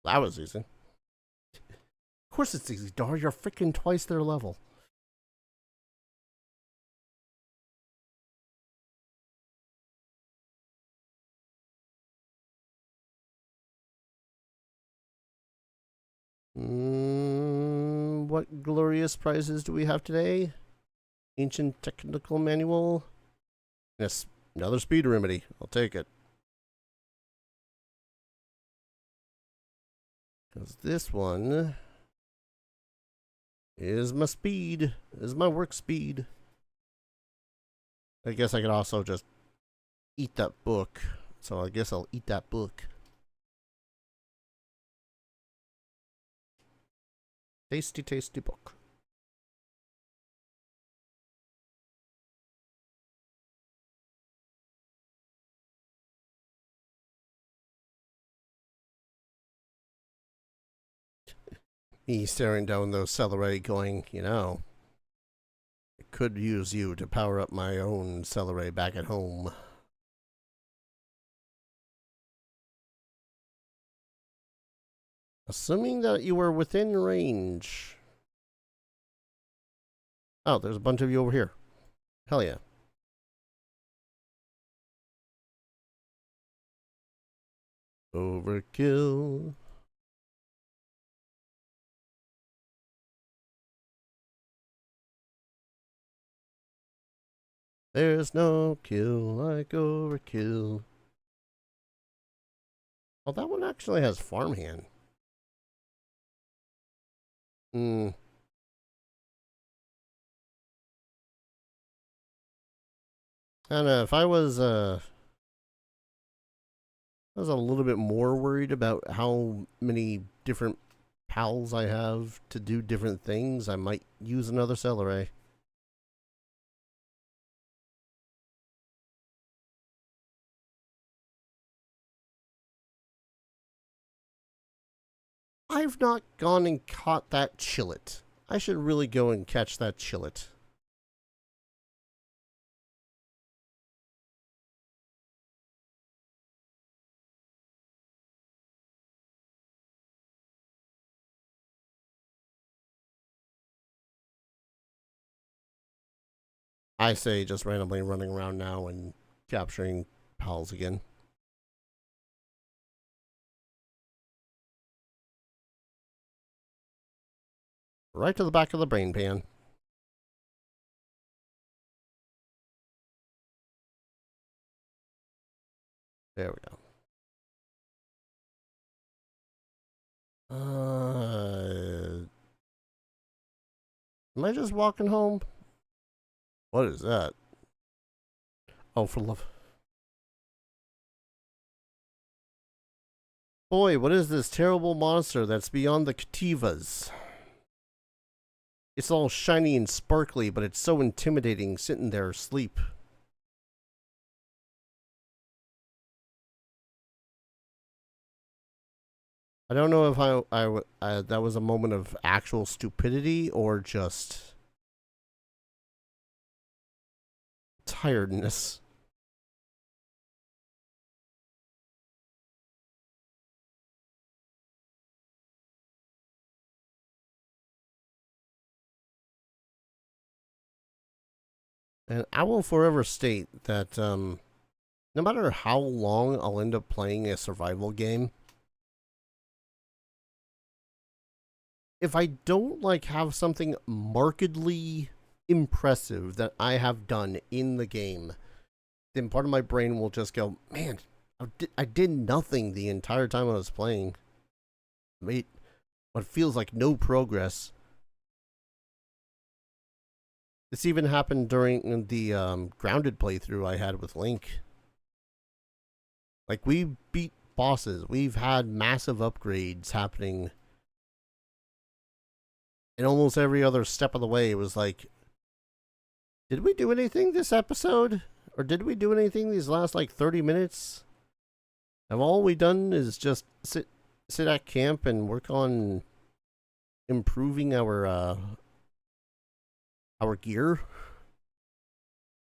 Speaker 1: That was easy. Of course it's easy, Dar. You're freaking twice their level. What glorious prizes do we have today? Ancient technical manual. Yes, another speed remedy. I'll take it. Because this one is my speed. Is my work speed. I guess I could also just eat that book. So I guess I'll eat that book. Tasty, tasty book. Me staring down those celery going, you know, I could use you to power up my own celery back at home. Assuming that you were within range. Oh, there's a bunch of you over here. Hell yeah. Overkill. There's no kill like overkill. Oh, that one actually has farmhand. Hmm. I don't know, if I was a little bit more worried about how many different pals I have to do different things, I might use another celery. I've not gone and caught that chillet. I should really go and catch that chillet. I say just randomly running around now and capturing pals again. Right to the back of the brain pan. There we go. Am I just walking home? What is that? Oh, for love. Boy, what is this terrible monster that's beyond the Kativas? It's all shiny and sparkly, but it's so intimidating sitting there asleep. I don't know if that was a moment of actual stupidity or just tiredness. And I will forever state that no matter how long I'll end up playing a survival game, if I don't like have something markedly impressive that I have done in the game, then part of my brain will just go, man, I did nothing the entire time I was playing. Made what feels like no progress. This even happened during the grounded playthrough I had with Link. Like, we beat bosses. We've had massive upgrades happening. And almost every other step of the way, it was like, did we do anything this episode? Or did we do anything these last, like, 30 minutes? Have all we done is just sit at camp and work on improving our gear?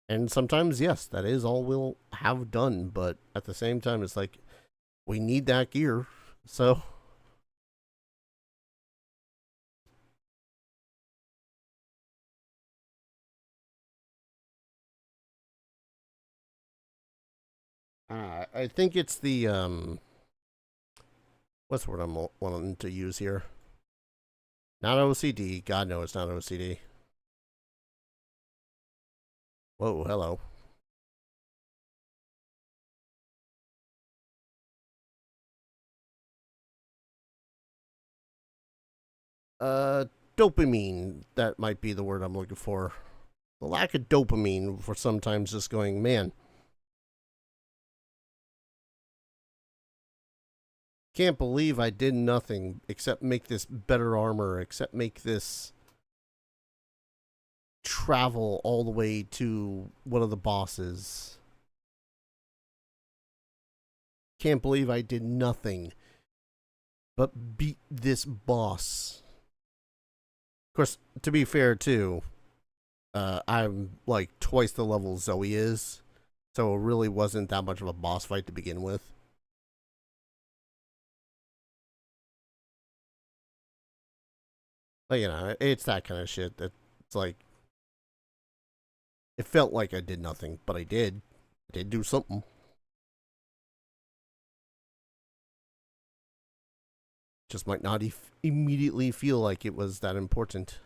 Speaker 1: And sometimes, yes, that is all we'll have done. But at the same time, it's like, we need that gear. So... I think it's the, what's the word I'm wanting to use here? Not OCD. God, no, it's not OCD. Whoa, hello. Dopamine. That might be the word I'm looking for. The lack of dopamine for sometimes just going, man, can't believe I did nothing except make this better armor, except make this travel all the way to one of the bosses. Can't believe I did nothing but beat this boss. Of course, to be fair too, I'm like twice the level Zoe is, so it really wasn't that much of a boss fight to begin with. But you know, it's that kind of shit that it's like, it felt like I did nothing, but I did. I did do something. Just might not immediately feel like it was that important.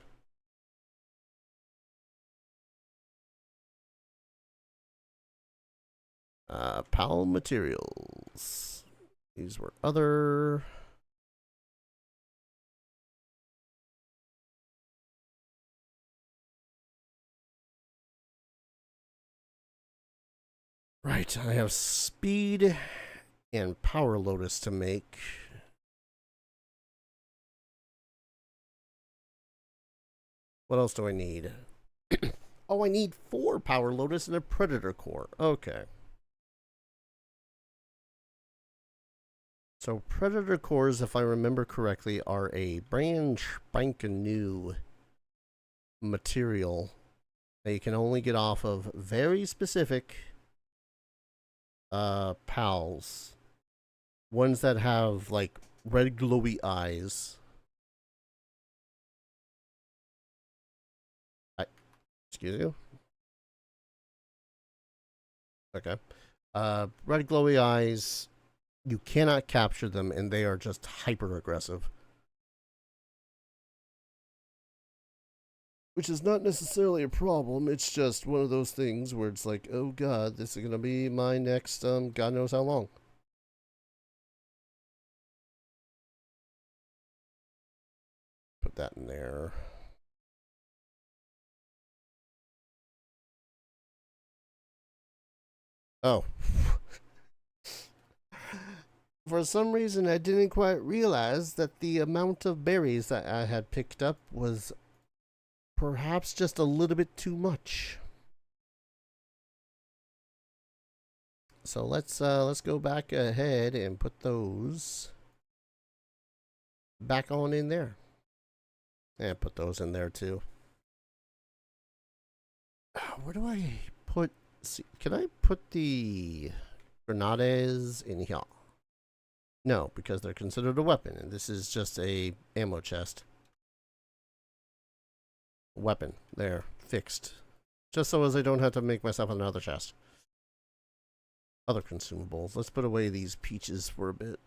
Speaker 1: Pal materials. These were other... Right, I have speed and power lotus to make. What else do I need? Oh, I need 4 power lotus and a predator core. Okay. So predator cores, if I remember correctly, are a brand spanking new material that you can only get off of very specific pals. Ones that have like red glowy eyes. Excuse you? Okay. Red glowy eyes. You cannot capture them, and they are just hyper aggressive. Which is not necessarily a problem. It's just one of those things where it's like, oh god, this is gonna be my next God knows how long. Put that in there. Oh. For some reason, I didn't quite realize that the amount of berries that I had picked up was perhaps just a little bit too much. So let's go back ahead and put those back on in there. And put those in there too. Where do I put... See, can I put the grenades in here? No, because they're considered a weapon, and this is just a ammo chest. Weapon. There. Fixed. Just so as I don't have to make myself another chest. Other consumables. Let's put away these peaches for a bit.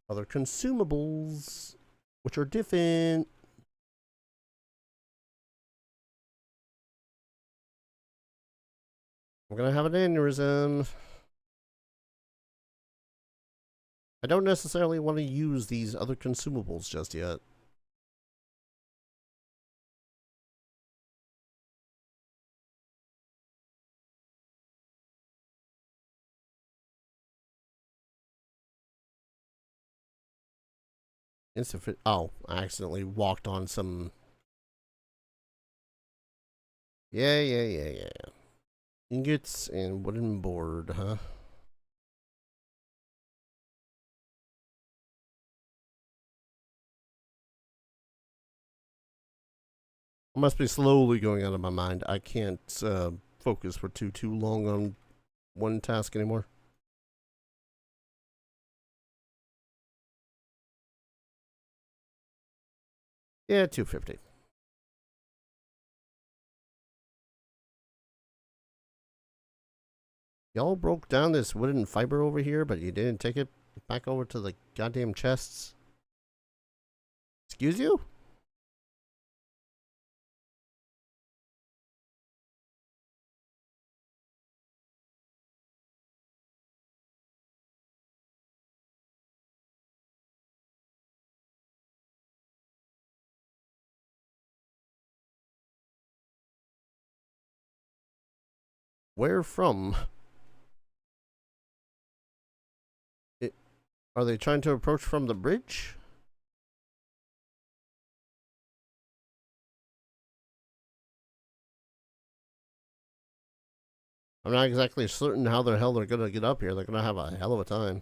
Speaker 1: Other consumables, which are different. I'm gonna have an aneurysm. I don't necessarily want to use these other consumables just yet. Oh, I accidentally walked on some... Yeah. Ingots and wooden board, huh? I must be slowly going out of my mind. I can't focus for too long on one task anymore. Yeah, 250. Y'all broke down this wooden fiber over here, but you didn't take it back over to the goddamn chests. Excuse you? Where from? Are they trying to approach from the bridge? I'm not exactly certain how the hell they're gonna get up here. They're gonna have a hell of a time.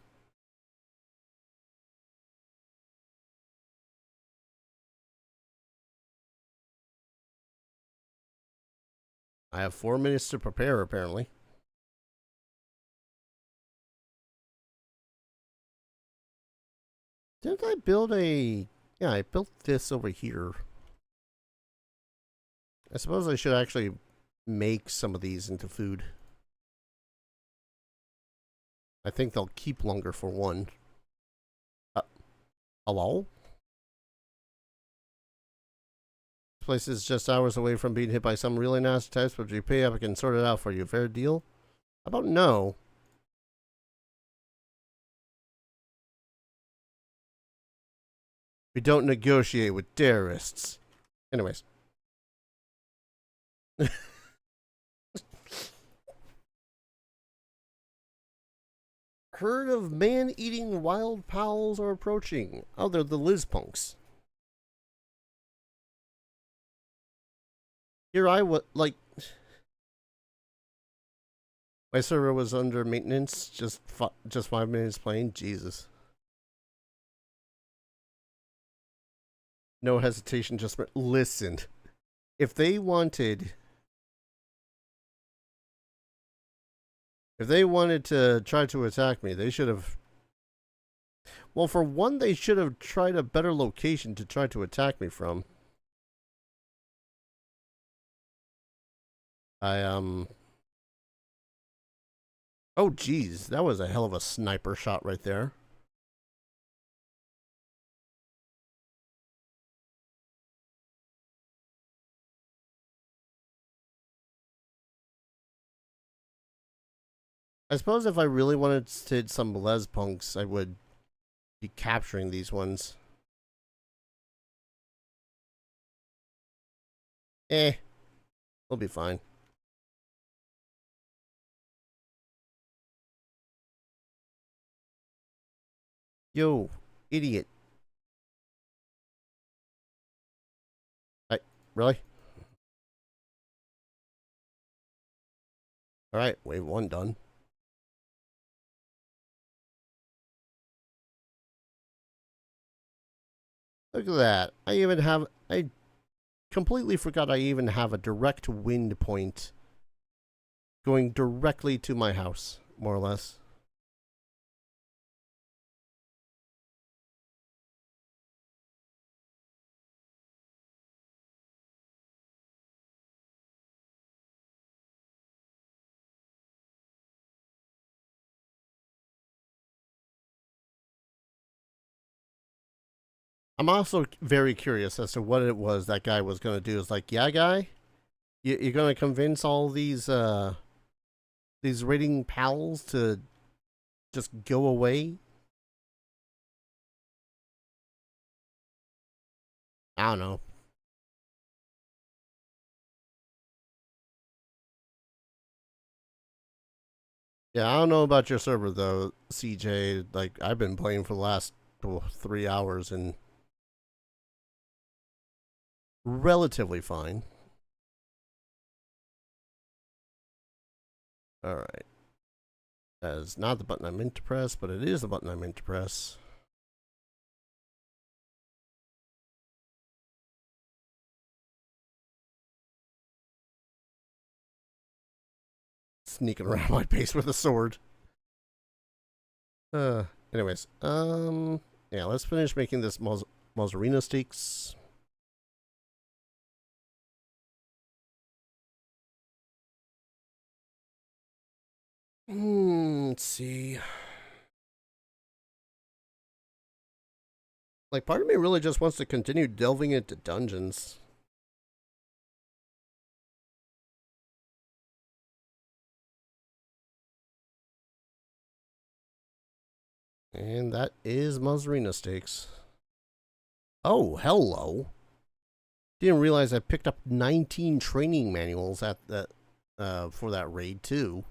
Speaker 1: I have 4 minutes to prepare, apparently. Didn't I build a... Yeah, I built this over here. I suppose I should actually make some of these into food. I think they'll keep longer for one. Hello? This place is just hours away from being hit by some really nasty types, but if you pay up, I can sort it out for you. Fair deal? How about no? We don't negotiate with terrorists. Anyways. Herd of man-eating wild pals are approaching. Oh, they're the Liz punks. Here I was, like... My server was under maintenance, just 5 minutes playing. Jesus. No hesitation, just... Listen. If they wanted... If they wanted to try to attack me, they should have... Well, for one, they should have tried a better location to try to attack me from. I Oh geez, that was a hell of a sniper shot right there. I suppose if I really wanted to hit some les punks, I would be capturing these ones. Eh, we'll be fine. Yo, idiot. Really? Alright, wave 1 done. Look at that. I completely forgot I even have a direct wind point going directly to my house, more or less. I'm also very curious as to what it was that guy was going to do. It's like, yeah, guy, you're going to convince all these raiding pals to just go away? I don't know. Yeah, I don't know about your server though, CJ. Like, I've been playing for the last 3 hours and relatively fine. Alright. That is not the button I meant to press, but it is the button I meant to press. Sneaking around my base with a sword. Anyways, yeah, let's finish making this mozzarella steaks. Let's see. Like, part of me really just wants to continue delving into dungeons. And that is mozzarella steaks. Oh, hello. Didn't realize I picked up 19 training manuals at that for that raid too.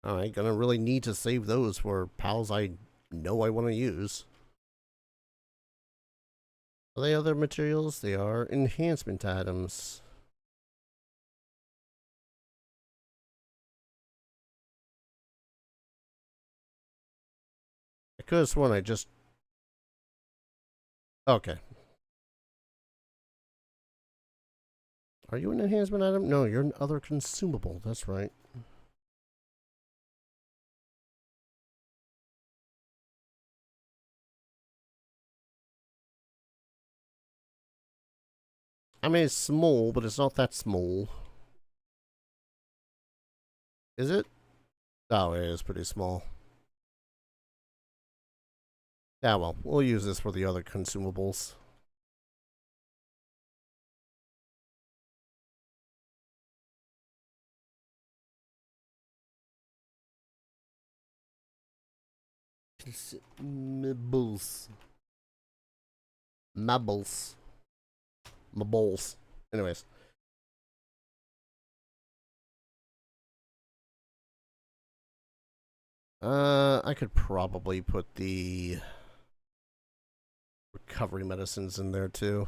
Speaker 1: Alright, gonna really need to save those for pals I know I want to use. Are they other materials? They are enhancement items. I could have sworn I just... Okay. Are you an enhancement item? No, you're an other consumable. That's right. I mean, it's small, but it's not that small. Is it? Oh, it is pretty small. Yeah, well, we'll use this for the other consumables. Consumables. Mabbles. Mables. Anyways. I could probably put the recovery medicines in there too.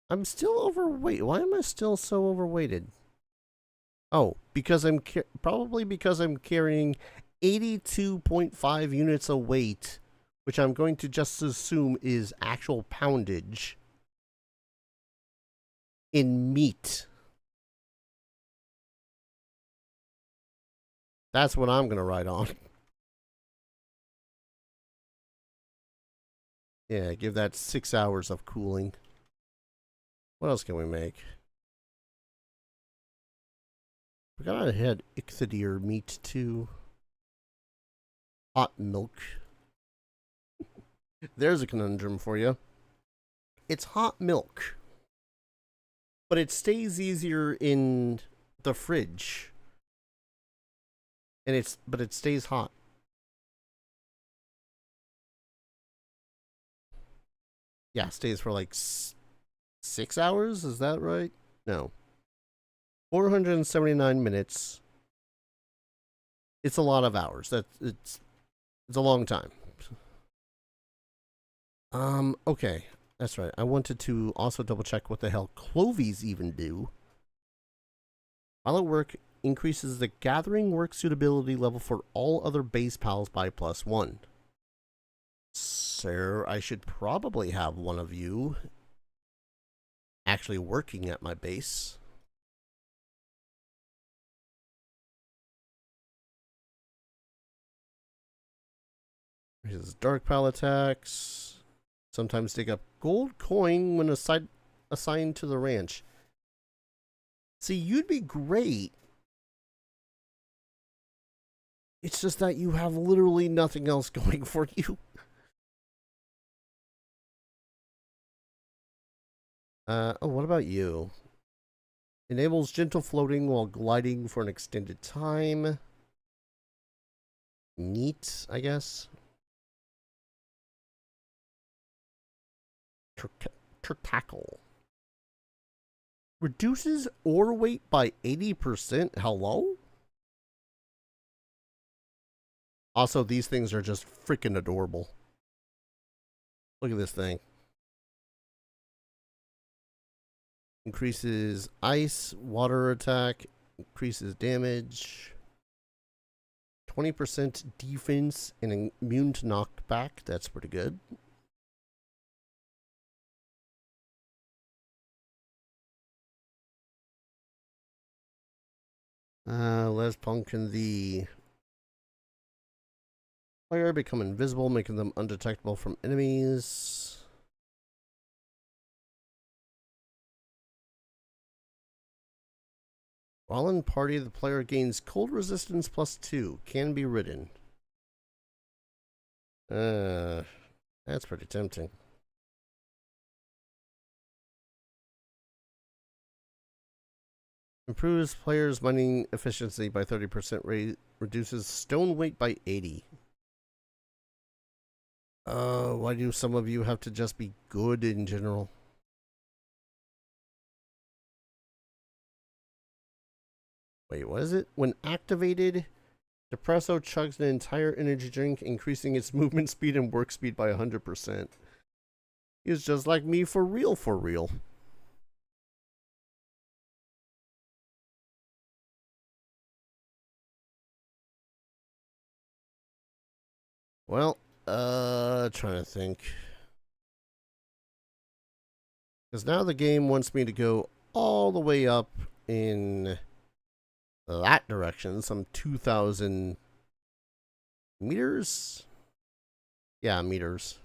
Speaker 1: I'm still overweight. Why am I still so overweighted? Oh, because probably because I'm carrying 82.5 units of weight, which I'm going to just assume is actual poundage in meat. That's what I'm going to ride on. Yeah, give that 6 hours of cooling. What else can we make? We gotta had ichthyodeer meat too. Hot milk. There's a conundrum for you. It's hot milk, but it stays easier in the fridge, and it stays hot. Yeah, stays for like 6 hours. Is that right? No, 479 minutes. It's a lot of hours. It's a long time. Okay. That's right. I wanted to also double check what the hell clovies even do. While at work, increases the gathering work suitability level for all other base pals by +1. Sir, I should probably have one of you actually working at my base. Here's dark pal attacks. Sometimes dig up gold coin when assigned to the ranch. See, you'd be great. It's just that you have literally nothing else going for you. Oh, what about you? Enables gentle floating while gliding for an extended time. Neat, I guess. Tackle. Reduces ore weight by 80%? Hello? Also, these things are just freaking adorable. Look at this thing. Increases ice, water attack, increases damage. 20% defense and immune to knockback. That's pretty good. Let's pumpkin the player become invisible, making them undetectable from enemies. While in party, the player gains cold resistance +2. Can be ridden. That's pretty tempting. Improves players' mining efficiency by 30%. Reduces stone weight by 80. Why do some of you have to just be good in general? Wait, what is it? When activated, Depresso chugs an entire energy drink, increasing its movement speed and work speed by 100%. He's just like me for real, for real. Well, trying to think. Because now the game wants me to go all the way up in that direction, some 2,000 meters? Yeah, meters.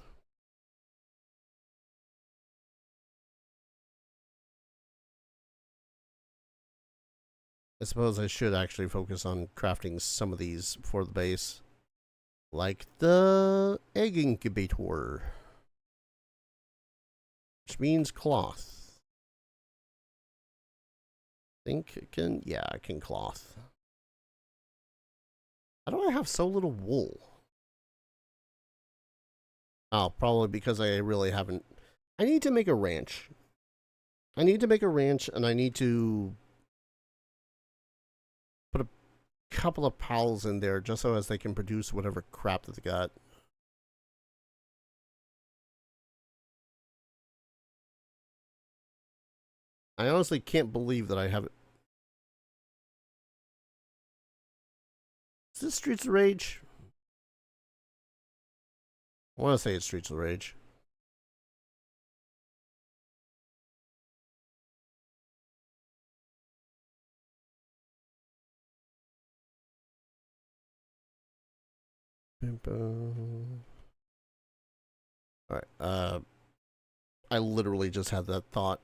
Speaker 1: I suppose I should actually focus on crafting some of these for the base. Like the egg incubator. Which means cloth. Think it can? Yeah, I can cloth. How do I have so little wool? Oh, probably because I really haven't. I need to make a ranch. I need to make a ranch, and I need to put a couple of pals in there just so as they can produce whatever crap that they got. I honestly can't believe that I have it. Is this Streets of Rage? I want to say it's Streets of Rage. Alright, I literally just had that thought.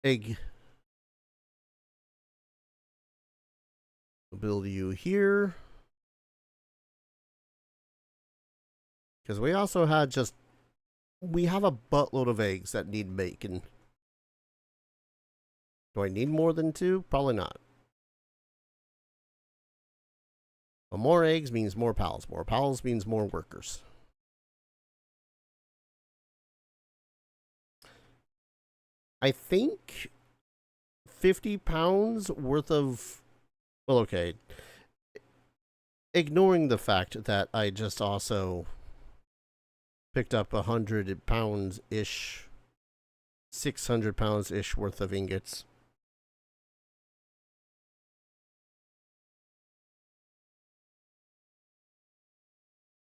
Speaker 1: Egg. Build you here. Because we also had we have a buttload of eggs that need bacon. Do I need more than 2? Probably not. But more eggs means more pals. More pals means more workers. I think 50 pounds worth of... Well, okay. Ignoring the fact that I just also picked up 100 pounds-ish, 600 pounds-ish worth of ingots.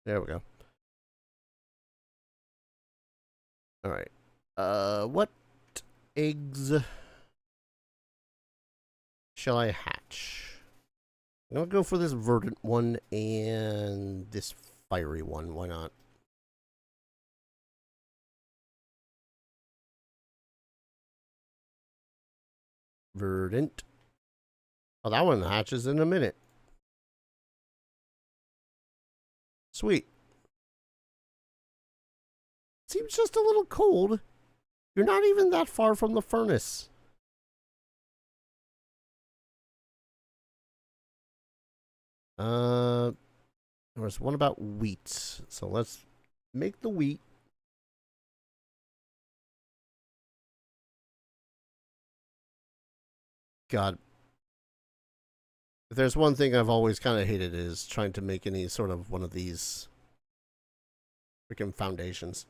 Speaker 1: There we go. Alright. What eggs shall I hatch? I'm gonna go for this verdant one and this fiery one. Why not? Verdant. Oh, that one hatches in a minute. Sweet. Seems just a little cold. You're not even that far from the furnace. There's one about wheat. So let's make the wheat. God. If there's one thing I've always kind of hated is trying to make any sort of one of these freaking foundations.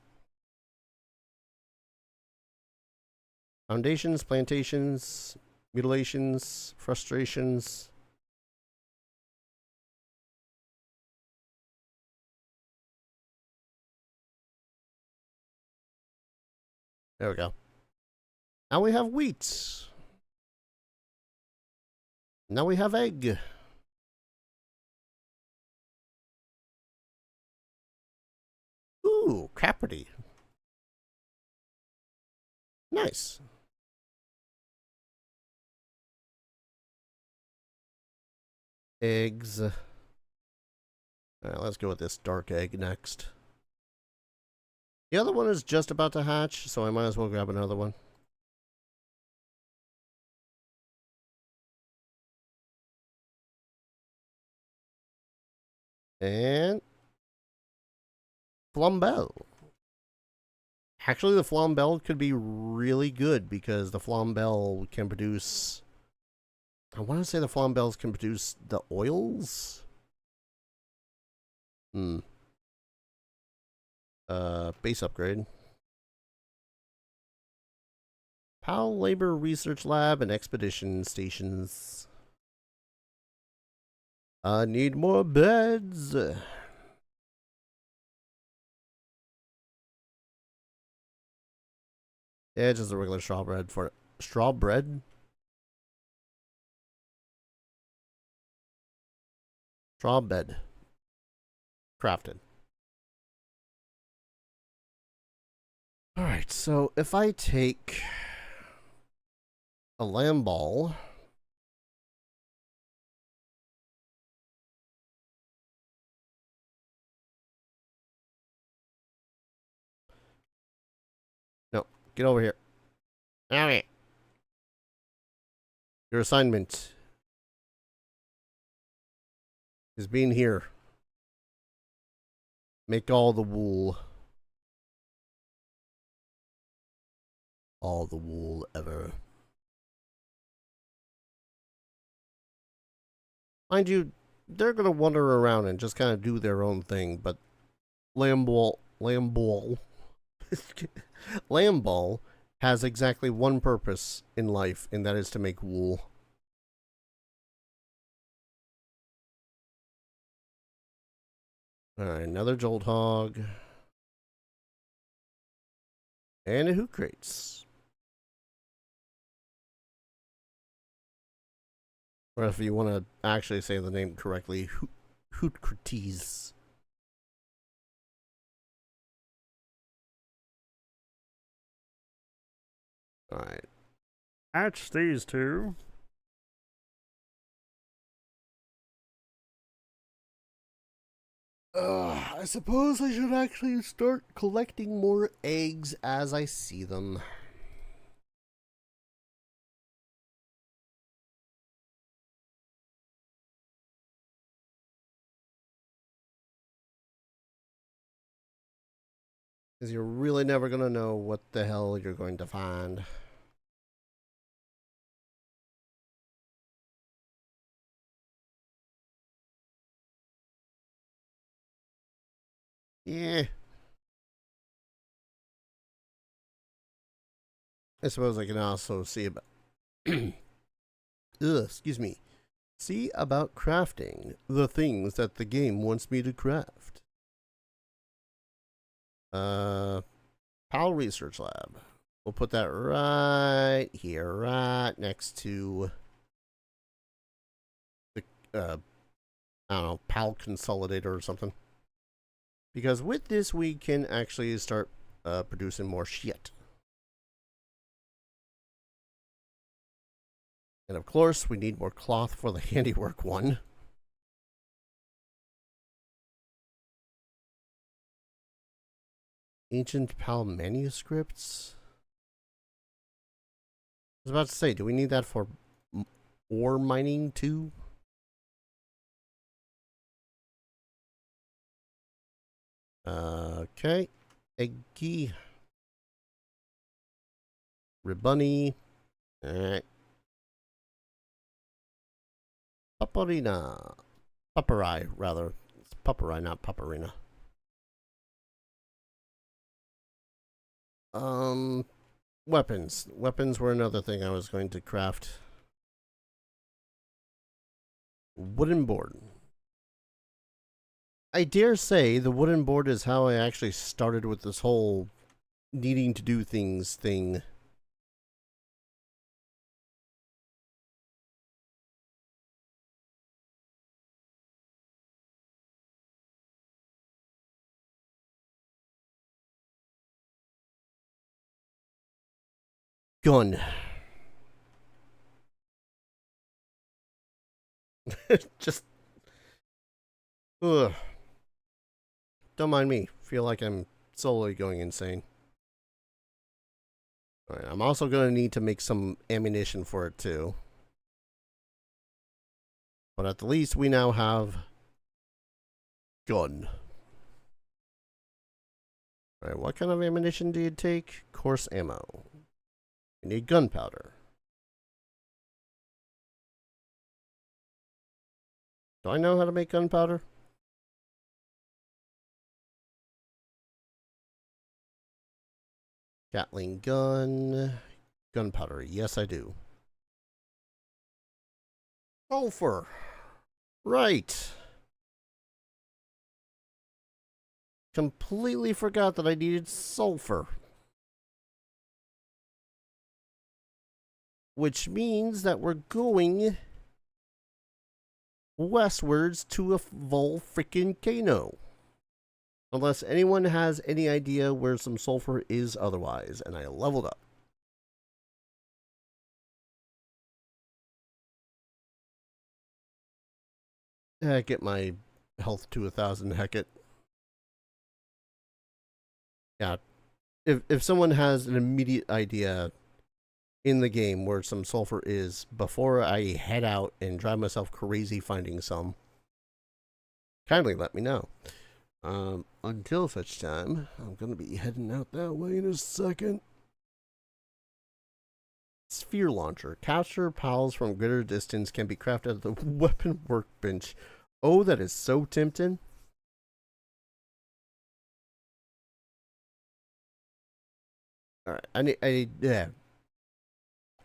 Speaker 1: Foundations, plantations, mutilations, frustrations. There we go. Now we have wheat. Now we have egg. Ooh, Capricorn. Nice. Eggs. Alright, let's go with this dark egg next. The other one is just about to hatch, so I might as well grab another one. And Flambelle. Actually, the Flambelle could be really good because the Flambelle can produce... I want to say the Flambelles can produce the oils? Base upgrade. PAL Labor Research Lab and Expedition Stations. I need more beds. Yeah, just a regular straw bread for straw bread. Straw bed. Crafted. Alright, so if I take a lamb ball. No, get over here. Alright. Your assignment is being here. Make all the wool. All the wool ever. Mind you, they're gonna wander around and just kind of do their own thing, but Lamb Ball has exactly one purpose in life, and that is to make wool. Alright, another Jolt Hog. And a Hoot Crates. Or if you want to actually say the name correctly, Hoot Crates. Alright.
Speaker 3: Hatch these two.
Speaker 1: I suppose I should actually start collecting more eggs as I see them. Because you're really never going to know what the hell you're going to find. Yeah. I suppose I can also see about... excuse me. See about crafting the things that the game wants me to craft. PAL Research Lab. We'll put that right here, right next to the, I don't know, PAL Consolidator or something. Because with this, we can actually start producing more shit. And of course, we need more cloth for the handiwork one. Ancient PAL manuscripts? I was about to say, do we need that for ore mining too? Okay. Eggy. Ribunny. Alright. Paparina. Paparai, rather. It's Paparai, not Paparina. Weapons. Weapons were another thing I was going to craft. Wooden board. I dare say the wooden board is how I actually started with this whole needing to do things thing. Gun. Just. Ugh. Don't mind me. Feel like I'm slowly going insane. Alright, I'm also going to need to make some ammunition for it too. But at the least we now have gun. Alright, what kind of ammunition do you take? Coarse ammo. You need gunpowder. Do I know how to make gunpowder? Gatling gun. Gunpowder. Yes, I do. Sulfur. Right. Completely forgot that I needed sulfur. Which means that we're going westwards to a volcano. Unless anyone has any idea where some sulfur is otherwise, and I leveled up. Get my health to 1,000, heck it. Yeah, if someone has an immediate idea in the game where some sulfur is, before I head out and drive myself crazy finding some, kindly let me know. Until such time, I'm gonna be heading out that way in a second. Sphere launcher. Capture pals from greater distance can be crafted at the weapon workbench. Oh, that is so tempting. Alright, I need, yeah.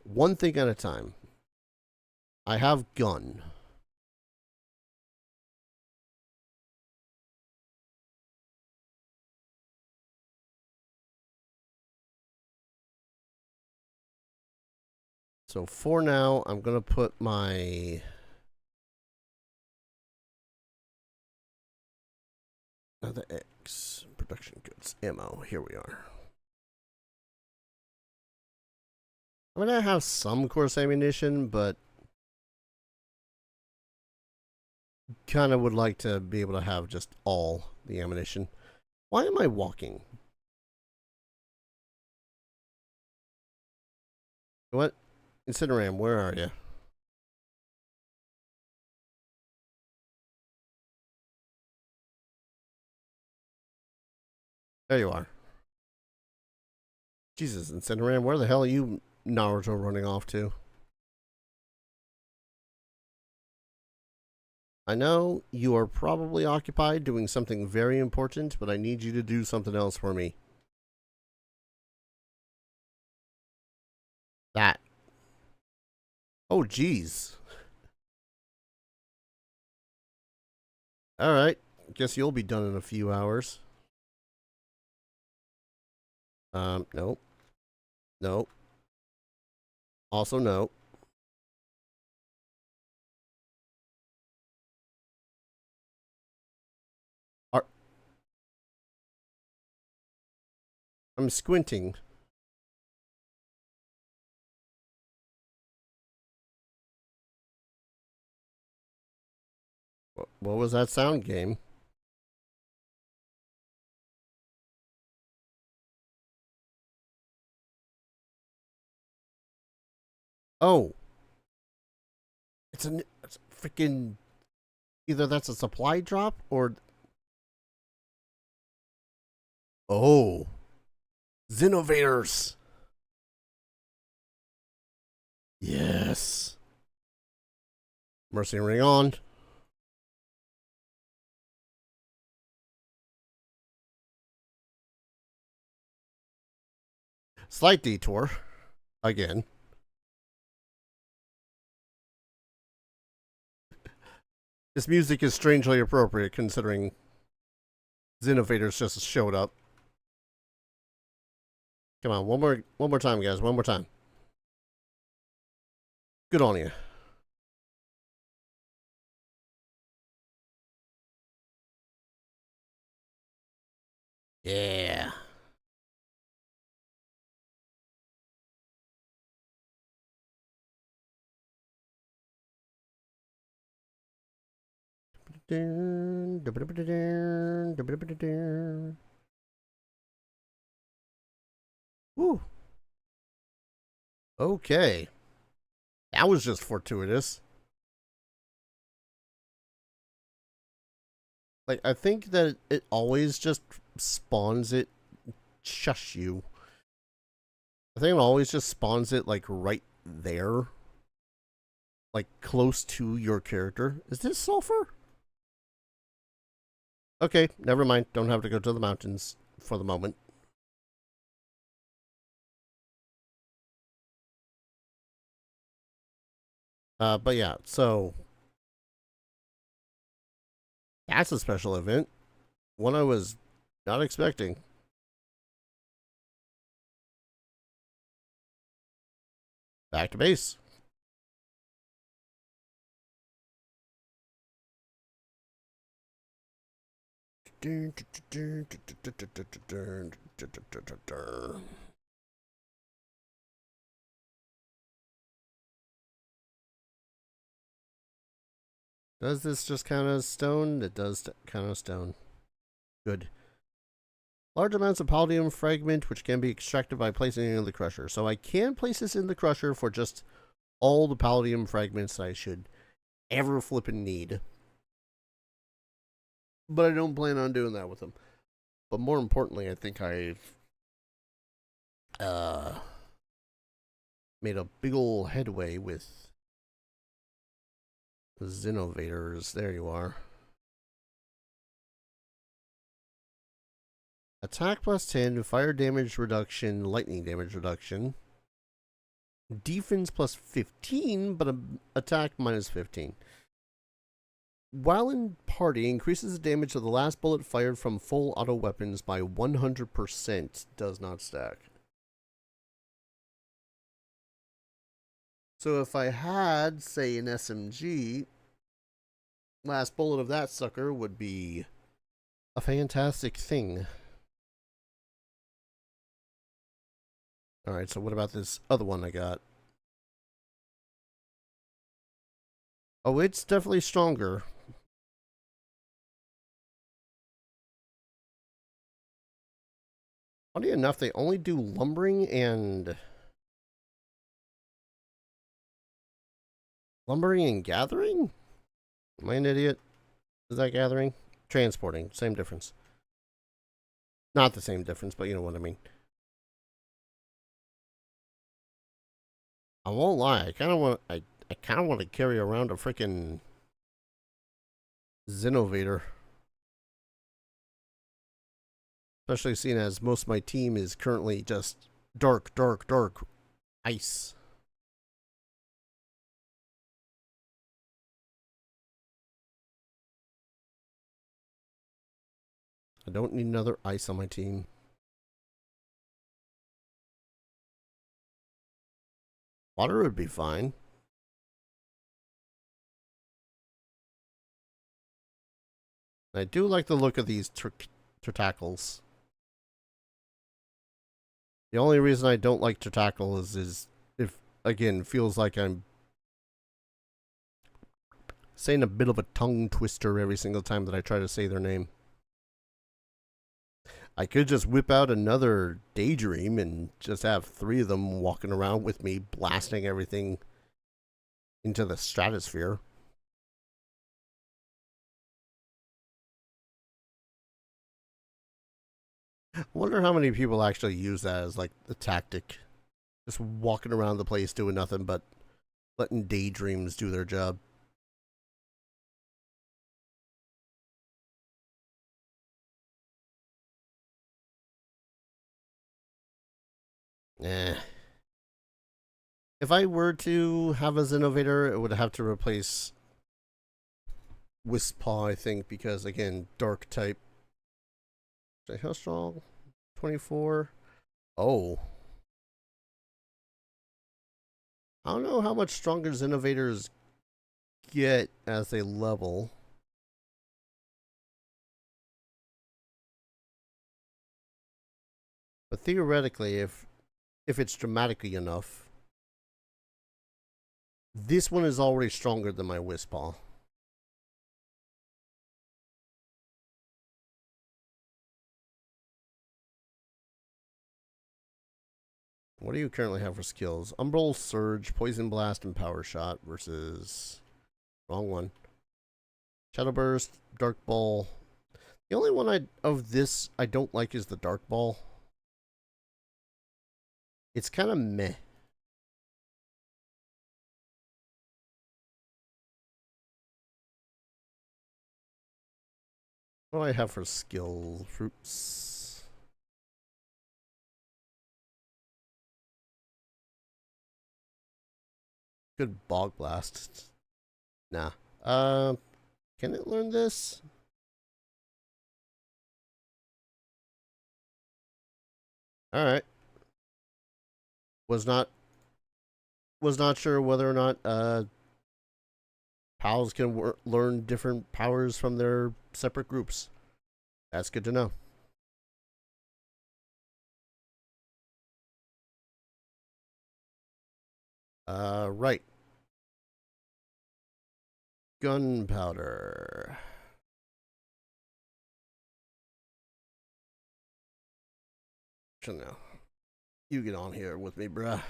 Speaker 1: One thing at a time. I have gun. So for now, I'm going to put my other X production goods ammo. Here we are. I mean, I have some course ammunition, but kind of would like to be able to have just all the ammunition. Why am I walking? What? Incineram, where are you? There you are. Jesus, Incineram, where the hell are you, Naruto, running off to? I know you are probably occupied doing something very important, but I need you to do something else for me. That. Oh, jeez. Alright. Guess you'll be done in a few hours. Nope. Nope. Also, no. I'm squinting. What was that sound, game? Oh. It's a freaking... Either that's a supply drop, or... Oh. Xenovators! Yes. Mercy ring on. Slight detour. Again. This music is strangely appropriate considering Xenovators just showed up. Come on, one more time, guys. One more time. Good on you. Yeah. Woo. Okay. That was just fortuitous. Like, I think that it always just spawns it. Shush you. I think it always just spawns it, like, right there. Like, close to your character. Is this sulfur? Okay, never mind. Don't have to go to the mountains for the moment. But yeah, so... That's a special event. One I was not expecting. Back to base. Does this just count as stone? It does count as stone. Good. Large amounts of palladium fragment, which can be extracted by placing it in the crusher. So I can place this in the crusher for just all the palladium fragments I should ever flippin' need. But I don't plan on doing that with them. But more importantly, I think I've made a big ol' headway with the Xenovators. There you are. Attack plus 10, fire damage reduction, lightning damage reduction. Defense plus 15, but attack minus 15. While in party, increases the damage of the last bullet fired from full auto weapons by 100%. Does not stack. So if I had, say, an SMG, last bullet of that sucker would be a fantastic thing. Alright, so what about this other one I got? Oh, it's definitely stronger. Funny enough, they only do lumbering and gathering? Am I an idiot? Is that gathering? Transporting, same difference. Not the same difference, but you know what I mean. I won't lie, I kinda want to carry around a freaking Xenovator. Especially seeing as most of my team is currently just dark ice. I don't need another ice on my team. Water would be fine. I do like the look of these Turtacles. The only reason I don't like Turtacle is if, again, feels like I'm saying a bit of a tongue twister every single time that I try to say their name. I could just whip out another Daydream and just have 3 of them walking around with me, blasting everything into the stratosphere. I wonder how many people actually use that as like the tactic. Just walking around the place doing nothing but letting Daydreams do their job. Eh. If I were to have a Xenovator, it would have to replace Wisppaw, I think, because again, dark type. How strong? 24. Oh. I don't know how much stronger Xenovators get as they level. But theoretically, if it's dramatically enough, this one is already stronger than my Wisppaw. What do you currently have for skills? Umbral, Surge, Poison Blast, and Power Shot versus... Wrong one. Shadow Burst, Dark Ball. The only one of this I don't like is the Dark Ball. It's kind of meh. What do I have for skill fruits? Good Bog Blast. Nah. Can it learn this? Alright. Was not sure whether or not pals can learn different powers from their separate groups. That's good to know. Right. Gunpowder. Now, you get on here with me, bruh.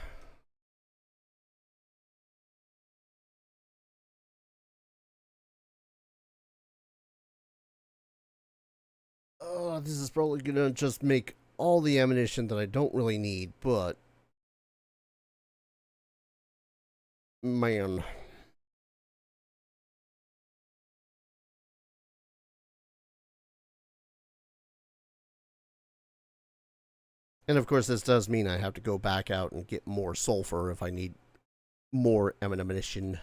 Speaker 1: Oh, this is probably gonna just make all the ammunition that I don't really need, but... Man. And of course, this does mean I have to go back out and get more sulfur if I need more ammunition.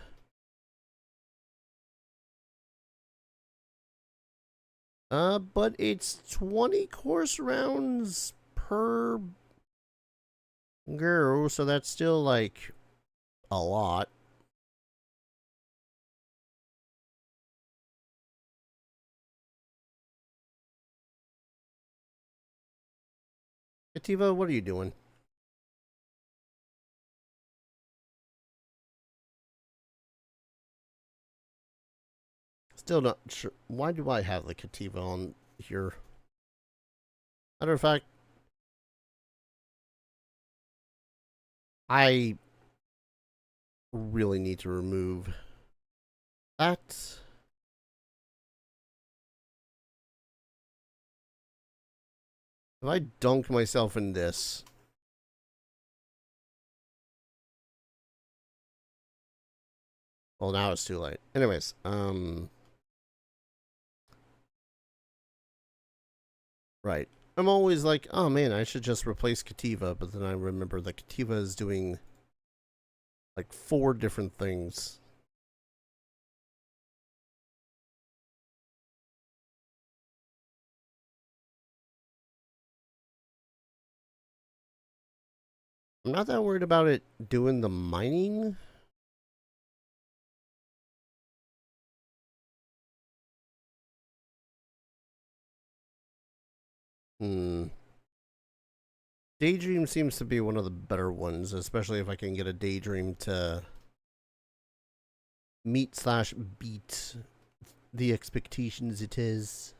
Speaker 1: But it's 20 course rounds per girl, so that's still like a lot. Ativa, what are you doing? Still not sure. Why do I have the Kativa on here? Matter of fact, I really need to remove that. If I dunk myself in this, well, now it's too late. Anyways, right. I'm always like, oh man, I should just replace Kativa, but then I remember that Kativa is doing like 4 different things. I'm not that worried about it doing the mining. Daydream seems to be one of the better ones, especially if I can get a Daydream to meet/beat the expectations it is.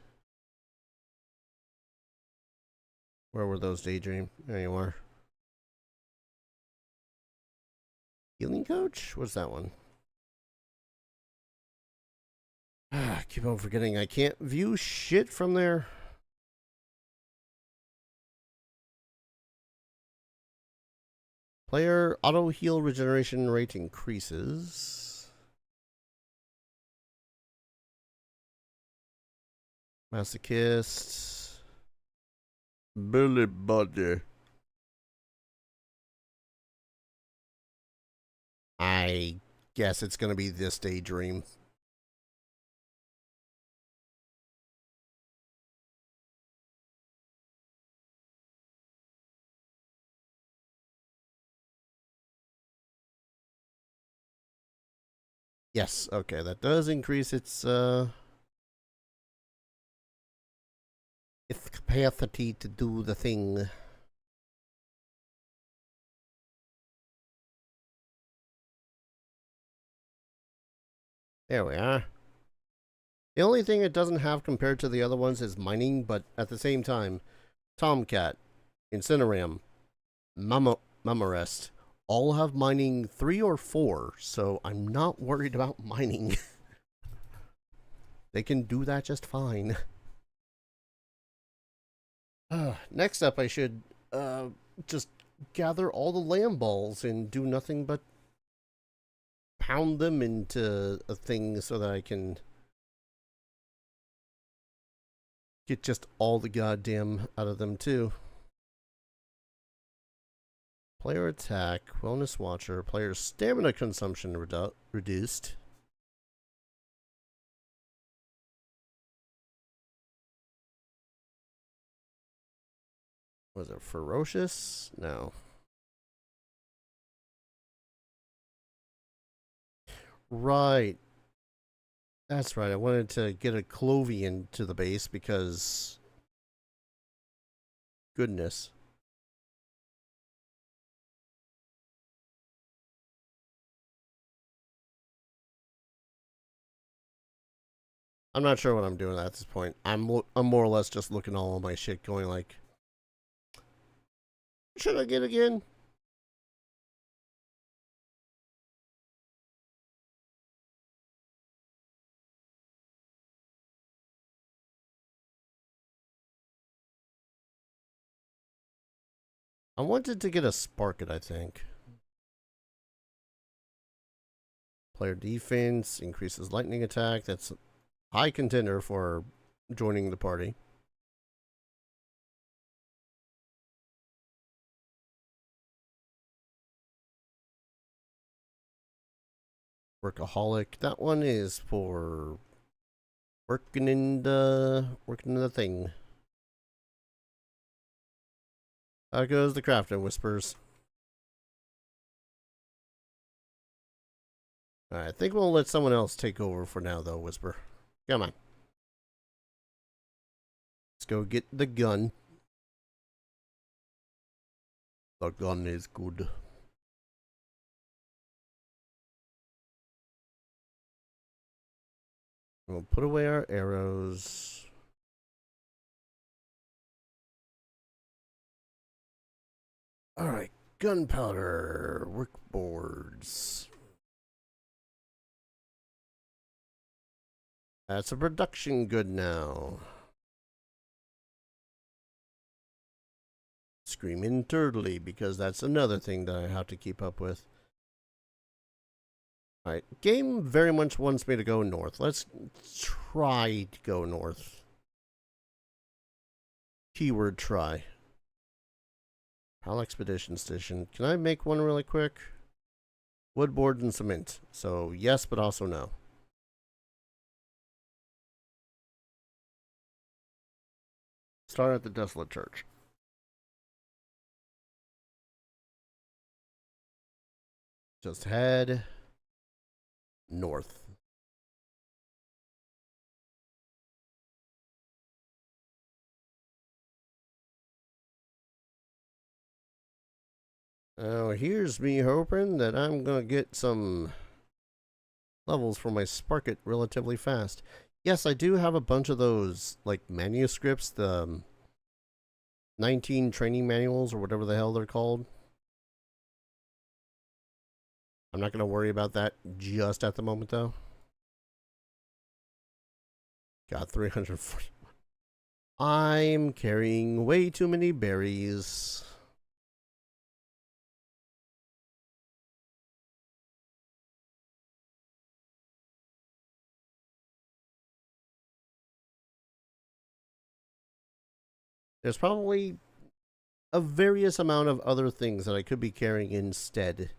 Speaker 1: Where were those, Daydream? There you are. Healing Coach? What's that one? Keep on forgetting I can't view shit from there. Player auto heal regeneration rate increases. Masochist. Billy Buddy. I guess it's gonna be this Daydream. Yes, okay, that does increase its capacity to do the thing. There we are. The only thing it doesn't have compared to the other ones is mining, but at the same time, Tomcat, Incineram, Mamarest all have mining 3 or 4, so I'm not worried about mining. They can do that just fine. Next up, I should just gather all the lamb balls and do nothing but pound them into a thing so that I can get just all the goddamn out of them too. Player attack, wellness watcher, player stamina consumption reduced. Was it ferocious? No. Right. That's right. I wanted to get a Clovian to the base because goodness. I'm not sure what I'm doing at this point. I'm more or less just looking all of my shit going like, should I get again? I wanted to get a Spark it, I think. Player defense increases lightning attack. That's a high contender for joining the party. Workaholic. That one is for working in the thing. How goes the crafting whispers? Alright, I think we'll let someone else take over for now though, Whisper. Come on. Let's go get the gun. The gun is good. We'll put away our arrows. Alright, gunpowder, workboards. That's a production good now. Screaming turtley, because that's another thing that I have to keep up with. Alright, game very much wants me to go north. Let's try to go north. Keyword try. Pal Expedition Station. Can I make one really quick? Wood, board, and cement. So yes, but also no. Start at the Desolate Church. Just head north. Now here's me hoping that I'm gonna get some levels for my Sparket relatively fast. Yes, I do have a bunch of those like manuscripts, the 19 training manuals or whatever the hell they're called. I'm not gonna worry about that just at the moment though. Got 340. I'm carrying way too many berries. There's probably a various amount of other things that I could be carrying instead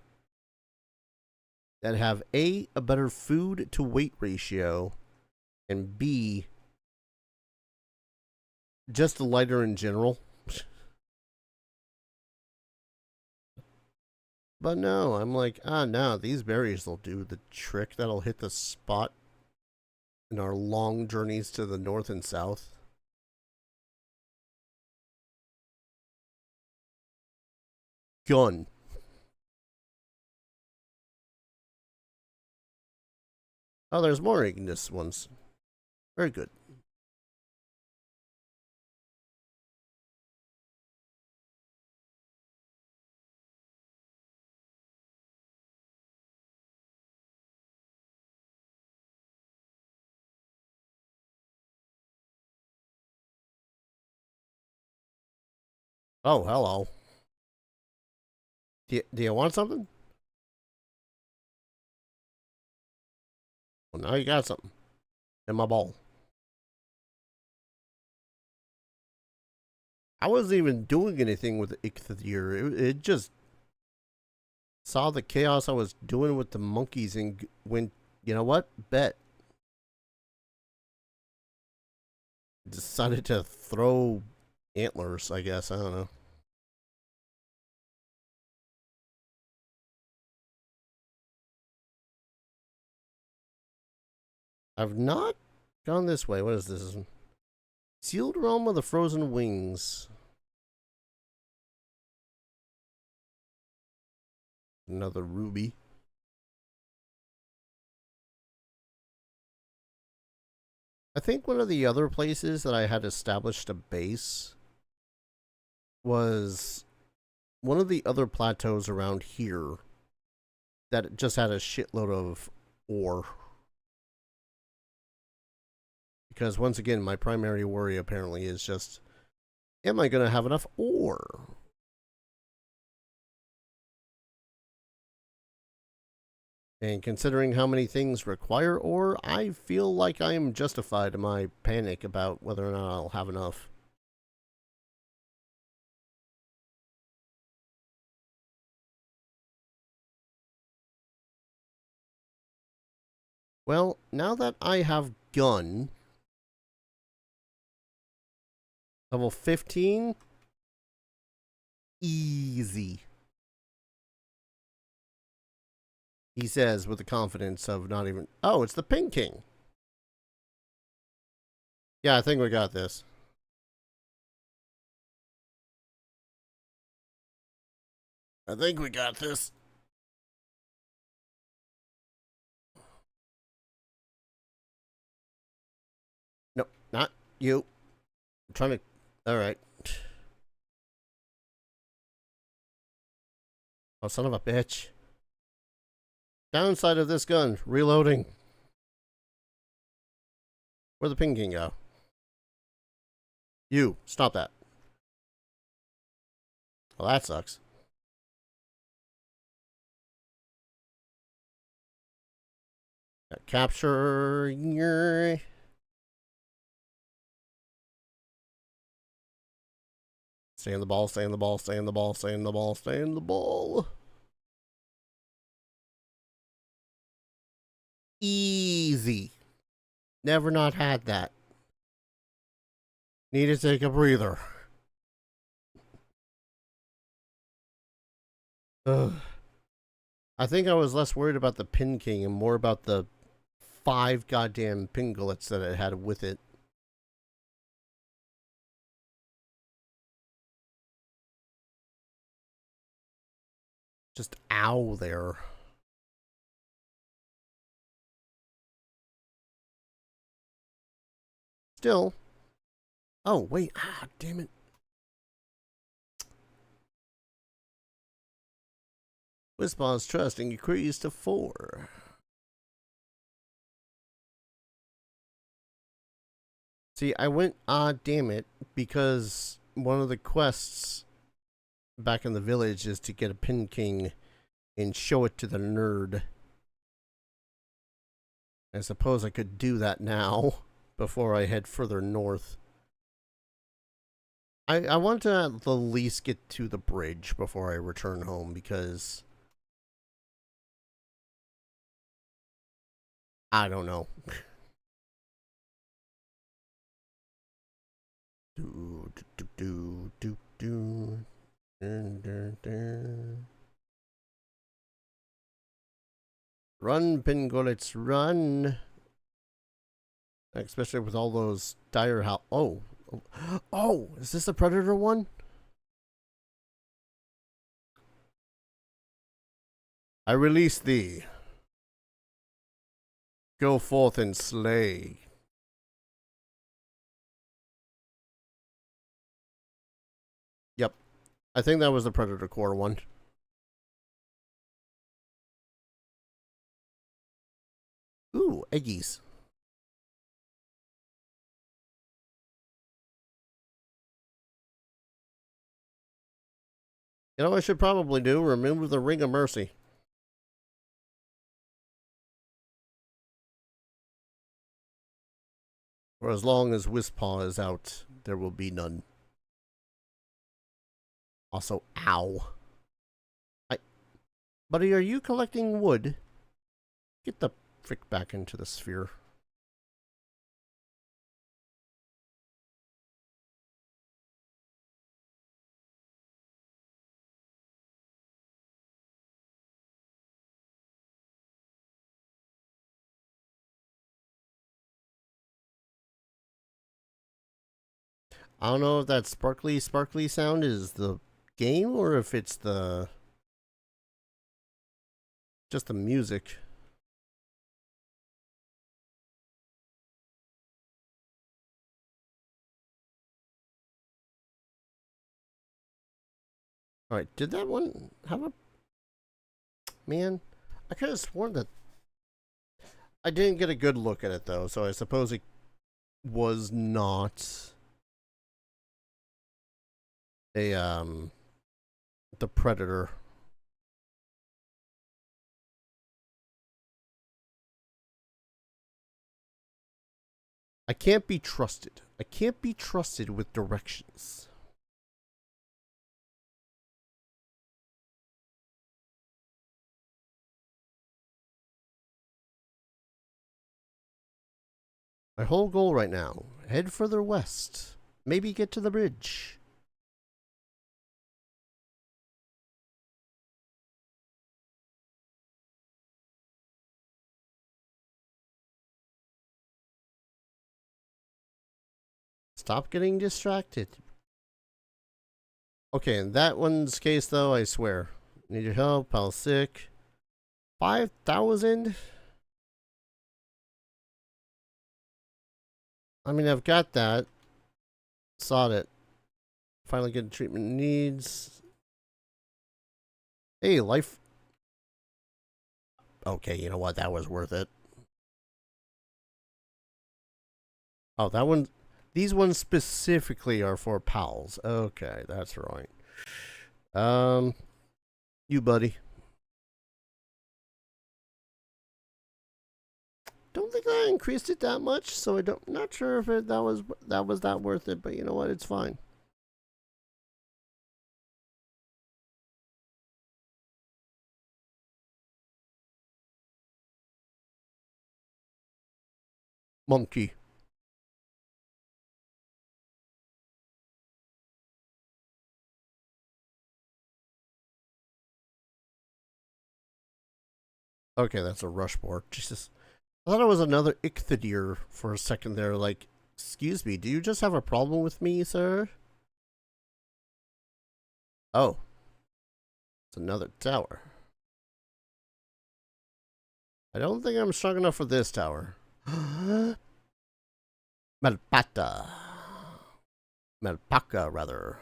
Speaker 1: that have A, a better food to weight ratio, and B, just lighter in general. But no, I'm like, no, these berries will do the trick. That'll hit the spot in our long journeys to the north and south. Gun. Oh, there's more Ignis ones. Very good. Oh, hello. Do you want something? Well, now you got something. In my bowl. I wasn't even doing anything with Ichthyr. It just saw the chaos I was doing with the monkeys and went, you know what? Bet. Decided to throw antlers, I guess. I don't know. I've not gone this way. What is this? Sealed Realm of the Frozen Wings. Another ruby. I think one of the other places that I had established a base was one of the other plateaus around here that just had a shitload of ore. Because once again, my primary worry apparently is just, am I going to have enough ore? And considering how many things require ore, I feel like I am justified in my panic about whether or not I'll have enough. Well, now that I have gun, level 15, easy. He says with the confidence of not even... Oh, it's the Pink King. Yeah, I think we got this. I think we got this. Not you. I'm trying to... Alright. Oh, son of a bitch. Downside of this gun. Reloading. Where'd the ping king go? You. Stop that. Well, that sucks. Got capture. Stay in the ball, stay in the ball, stay in the ball, stay in the ball, stay in the ball. Easy. Never not had that. Need to take a breather. Ugh. I think I was less worried about the Pin King and more about the 5 goddamn pinglets that it had with it. Just ow there. Still. Oh, wait. Ah, damn it. Whispawn's trust increased to 4. See, I went, damn it, because one of the quests back in the village is to get a Pin King and show it to the nerd. I suppose I could do that now before I head further north. I want to at the least get to the bridge before I return home because I don't know. Run, Pingolets, run! Especially with all those dire Oh, is this the Predator one? I release thee. Go forth and slay. Yep. I think that was the Predator Core one. Ooh, eggies. You know what I should probably do? Remove the Ring of Mercy. For as long as Wispaw is out, there will be none. Also, ow. Buddy, are you collecting wood? Get the frick back into the sphere. I don't know if that sparkly sound is the game or if it's the just the music. Alright, did that one have a... Man, I could have sworn that... I didn't get a good look at it though, so I suppose it was not... the Predator. I can't be trusted. I can't be trusted with directions. My whole goal right now, head further west. Maybe get to the bridge. Stop getting distracted. Okay, in that one's case though, I swear. Need your help, pal sick. 5,000? I mean, I've got that. Sod it. Finally getting treatment needs. Hey, life. Okay, you know what? That was worth it. Oh, that one. These ones specifically are for pals. Okay, that's right. You buddy. Don't think I increased it that much, so not sure if that was that worth it. But you know what? It's fine. Monkey. Okay, that's a rush board. Jesus. I thought it was another ichthyodeer for a second there. Like, excuse me, do you just have a problem with me, sir? Oh. It's another tower. I don't think I'm strong enough for this tower. Melpata. Melpaka, rather.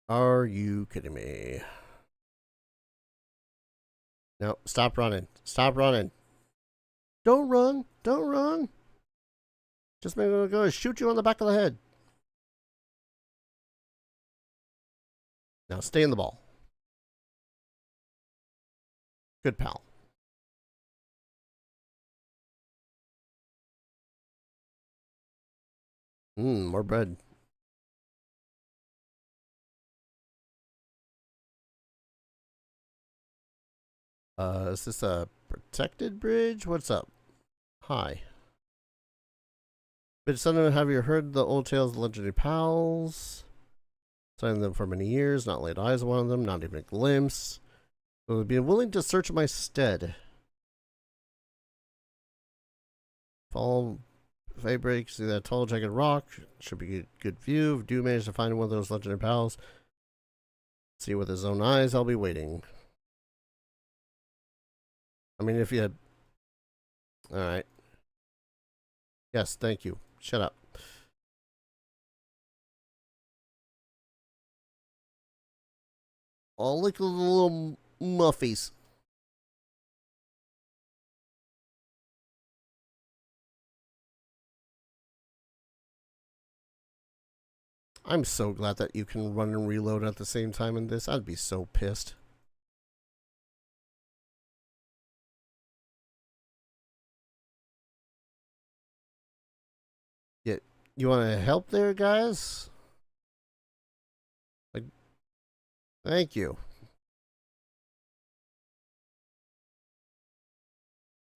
Speaker 1: Are you kidding me? No, stop running. Stop running. Don't run. Don't run. Just maybe I'm going to shoot you on the back of the head. Now stay in the ball. Good pal. More bread. Is this a protected bridge? What's up? Hi. Been sudden, have you heard the old tales of legendary pals? Studying them for many years, not laid eyes on one of them, not even a glimpse. But would be willing to search my stead. Fall Fabric, see that tall jagged rock. Should be a good view. If do manage to find one of those legendary pals, see with his own eyes, I'll be waiting. I mean, if you had... Alright. Yes, thank you. Shut up. Oh, look at the little muffies. I'm so glad that you can run and reload at the same time in this. I'd be so pissed. Yeah, you want to help there, guys? Like, thank you.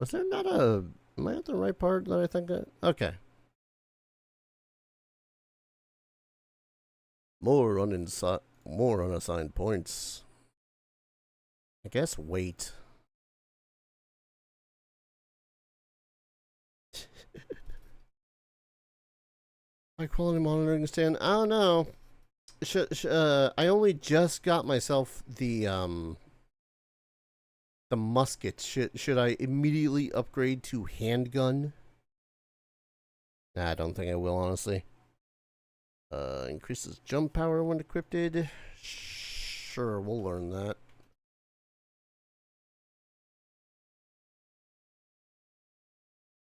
Speaker 1: Was there not a... Am I at the right part that I think that... Okay. More unassigned points. I guess wait. High quality monitoring stand. I don't know. I only just got myself the musket. Should I immediately upgrade to handgun? Nah, I don't think I will, honestly. Increases jump power when equipped. Sure, we'll learn that.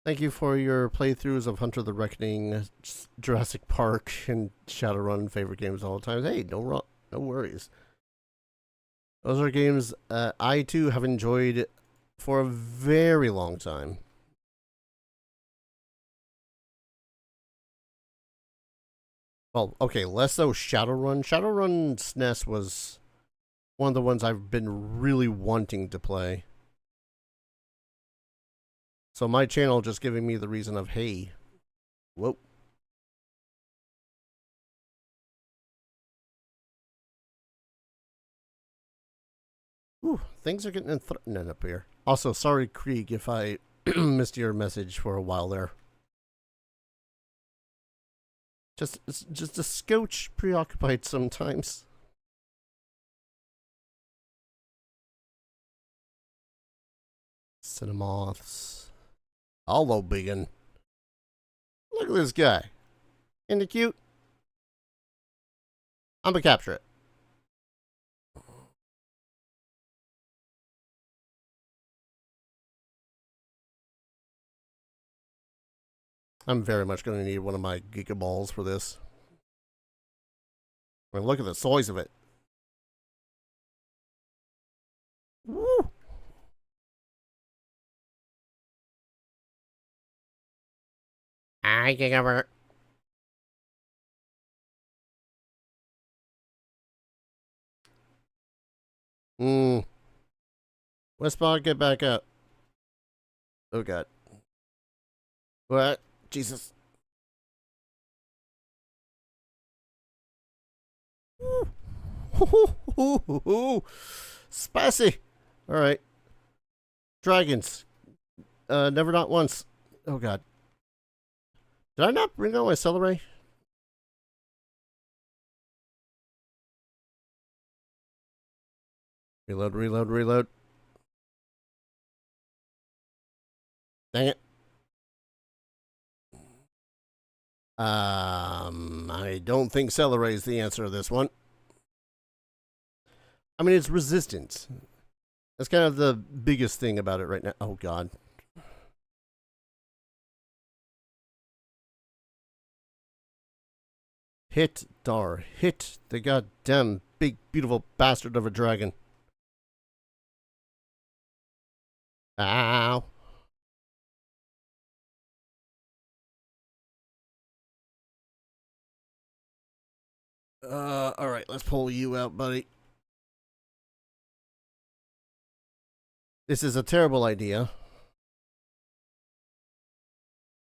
Speaker 1: Thank you for your playthroughs of Hunter the Reckoning, Jurassic Park, and Shadowrun favorite games all the time. Hey, no worries. Those are games I too have enjoyed for a very long time. Well, okay, less so Shadowrun. Shadowrun SNES was one of the ones I've been really wanting to play. So my channel just giving me the reason of, hey, whoa. Ooh, things are getting threatening up here. Also, sorry, Krieg, if I missed your message for a while there. Just a scotch preoccupied sometimes. Cinemoths. Hello, biggin. Look at this guy. Isn't he cute? I'm gonna capture it. I'm very much going to need one of my Giga Balls for this. I mean, look at the size of it. Woo! Hi, Giga. Westball, get back up. Oh, God. What? Jesus. Spicy. All right. Dragons. Never not once. Oh, God. Did I not bring out my celery? Reload, reload, reload. Dang it. I don't think celery is the answer to this one. I mean, it's resistance. That's kind of the biggest thing about it right now. Oh, God. Hit, Dar. Hit the goddamn big, beautiful bastard of a dragon. Ow. Alright, let's pull you out, buddy. This is a terrible idea.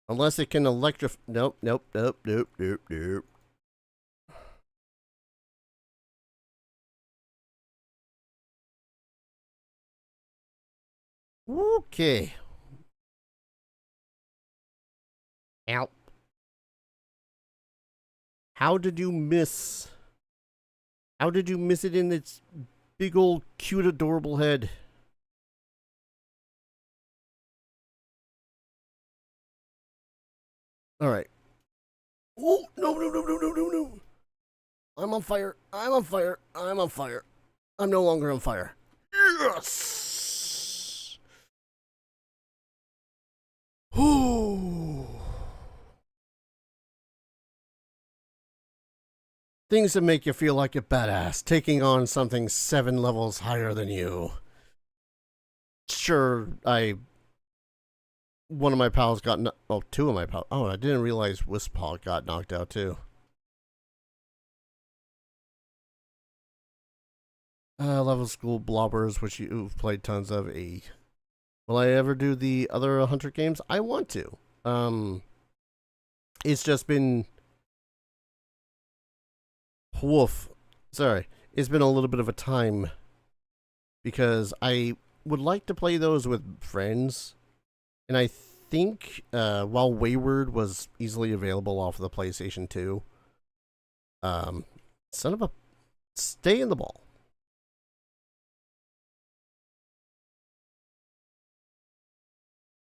Speaker 1: Unless it can electrify. Nope, nope, nope, nope, nope, nope. Okay. Help. How did you miss? How did you miss it in its big old cute adorable head? Alright. Oh, no, no, no, no, no, no, no. I'm on fire. I'm on fire. I'm on fire. I'm no longer on fire. Yes! Ooh. Things that make you feel like a badass, taking on something 7 levels higher than you. Sure, one of my pals got two of my pals. Oh, I didn't realize Wispal got knocked out too. Level school blobbers, which you've played tons of. Will I ever do the other Hunter games? I want to. It's just been woof. Sorry, it's been a little bit of a time because I would like to play those with friends, and I think while Wayward was easily available off of the PlayStation 2, son of a, stay in the ball.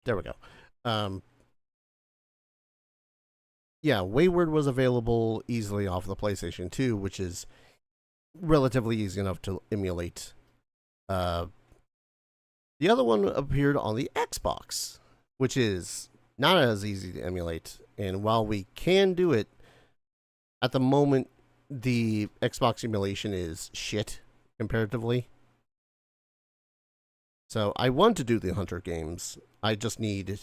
Speaker 1: There we go. Yeah, Wayward was available easily off the PlayStation 2, which is relatively easy enough to emulate. The other one appeared on the Xbox, which is not as easy to emulate. And while we can do it, at the moment, the Xbox emulation is shit comparatively. So I want to do the Hunter games. I just need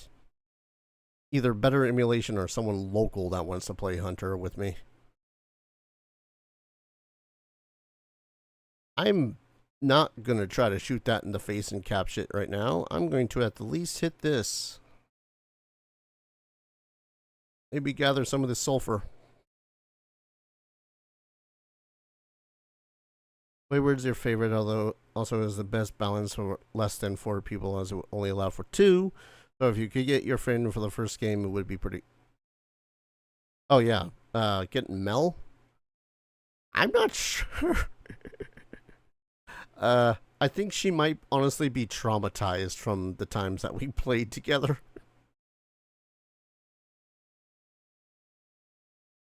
Speaker 1: either better emulation or someone local that wants to play Hunter with me. I'm not going to try to shoot that in the face and cap shit right now. I'm going to at the least hit this. Maybe gather some of this sulfur. Wayward's your favorite, although also is the best balance for less than 4 people, as it only allowed for 2. So if you could get your friend for the first game, it would be pretty... Oh, yeah. Getting Mel? I'm not sure. I think she might honestly be traumatized from the times that we played together.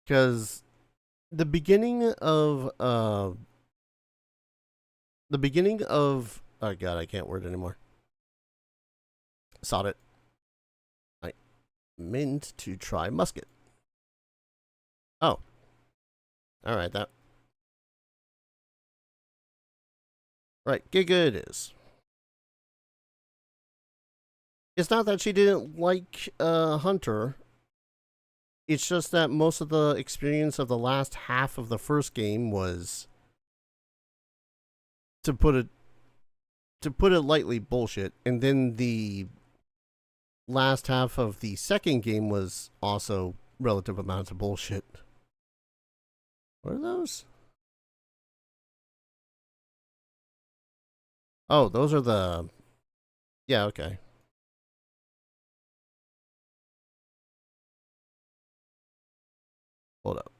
Speaker 1: Because the beginning of oh god, I can't word anymore. Sod it. I meant to try musket. Oh. Alright, that. Right, Giga it is. It's not that she didn't like Hunter. It's just that most of the experience of the last half of the first game was, to put it lightly, bullshit. And then the last half of the second game was also relative amounts of bullshit. What are those? Oh, those are the... Yeah, okay. Hold up.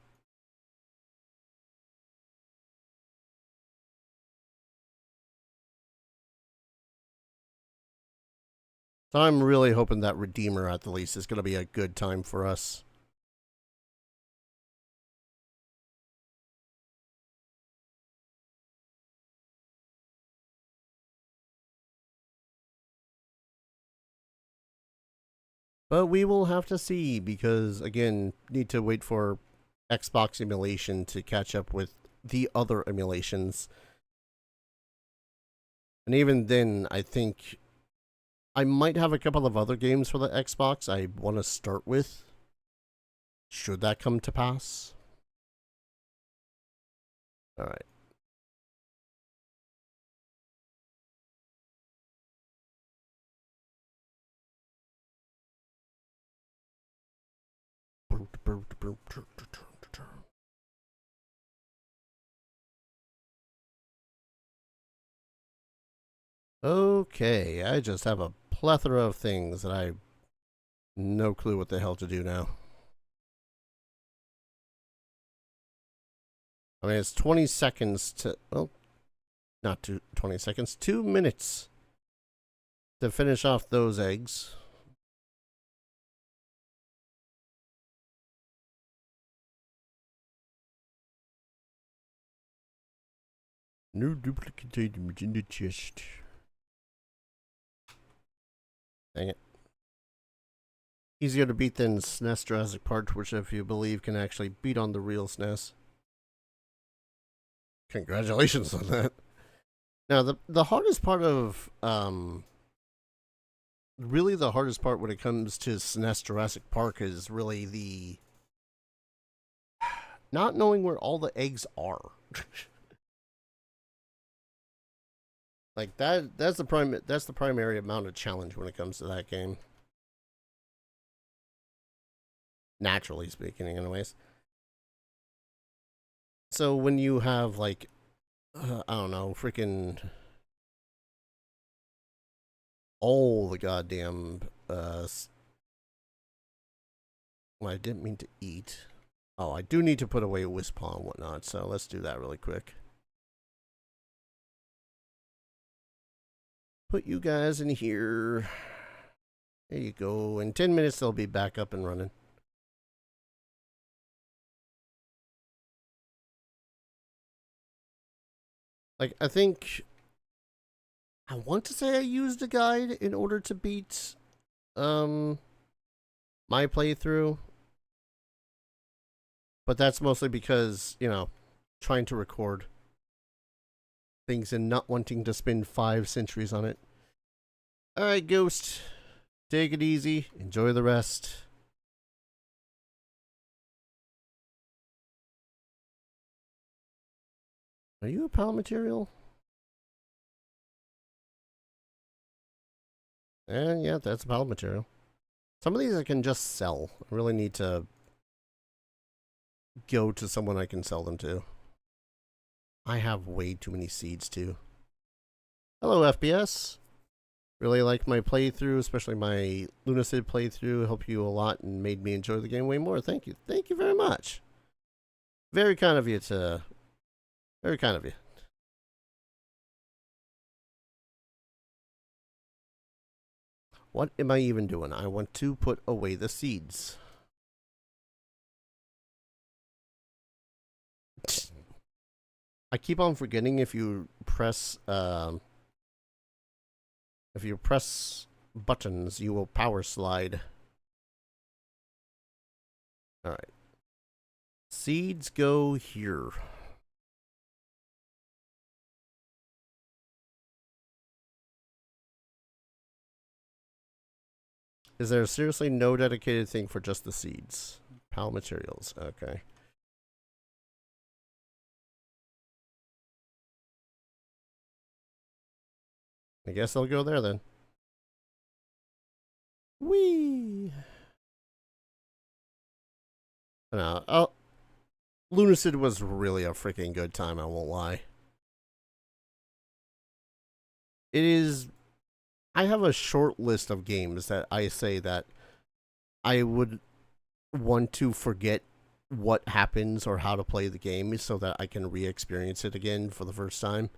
Speaker 1: So I'm really hoping that Redeemer at the least is going to be a good time for us. But we will have to see because, again, need to wait for Xbox emulation to catch up with the other emulations. And even then, I think I might have a couple of other games for the Xbox I want to start with. Should that come to pass? Alright. Okay, I just have a plethora of things that I no clue what the hell to do now. I mean, it's 20 seconds to... Well, not 20 seconds. 2 minutes to finish off those eggs. No duplicate items in the chest. Dang it. Easier to beat than SNES Jurassic Park, which if you believe can actually beat on the real SNES. Congratulations on that. Now, the hardest part of, really the hardest part when it comes to SNES Jurassic Park is really the not knowing where all the eggs are. Like that's the primary amount of challenge when it comes to that game. Naturally speaking, anyways. So when you have like I don't know, freaking all the goddamn well, I didn't mean to eat. Oh, I do need to put away Wispaw and whatnot, so let's do that really quick. Put you guys in here. There you go. In 10 minutes, they'll be back up and running. Like, I think... I want to say I used a guide in order to beat, my playthrough. But that's mostly because, you know, trying to record things and not wanting to spend 5 centuries on it. Alright, Ghost. Take it easy. Enjoy the rest. Are you a pal material? And yeah, that's a pal material. Some of these I can just sell. I really need to go to someone I can sell them to. I have way too many seeds too. Hello, FPS. Really liked my playthrough, especially my Lunacid playthrough. Helped you a lot and made me enjoy the game way more. Thank you. Thank you very much. Very kind of you to... Very kind of you. What am I even doing? I want to put away the seeds. I keep on forgetting if you press buttons, you will power slide. Alright. Seeds go here. Is there seriously no dedicated thing for just the seeds? Pal materials, okay. I guess I'll go there then. Whee! No, oh, Lunacid was really a freaking good time, I won't lie. It is... I have a short list of games that I say that I would want to forget what happens or how to play the game so that I can re-experience it again for the first time.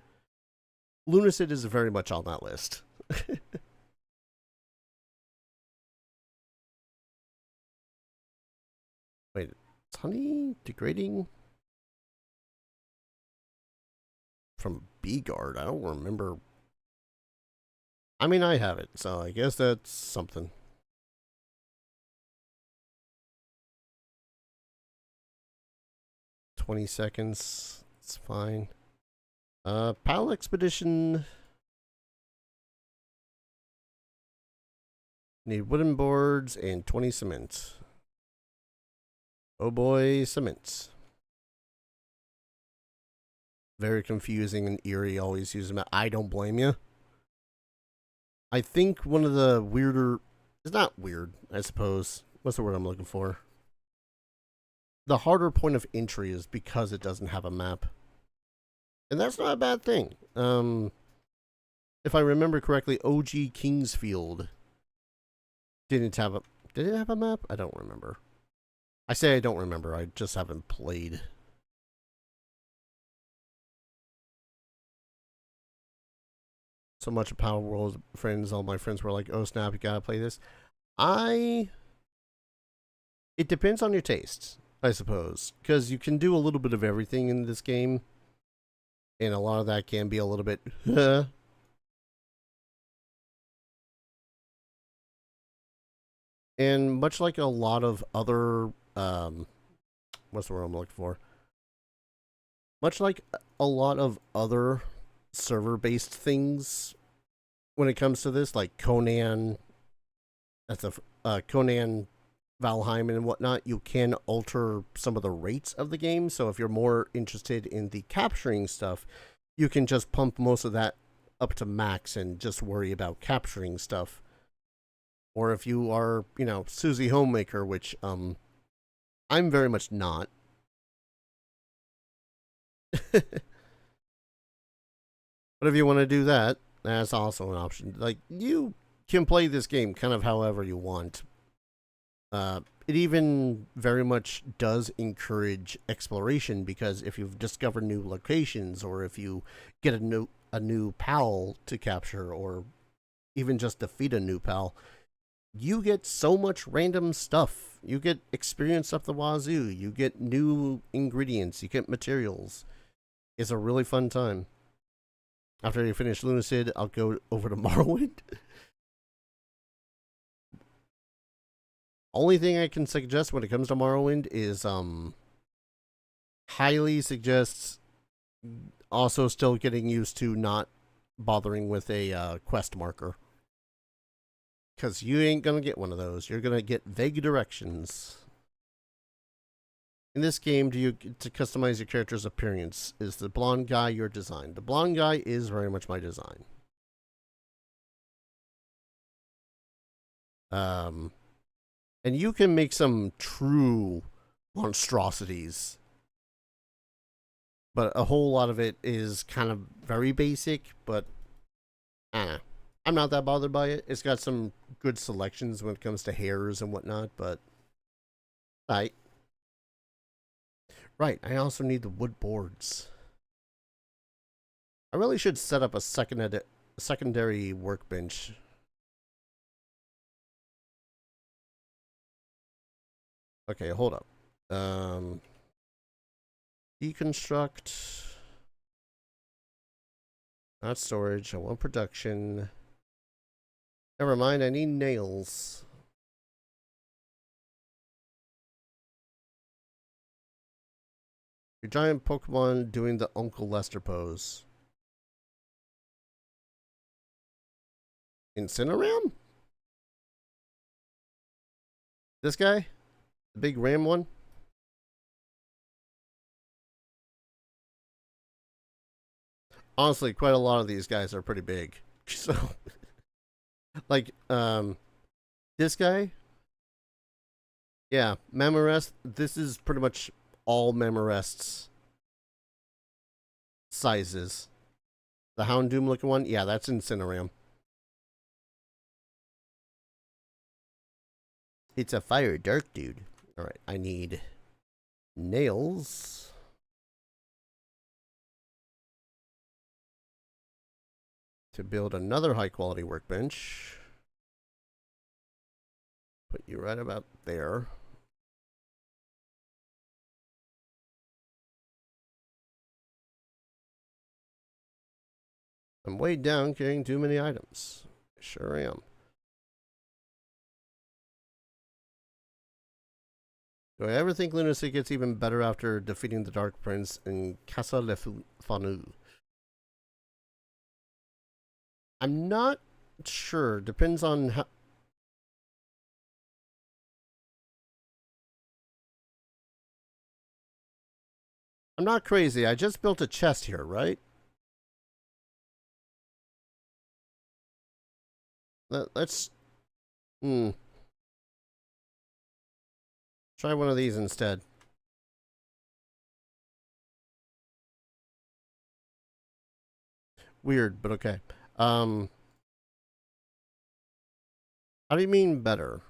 Speaker 1: Lunacid is very much on that list. Wait, is honey degrading from B-Guard? I don't remember. I mean, I have it, so I guess that's something. $20 seconds. It's fine. Pal Expedition. Need wooden boards and 20 cement. Oh boy, cement. Very confusing and eerie, always using them. I don't blame you. I think one of the weirder... It's not weird, I suppose. What's the word I'm looking for? The harder point of entry is because it doesn't have a map. And that's not a bad thing. If I remember correctly, OG Kingsfield didn't have a... Did it have a map? I don't remember. I say I don't remember. I just haven't played. So much of Palworld friends, all my friends were like, oh snap, you gotta play this. It depends on your tastes, I suppose. Because you can do a little bit of everything in this game. And a lot of that can be a little bit, And much like a lot of other, what's the word I'm looking for? Much like a lot of other server-based things when it comes to this, like Conan, that's a Conan Valheim and whatnot, you can alter some of the rates of the game. So if you're more interested in the capturing stuff, you can just pump most of that up to max and just worry about capturing stuff. Or if you are, you know, Susie Homemaker, which I'm very much not. But if you want to do that, that's also an option. Like, you can play this game kind of however you want. It even very much does encourage exploration, because if you've discovered new locations, or if you get a new pal to capture, or even just defeat a new pal, you get so much random stuff. You get experience up the wazoo. You get new ingredients. You get materials. It's a really fun time. After you finish Lunacid, I'll go over to Morrowind. Only thing I can suggest when it comes to Morrowind is highly suggests also still getting used to not bothering with a quest marker. Because you ain't going to get one of those. You're going to get vague directions. In this game, do you get to customize your character's appearance? Is the blonde guy your design? The blonde guy is very much my design. And you can make some true monstrosities. But a whole lot of it is kind of very basic, but I'm not that bothered by it. It's got some good selections when it comes to hairs and whatnot, but right, I also need the wood boards. I really should set up a secondary workbench. Okay, hold up. Deconstruct. Not storage. I want production. Never mind, I need nails. Your giant Pokemon doing the Uncle Lester pose. Incineram? This guy? The big ram one? Honestly, quite a lot of these guys are pretty big. So, like, this guy? Yeah, Mammorest. This is pretty much all Mammorest's sizes. The Houndoom looking one? Yeah, that's Incineram. It's a fire dark dude. Alright, I need nails. To build another high quality workbench. Put you right about there. I'm weighed down carrying too many items. Sure am. Do I ever think Lunacy gets even better after defeating the Dark Prince in Casa Le Fanu? I'm not sure. Depends on how. I'm not crazy. I just built a chest here, right? Let's. Try one of these instead. Weird, but okay. How do you mean better?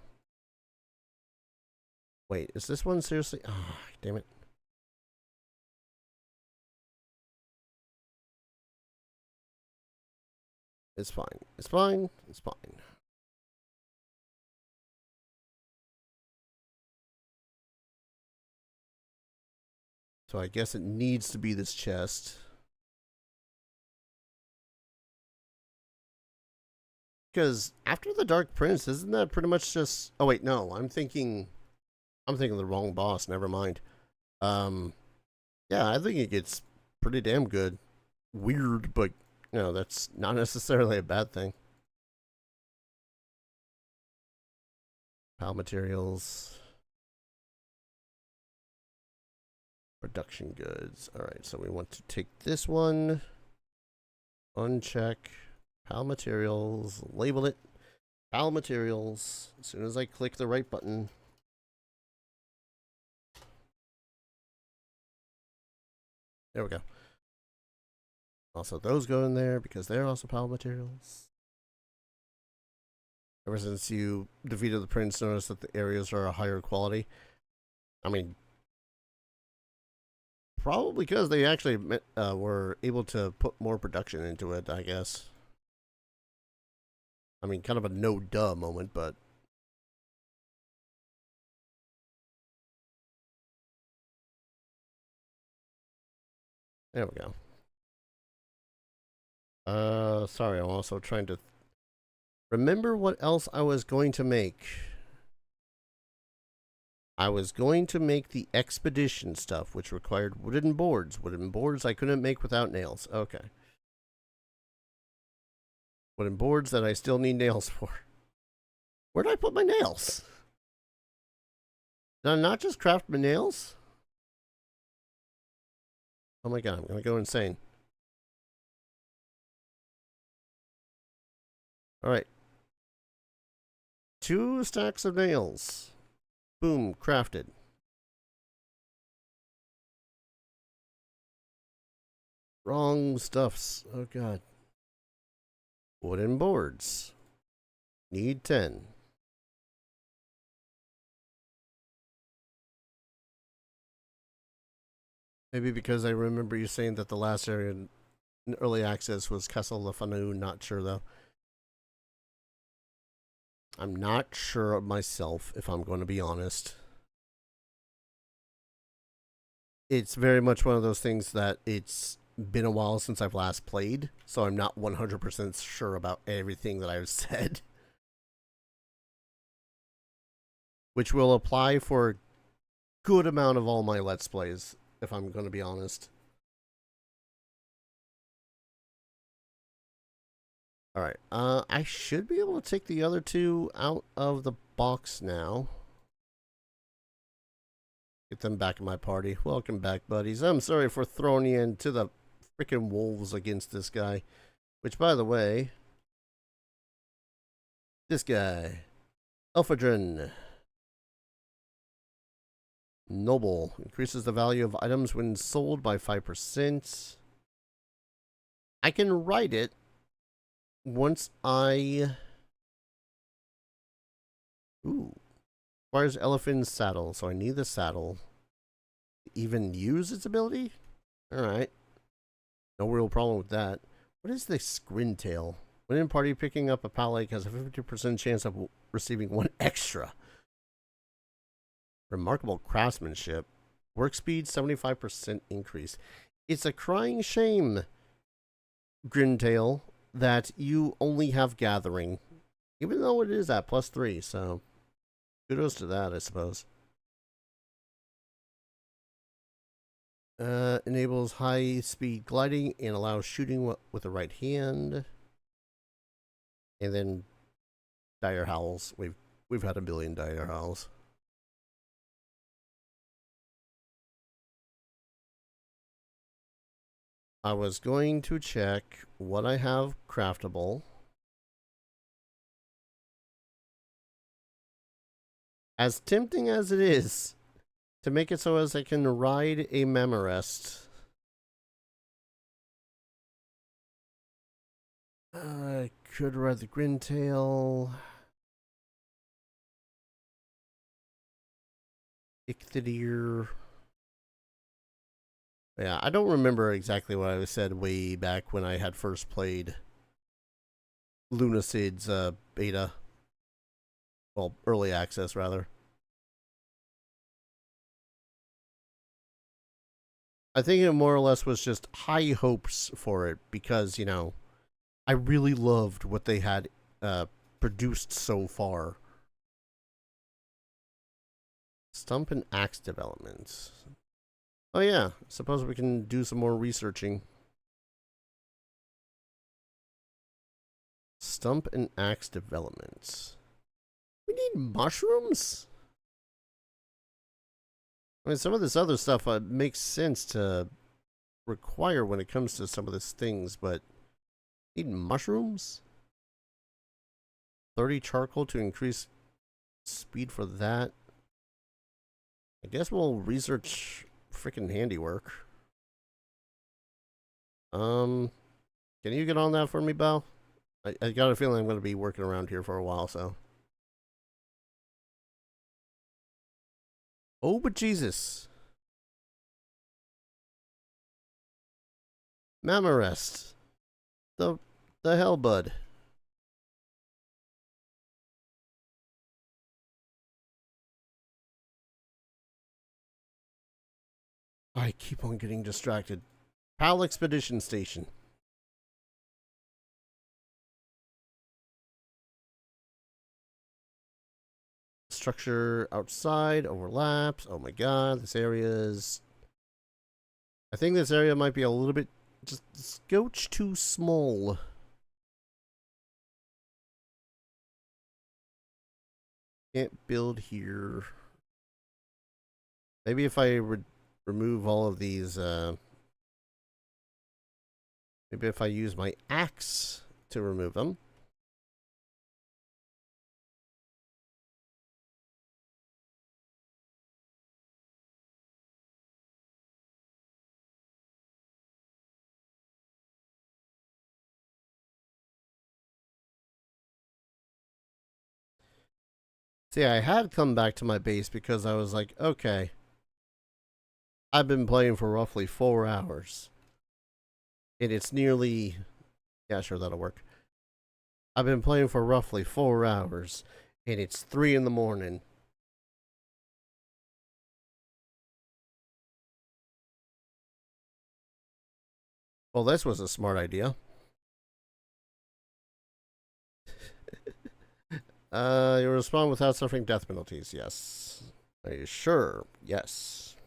Speaker 1: Wait, is this one seriously? Oh, damn it. It's fine. It's fine. It's fine. So I guess it needs to be this chest. Because after the Dark Prince, isn't that pretty much just... Oh, wait, no. I'm thinking of the wrong boss. Never mind. Yeah, I think it gets pretty damn good. Weird, but, you know, that's not necessarily a bad thing. Pal materials. Production goods. Alright, so we want to take this one. Uncheck. Pal materials. Label it. Pal materials. As soon as I click the right button. There we go. Also, those go in there because they're also pal materials. Ever since you defeated the prince, notice that the areas are a higher quality. I mean, probably because they actually were able to put more production into it, I guess. I mean, kind of a no-duh moment, but... There we go. Sorry, I'm also trying to... Remember what else I was going to make. I was going to make the expedition stuff, which required wooden boards. Wooden boards I couldn't make without nails. Okay. Wooden boards that I still need nails for. Where did I put my nails? Did I not just craft my nails? Oh my god, I'm gonna go insane. Alright. 2 stacks of nails. Boom, crafted. Wrong stuffs. Oh god. Wooden boards. Need 10. Maybe because I remember you saying that the last area in early access was Castle Lefanu. Not sure though. I'm not sure of myself, if I'm going to be honest. it's very much one of those things that it's been a while since I've last played, so I'm not 100% sure about everything that I've said. Which will apply for a good amount of all my Let's Plays, if I'm going to be honest. Alright, I should be able to take the other two out of the box now. Get them back in my party. Welcome back, buddies. I'm sorry for throwing you into the freaking wolves against this guy. Which, by the way, this guy, Elphadrin. Noble. Increases the value of items when sold by 5%. I can write it once I... Ooh. Requires elephant's saddle, so I need the saddle. Even use its ability? Alright. No real problem with that. What is this Grintail? When in party, picking up a Palworld has a 50% chance of receiving one extra. Remarkable craftsmanship. Work speed, 75% increase. It's a crying shame, Grintail, that you only have gathering. Even though it is at +3, so kudos to that, I suppose. Enables high-speed gliding and allows shooting with the right hand. And then dire howls. We've had a billion dire howls. I was going to check what I have craftable. As tempting as it is to make it so as I can ride a Memorest. I could ride the Grintail. Ichthyidir. Yeah, I don't remember exactly what I said way back when I had first played Lunacid's beta. Well, early access, rather. I think it more or less was just high hopes for it because, you know, I really loved what they had produced so far. Stump and axe developments. Oh yeah, suppose we can do some more researching. Stump and axe developments. We need mushrooms? I mean, some of this other stuff makes sense to require when it comes to some of these things, but need mushrooms? 30 charcoal to increase speed for that. I guess we'll research freaking handiwork. Can you get on that for me, Bao? I got a feeling I'm going to be working around here for a while, so. Oh, but Jesus. Mamorest. The hell, bud. I keep on getting distracted. Pal Expedition Station. Structure outside overlaps. Oh my god, this area is... I think this area might be a little bit just a scotch too small. Can't build here. Maybe if I remove all of these, maybe if I use my axe to remove them. See, I had come back to my base because I was like, okay, I've been playing for roughly 4 hours. And it's nearly... Yeah, sure, that'll work. I've been playing for roughly 4 hours, and it's 3 in the morning. Well, this was a smart idea. You respond without suffering death penalties. Yes. Are you sure? Yes.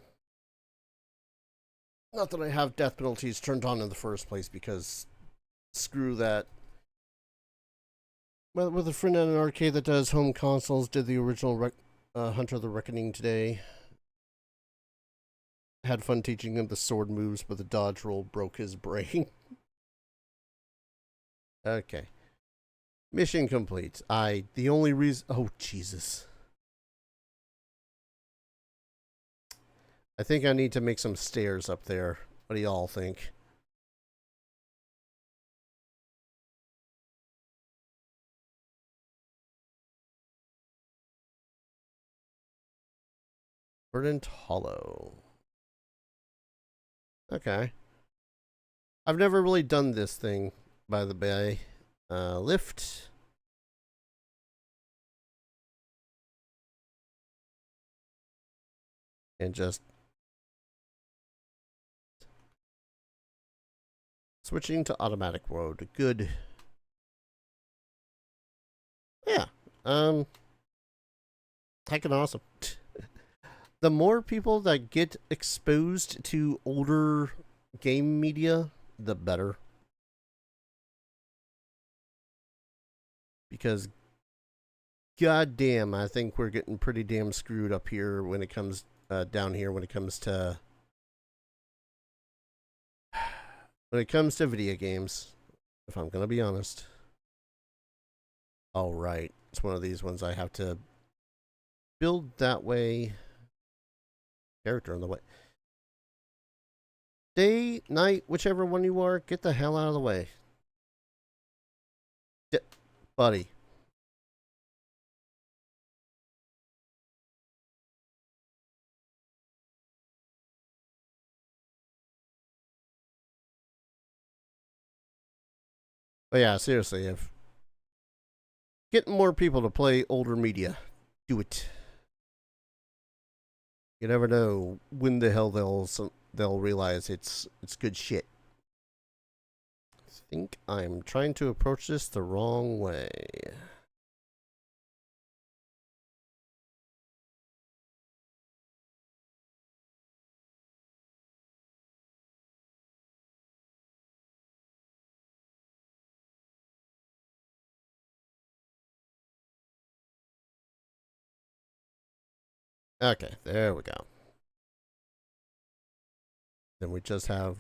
Speaker 1: Not that I have death penalties turned on in the first place, because screw that. Well, with a friend at an arcade that does home consoles, did the original Hunter the Reckoning today. Had fun teaching him the sword moves, but the dodge roll broke his brain. Okay. Mission complete. The only reason... Oh, Jesus. I think I need to make some stairs up there. What do y'all think? Verdant Hollow. Okay. I've never really done this thing, by the way. Lift. And just switching to automatic mode. Good. Yeah. Heckin' awesome. The more people that get exposed to older game media, the better. Because, goddamn, I think we're getting pretty damn screwed up here when it comes down here when it comes to video games. If I'm gonna be honest. All right, it's one of these ones I have to build that way. Character on the way. Day, night, whichever one you are, get the hell out of the way. Buddy. But yeah, seriously, if getting more people to play older media, do it. You never know when the hell they'll realize it's good shit. I think I'm trying to approach this the wrong way. Okay, there we go. Then we just have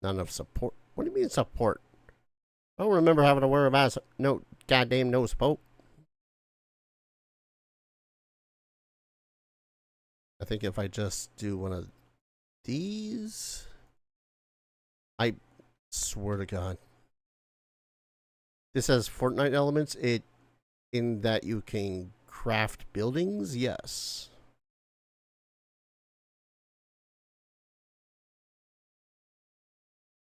Speaker 1: not enough support. What do you mean support? I don't remember having to worry about no goddamn no support. I think if I just do one of these, I swear to God, this has Fortnite elements. In that you can craft buildings, yes.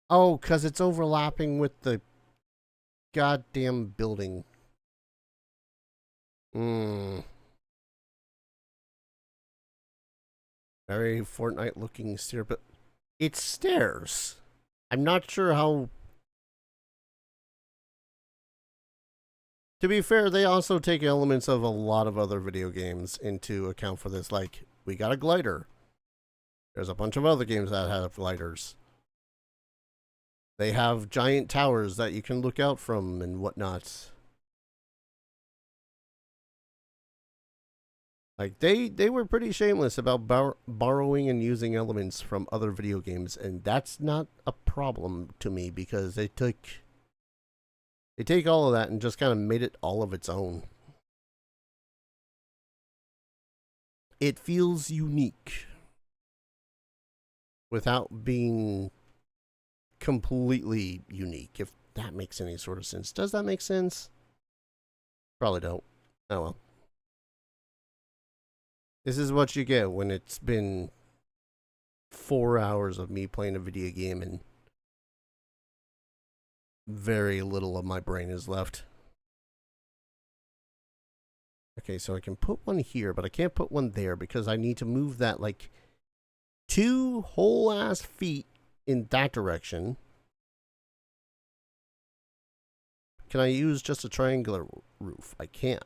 Speaker 1: Oh, because it's overlapping with the goddamn building. Very Fortnite looking stair, but it's stairs. I'm not sure how. To be fair, they also take elements of a lot of other video games into account for this. Like, we got a glider. There's a bunch of other games that have gliders. They have giant towers that you can look out from and whatnot. Like, they were pretty shameless about borrowing and using elements from other video games, and that's not a problem to me because they take all of that and just kind of made it all of its own. It feels unique without being completely unique, if that makes any sort of sense. Does that make sense? Probably don't. Oh well. This is what you get when it's been 4 hours of me playing a video game and very little of my brain is left. Okay, so I can put one here, but I can't put one there because I need to move that like 2 whole ass feet in that direction. Can I use just a triangular roof? I can.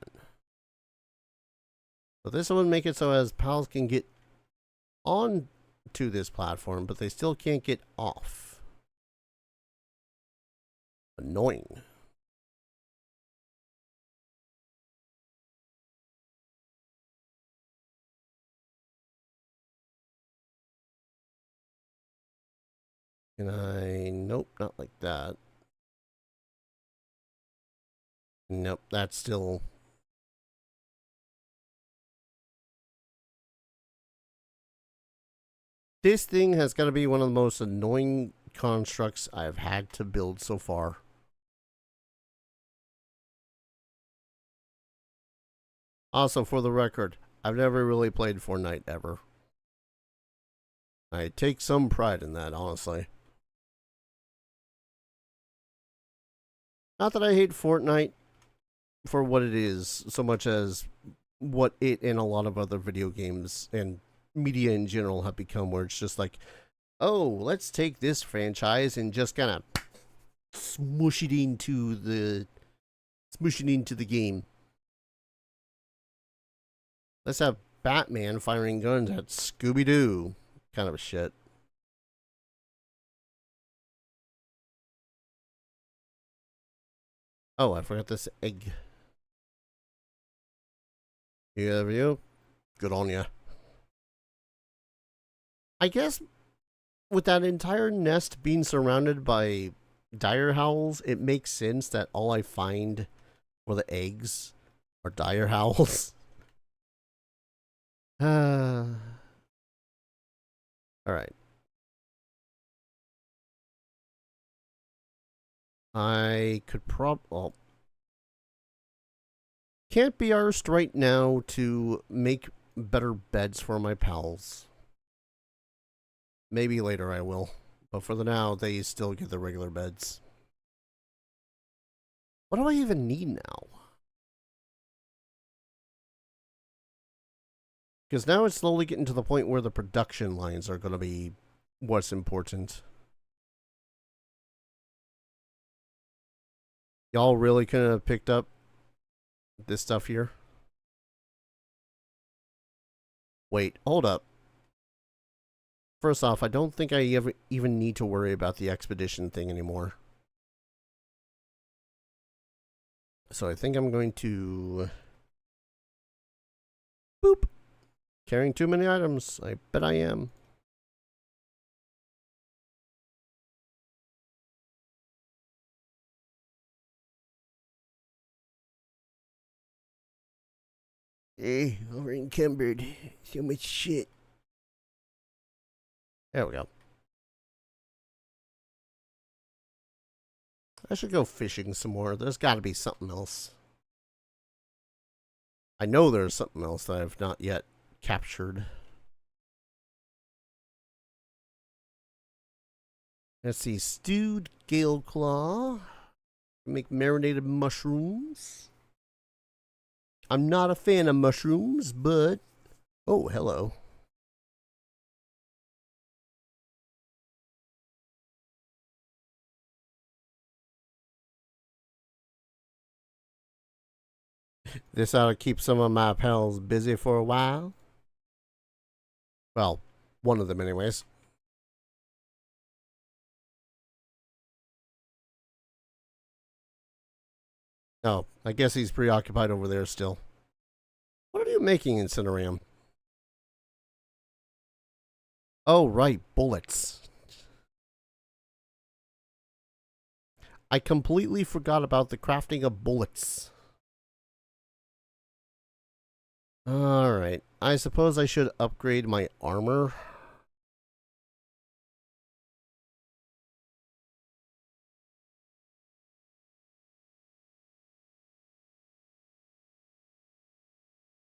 Speaker 1: So this would make it so as pals can get on to this platform, but they still can't get off. Annoying. Can I? Nope, not like that. Nope, that's still... This thing has got to be one of the most annoying constructs I've had to build so far. Also, for the record, I've never really played Fortnite ever. I take some pride in that, honestly. Not that I hate Fortnite for what it is, so much as what it and a lot of other video games and media in general have become, where it's just like, oh, let's take this franchise and just kind of smush it into the game. Let's have Batman firing guns at Scooby-Doo. Kind of a shit. Oh, I forgot this egg. You? Good on ya. I guess with that entire nest being surrounded by dire howls, it makes sense that all I find for the eggs are dire howls. Alright. I could well, can't be arsed right now to make better beds for my pals. Maybe later I will. But for the now, they still get the regular beds. What do I even need now? Because now it's slowly getting to the point where the production lines are going to be what's important. Y'all really couldn't have picked up this stuff here? Wait, hold up. First off, I don't think I even need to worry about the expedition thing anymore. So I think I'm going to... Boop! Carrying too many items. I bet I am. Hey, over encumbered. So much shit. There we go. I should go fishing some more. There's got to be something else. I know there's something else that I've not yet captured. Let's see. Stewed gale claw. Make marinated mushrooms. I'm not a fan of mushrooms, but... Oh, hello. This ought to keep some of my pals busy for a while. Well, one of them anyways. Oh, I guess he's preoccupied over there still. What are you making, Incineram? Oh, right, bullets. I completely forgot about the crafting of bullets. Alright, I suppose I should upgrade my armor.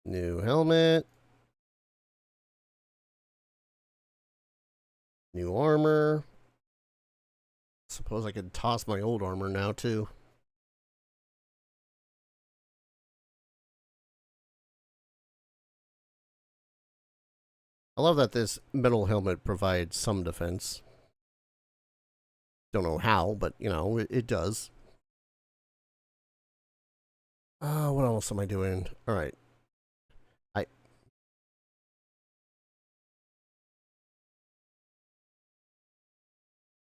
Speaker 1: New helmet. New armor. Suppose I could toss my old armor now, too. I love that this metal helmet provides some defense. Don't know how, but you know, it does. What else am I doing? All right.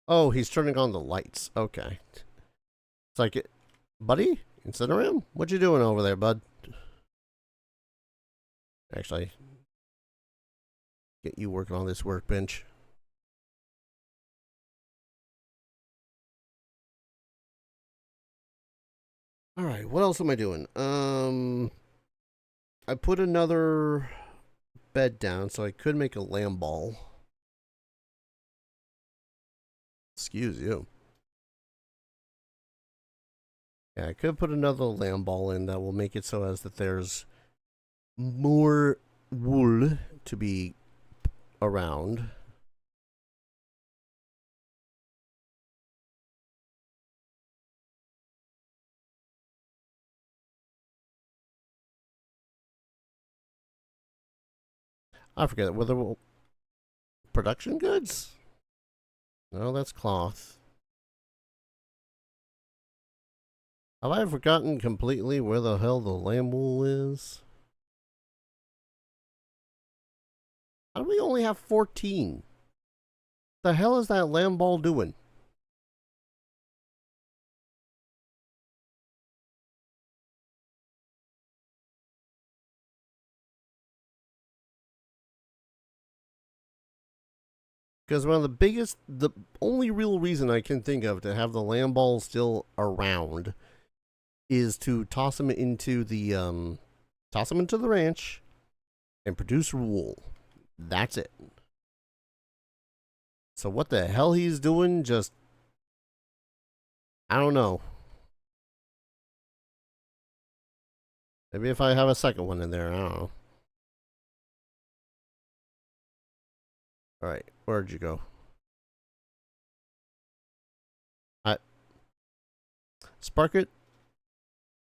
Speaker 1: Oh, he's turning on the lights. Okay. It's like, buddy, Incineram, what you doing over there, bud? Actually, get you working on this workbench. All right, what else am I doing? I put another bed down so I could make a lamb ball. Excuse you. Yeah, I could put another lamb ball in that will make it so as that there's more wool to be around. I forget whether production goods. No, that's cloth. Have I forgotten completely where the hell the lamb wool is? How do we only have 14? The hell is that lamb ball doing? Because one of the only real reason I can think of to have the lamb ball still around is to toss them into the ranch and produce wool. That's it. So what the hell he's doing, just, I don't know. Maybe if I have a second one in there, I don't know. Alright, where'd you go? Sparkit,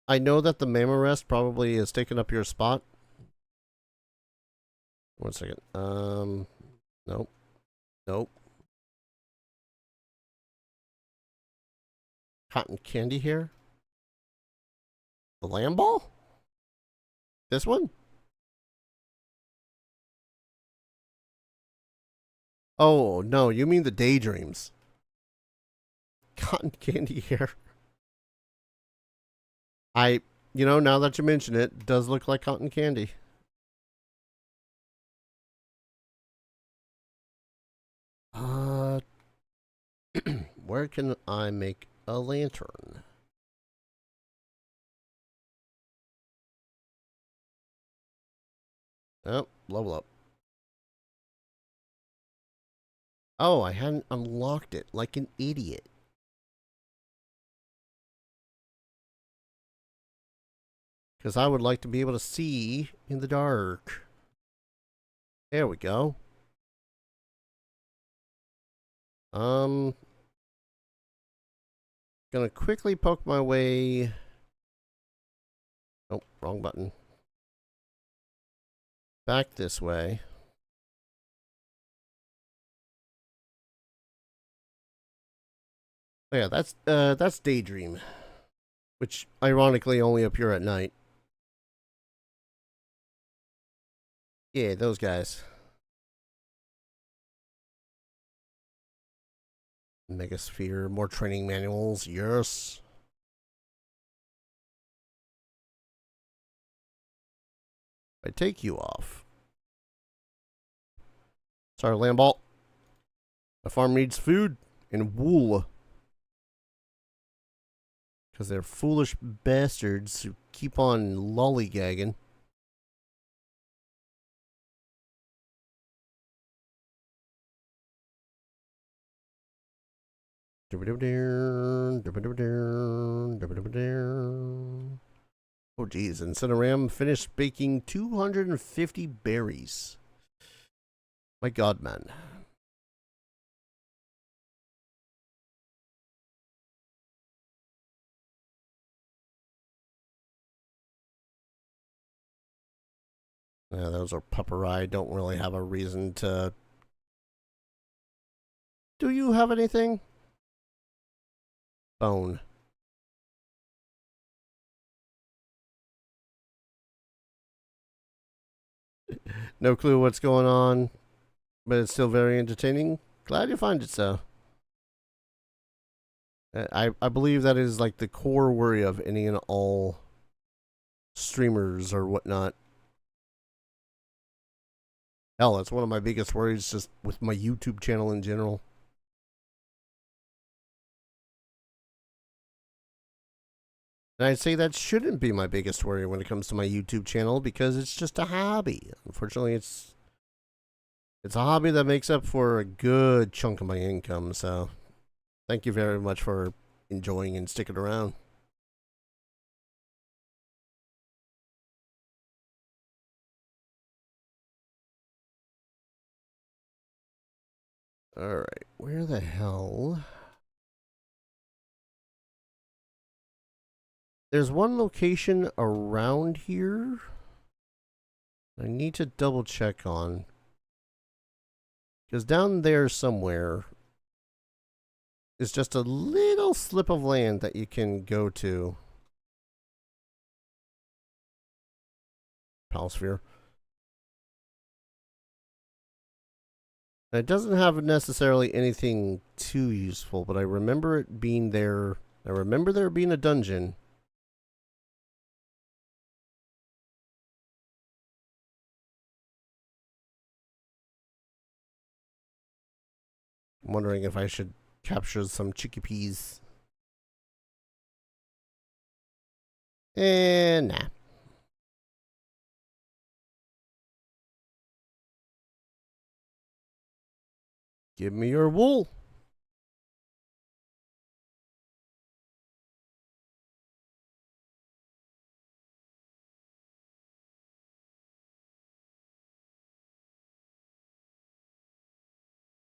Speaker 1: I know that the Mammarest probably is taking up your spot. One second. Nope. Nope. Cotton candy here? The lamb ball? This one? Oh, no, you mean the daydreams. Cotton candy here. You know, now that you mention it, it does look like cotton candy. Where can I make a lantern? Oh, level up. Oh, I hadn't unlocked it like an idiot. Because I would like to be able to see in the dark. There we go. Gonna quickly poke my way. Oh, wrong button. Back this way. Oh yeah, that's Daydream, which ironically only appear at night. Yeah, those guys. Megasphere, more training manuals, yes. I take you off. Sorry, Lamball. The farm needs food and wool. Because they're foolish bastards who keep on lollygagging. Oh geez, Incineram finished baking 250 berries. My god, man. Yeah, those are pupper. I don't really have a reason to... Do you have anything? Bone. No clue what's going on, but it's still very entertaining. Glad you find it so. I believe that is like the core worry of any and all streamers or whatnot. Hell, that's one of my biggest worries just with my YouTube channel in general. And I'd say that shouldn't be my biggest worry when it comes to my YouTube channel because it's just a hobby. Unfortunately, it's a hobby that makes up for a good chunk of my income, so thank you very much for enjoying and sticking around. Alright, where the hell? There's one location around here I need to double check on. Because down there somewhere is just a little slip of land that you can go to. Palsphere. It doesn't have necessarily anything too useful, but I remember it being there. I remember there being a dungeon. I'm wondering if I should capture some chickpeas. And nah. Give me your wool.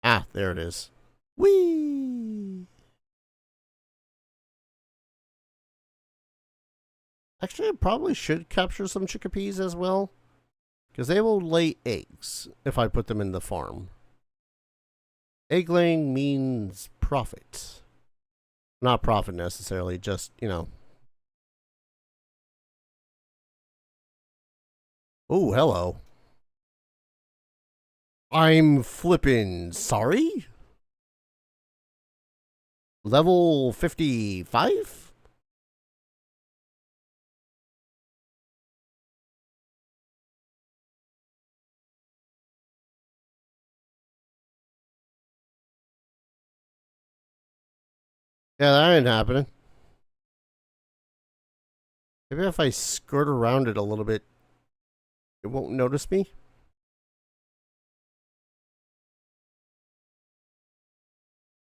Speaker 1: Ah, there it is. Whee! Actually, I probably should capture some chickpeas as well. Because they will lay eggs if I put them in the farm. Egg laying means profit. Not profit necessarily, just, you know. Oh, hello. I'm flippin' sorry? Level 55? Yeah, that ain't happening. Maybe if I skirt around it a little bit, it won't notice me.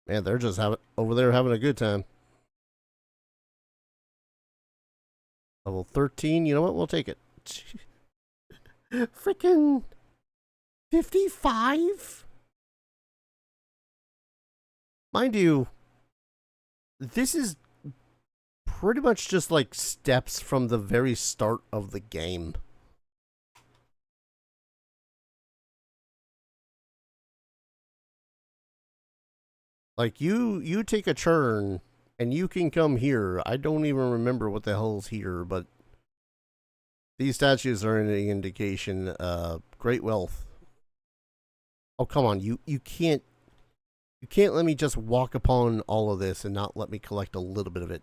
Speaker 1: Man, they're just over there having a good time. Level 13, you know what? We'll take it. Freaking 55? Mind you, this is pretty much just like steps from the very start of the game. Like you take a turn and you can come here. I don't even remember what the hell's here, but these statues are an indication of great wealth. Oh, come on. You can't let me just walk upon all of this and not let me collect a little bit of it.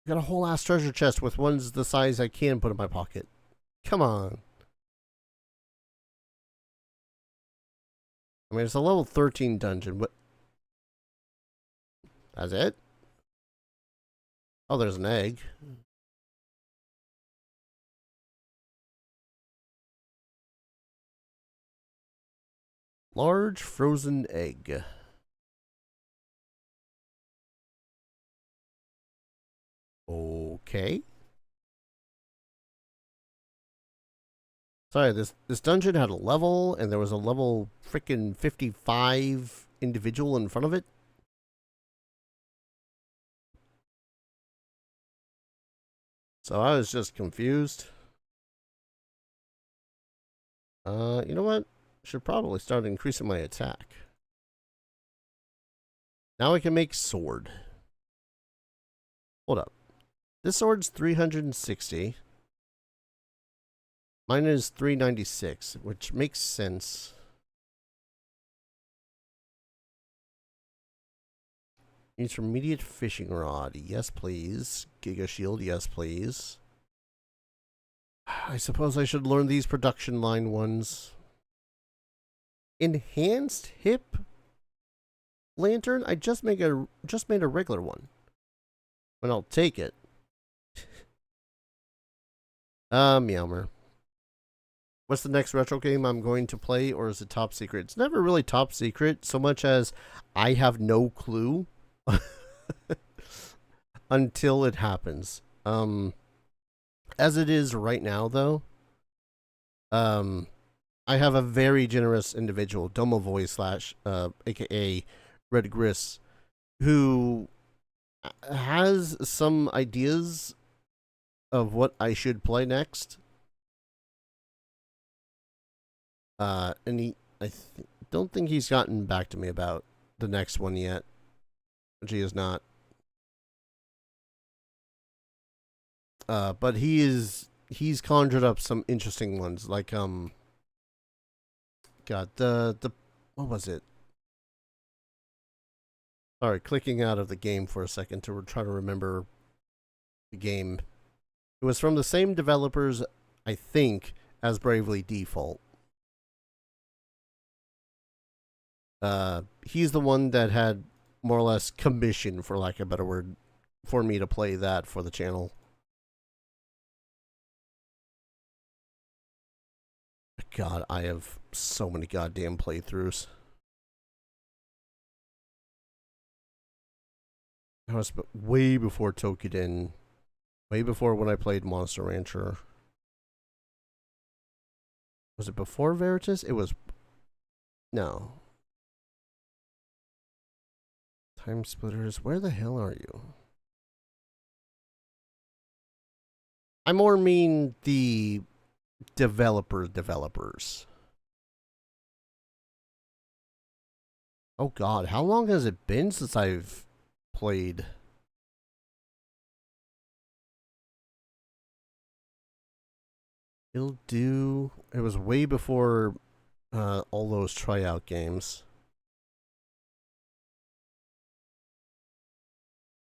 Speaker 1: Got a whole ass treasure chest with ones the size I can put in my pocket. Come on. I mean, it's a level 13 dungeon, but that's it? Oh, there's an egg. Large frozen egg. Okay. Sorry, this dungeon had a level, and there was a level frickin' 55 individual in front of it. So I was just confused. You know what? Should probably start increasing my attack. Now I can make sword. Hold up. This sword's 360. Mine is 396, which makes sense. Intermediate fishing rod. Yes, please. Giga shield. Yes, please. I suppose I should learn these production line ones. Enhanced hip lantern? I just made a regular one. But I'll take it. Meowmer. What's the next retro game I'm going to play, or is it top secret? It's never really top secret, so much as I have no clue until it happens. As it is right now, though, I have a very generous individual, Domovoy / aka Red Gris, who has some ideas of what I should play next. And I don't think he's gotten back to me about the next one yet, which he has not. But he's conjured up some interesting ones, like God, the what was it? Sorry, clicking out of the game for a second to try to remember the game. It was from the same developers, I think, as Bravely Default. He's the one that had more or less commission, for lack of a better word, for me to play that for the channel. God, I have so many goddamn playthroughs. That was way before Tokiden. Way before when I played Monster Rancher. Was it before Veritas? It was... No. Time Splitters, where the hell are you? I more mean the developers. Oh God, how long has it been since I've played? It'll do. It was way before all those tryout games.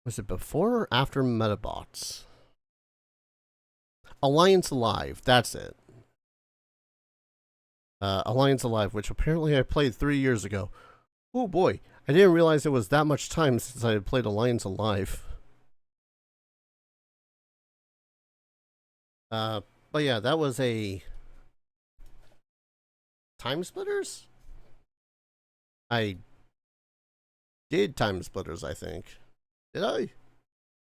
Speaker 1: Was it before or after Metabots? Alliance Alive, that's it. Alliance Alive, which apparently I played 3 years ago. Oh boy, I didn't realize it was that much time since I had played Alliance Alive. But yeah, that was a... Time Splitters? I did Time Splitters, I think. Did I?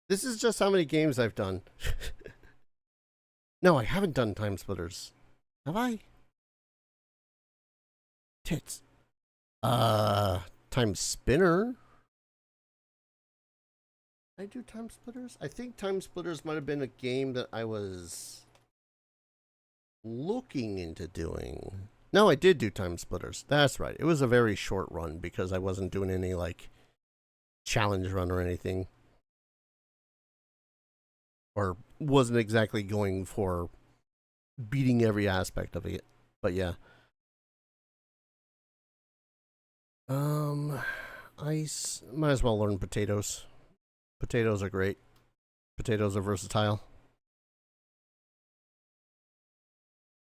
Speaker 1: This is just how many games I've done. No, I haven't done Time Splitters. Have I? Tits. Time Spinner? Did I do Time Splitters? I think Time Splitters might have been a game that I was looking into doing. No, I did do Time Splitters. That's right. It was a very short run because I wasn't doing any, like, challenge run or anything. Or wasn't exactly going for beating every aspect of it. But yeah. I might as well learn potatoes. Potatoes are great. Potatoes are versatile.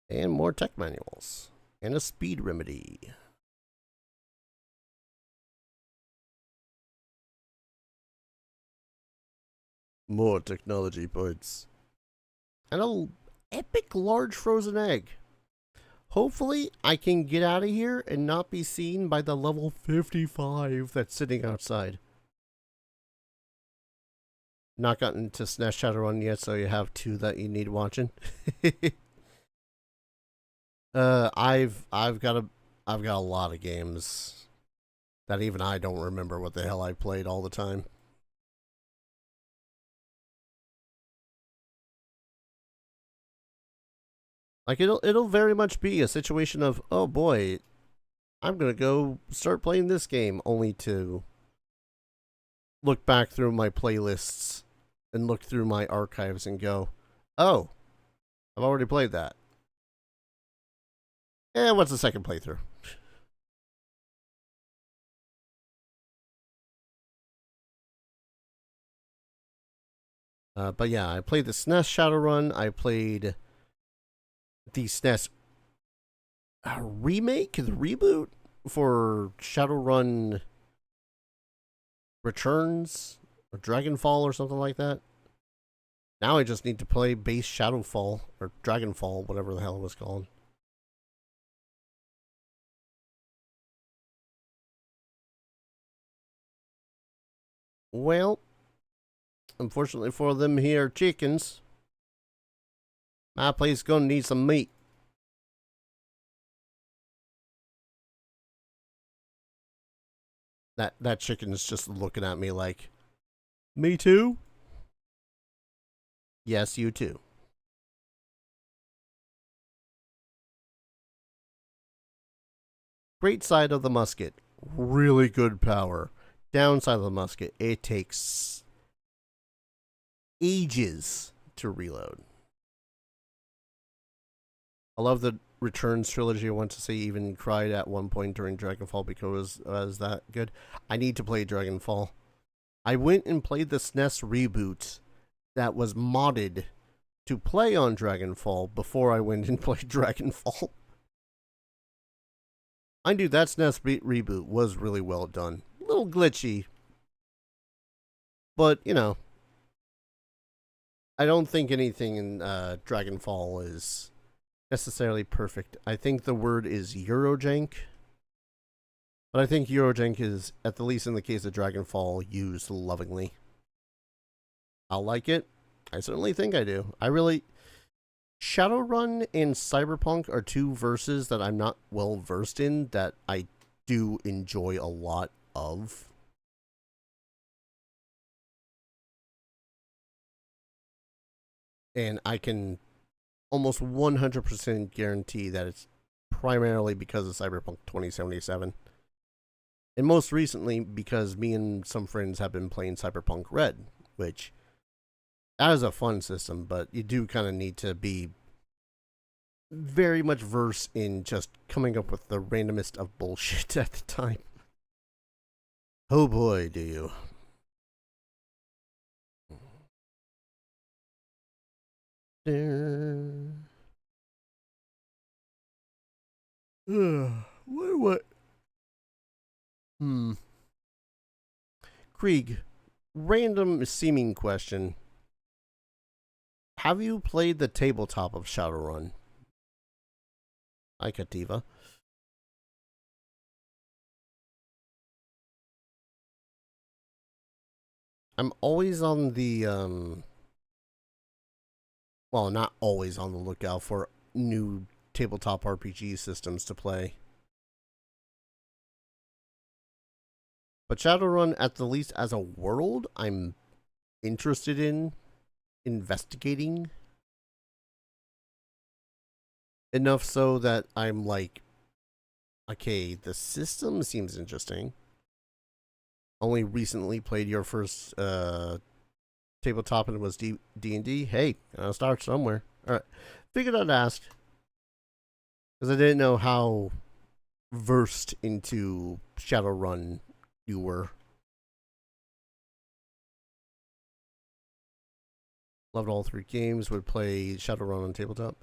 Speaker 1: And more tech manuals. And a speed remedy. More technology points. And an epic large frozen egg. Hopefully, I can get out of here and not be seen by the level 55 that's sitting outside. Not gotten to SNES Shadowrun yet, so you have 2 that you need watching. I've got a lot of games that even I don't remember what the hell I played all the time. Like, it'll very much be a situation of, oh boy, I'm gonna go start playing this game, only to look back through my playlists and look through my archives and go, oh, I've already played that. What's the second playthrough? But yeah, I played the SNES Shadowrun. I played the SNES remake, the reboot for Shadowrun Returns or Dragonfall or something like that. Now I just need to play base Shadowfall or Dragonfall, whatever the hell it was called. Well, unfortunately for them here chickens, my place gonna need some meat. That chicken is just looking at me like, me too? Yes, you too. Great side of the musket, really good power. Downside of the musket, it takes ages to reload. I love the Returns trilogy. I want to say even cried at one point during Dragonfall because it was that good. I need to play Dragonfall. I went and played the SNES reboot that was modded to play on Dragonfall before I went and played Dragonfall. Mind you, that SNES reboot was really well done. A little glitchy. But, you know, I don't think anything in Dragonfall is necessarily perfect. I think the word is Eurojank. But I think Eurojank is, at the least in the case of Dragonfall, used lovingly. I'll like it. I certainly think I do. I really... Shadowrun and Cyberpunk are two verses that I'm not well versed in that I do enjoy a lot of. And I can almost 100% guarantee that it's primarily because of Cyberpunk 2077. And most recently because me and some friends have been playing Cyberpunk Red, which that is a fun system, but you do kind of need to be very much versed in just coming up with the randomest of bullshit at the time. Oh boy, do you. What? Krieg, random seeming question. Have you played the tabletop of Shadowrun? Hi, Kativa. I'm always on the, well, not always on the lookout for new tabletop RPG systems to play. But Shadowrun, at the least as a world, I'm interested in investigating. Enough so that I'm like, okay, the system seems interesting. Only recently played your first tabletop and it was D&D. Hey, I'll start somewhere. Alright, figured I'd ask. Because I didn't know how versed into Shadowrun you were. Loved all three games, would play Shadowrun on tabletop.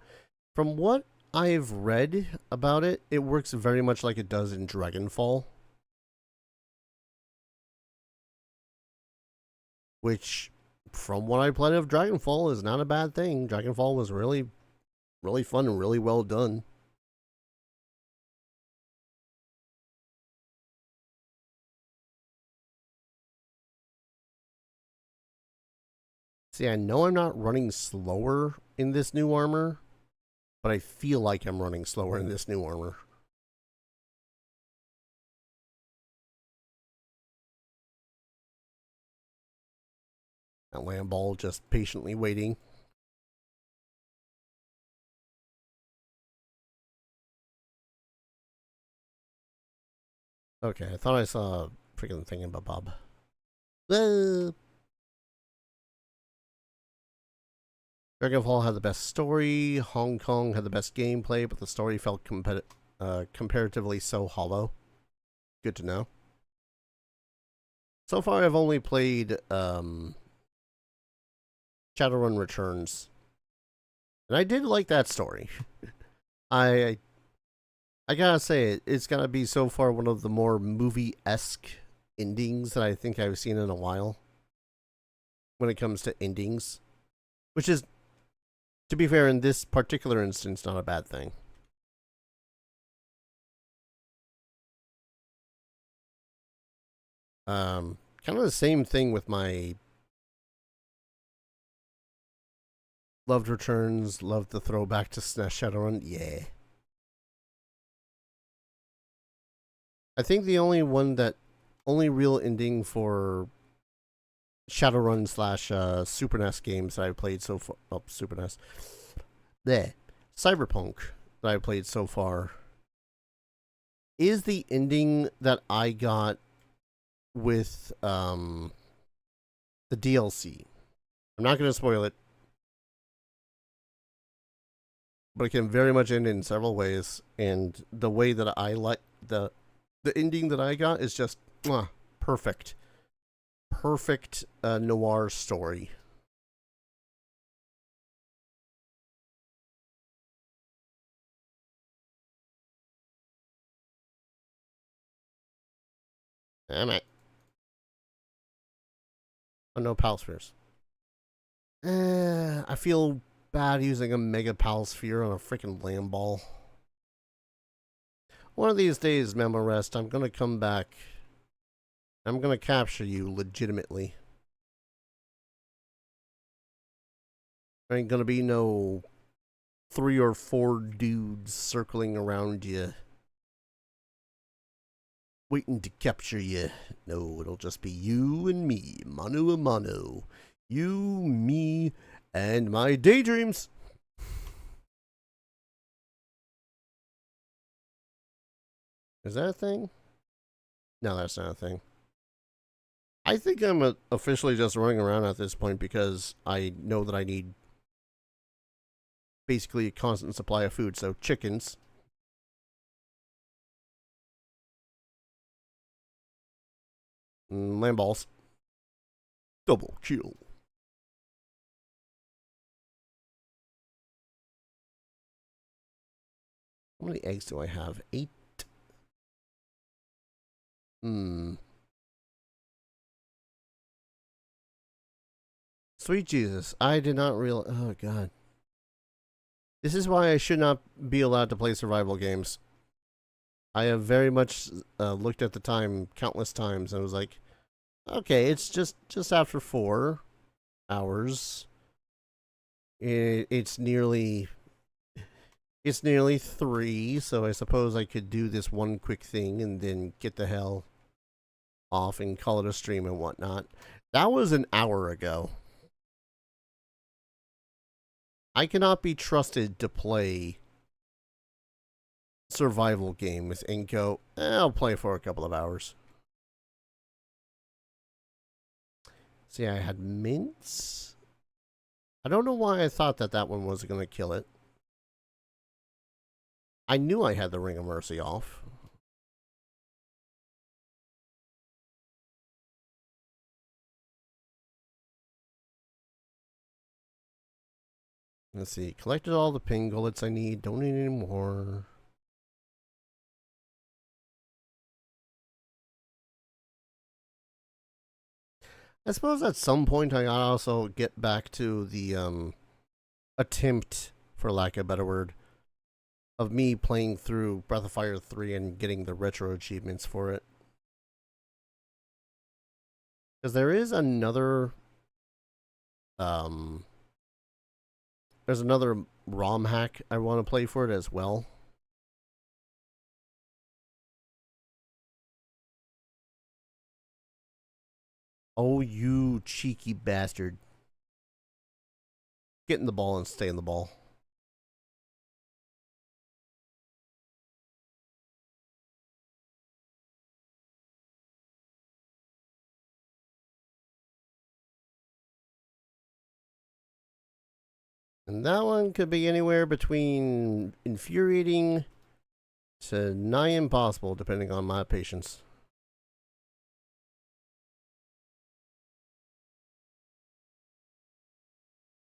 Speaker 1: From what I've read about it, it works very much like it does in Dragonfall. Which, from what I played of Dragonfall, is not a bad thing. Dragonfall was really, really fun and really well done. See, I know I'm not running slower in this new armor, but I feel like I'm running slower in this new armor. That Lamball just patiently waiting. Okay, I thought I saw a freaking thing about Bob. Dragonfall had the best story. Hong Kong had the best gameplay, but the story felt comparatively so hollow. Good to know. So far, I've only played Shadowrun Returns, and I did like that story. I gotta say, it's gotta be so far one of the more movie-esque endings that I think I've seen in a while. When it comes to endings, which is, to be fair, in this particular instance, not a bad thing. Kind of the same thing with my loved returns, loved the throwback to SNES Shadowrun. Yeah. I think the only real ending for Shadowrun / Super NES games that I've played so far. Oh, Super NES. There. Cyberpunk that I've played so far is the ending that I got with the DLC. I'm not going to spoil it, but it can very much end in several ways, and the way that I like the ending that I got is just perfect. Perfect noir story. Damn it. Oh, no Palspheres. I feel bad using a Mega Palsphere on a freaking land ball. One of these days, Memorest, I'm gonna come back. I'm gonna capture you legitimately. There ain't gonna be no 3 or 4 dudes circling around you, waiting to capture you. No, it'll just be you and me, mano a mano. You, me, and my daydreams. Is that a thing? No, that's not a thing. I think I'm officially just running around at this point because I know that I need basically a constant supply of food. So chickens. Land balls. Double kill. How many eggs do I have? 8. Sweet Jesus. I did not realize. Oh, God. This is why I should not be allowed to play survival games. I have very much looked at the time countless times and was like, okay, it's just after 4 hours. It's nearly 3, so I suppose I could do this one quick thing and then get the hell off and call it a stream and whatnot. That was an hour ago. I cannot be trusted to play survival games and go, I'll play for a couple of hours. See, I had mints. I don't know why I thought that one wasn't going to kill it. I knew I had the Ring of Mercy off. Let's see. Collected all the pin gullets I need. Don't need any more. I suppose at some point I gotta also get back to the attempt, for lack of a better word, of me playing through Breath of Fire 3 and getting the retro achievements for it. Because there is another there's another ROM hack I want to play for it as well. Oh, you cheeky bastard. Get in the ball and stay in the ball. And that one could be anywhere between infuriating to nigh impossible, depending on my patience.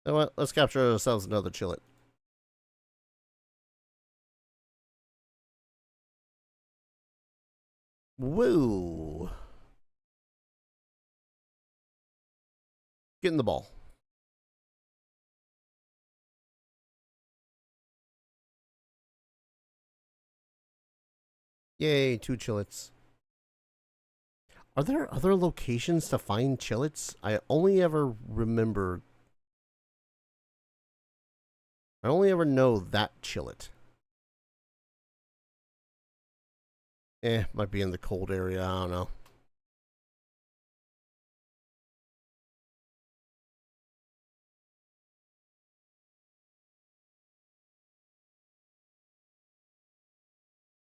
Speaker 1: You know what? Let's capture ourselves another chillet. Woo! Get in the ball. Yay, 2 chillets. Are there other locations to find chillets? I only ever know that chillet. Might be in the cold area, I don't know.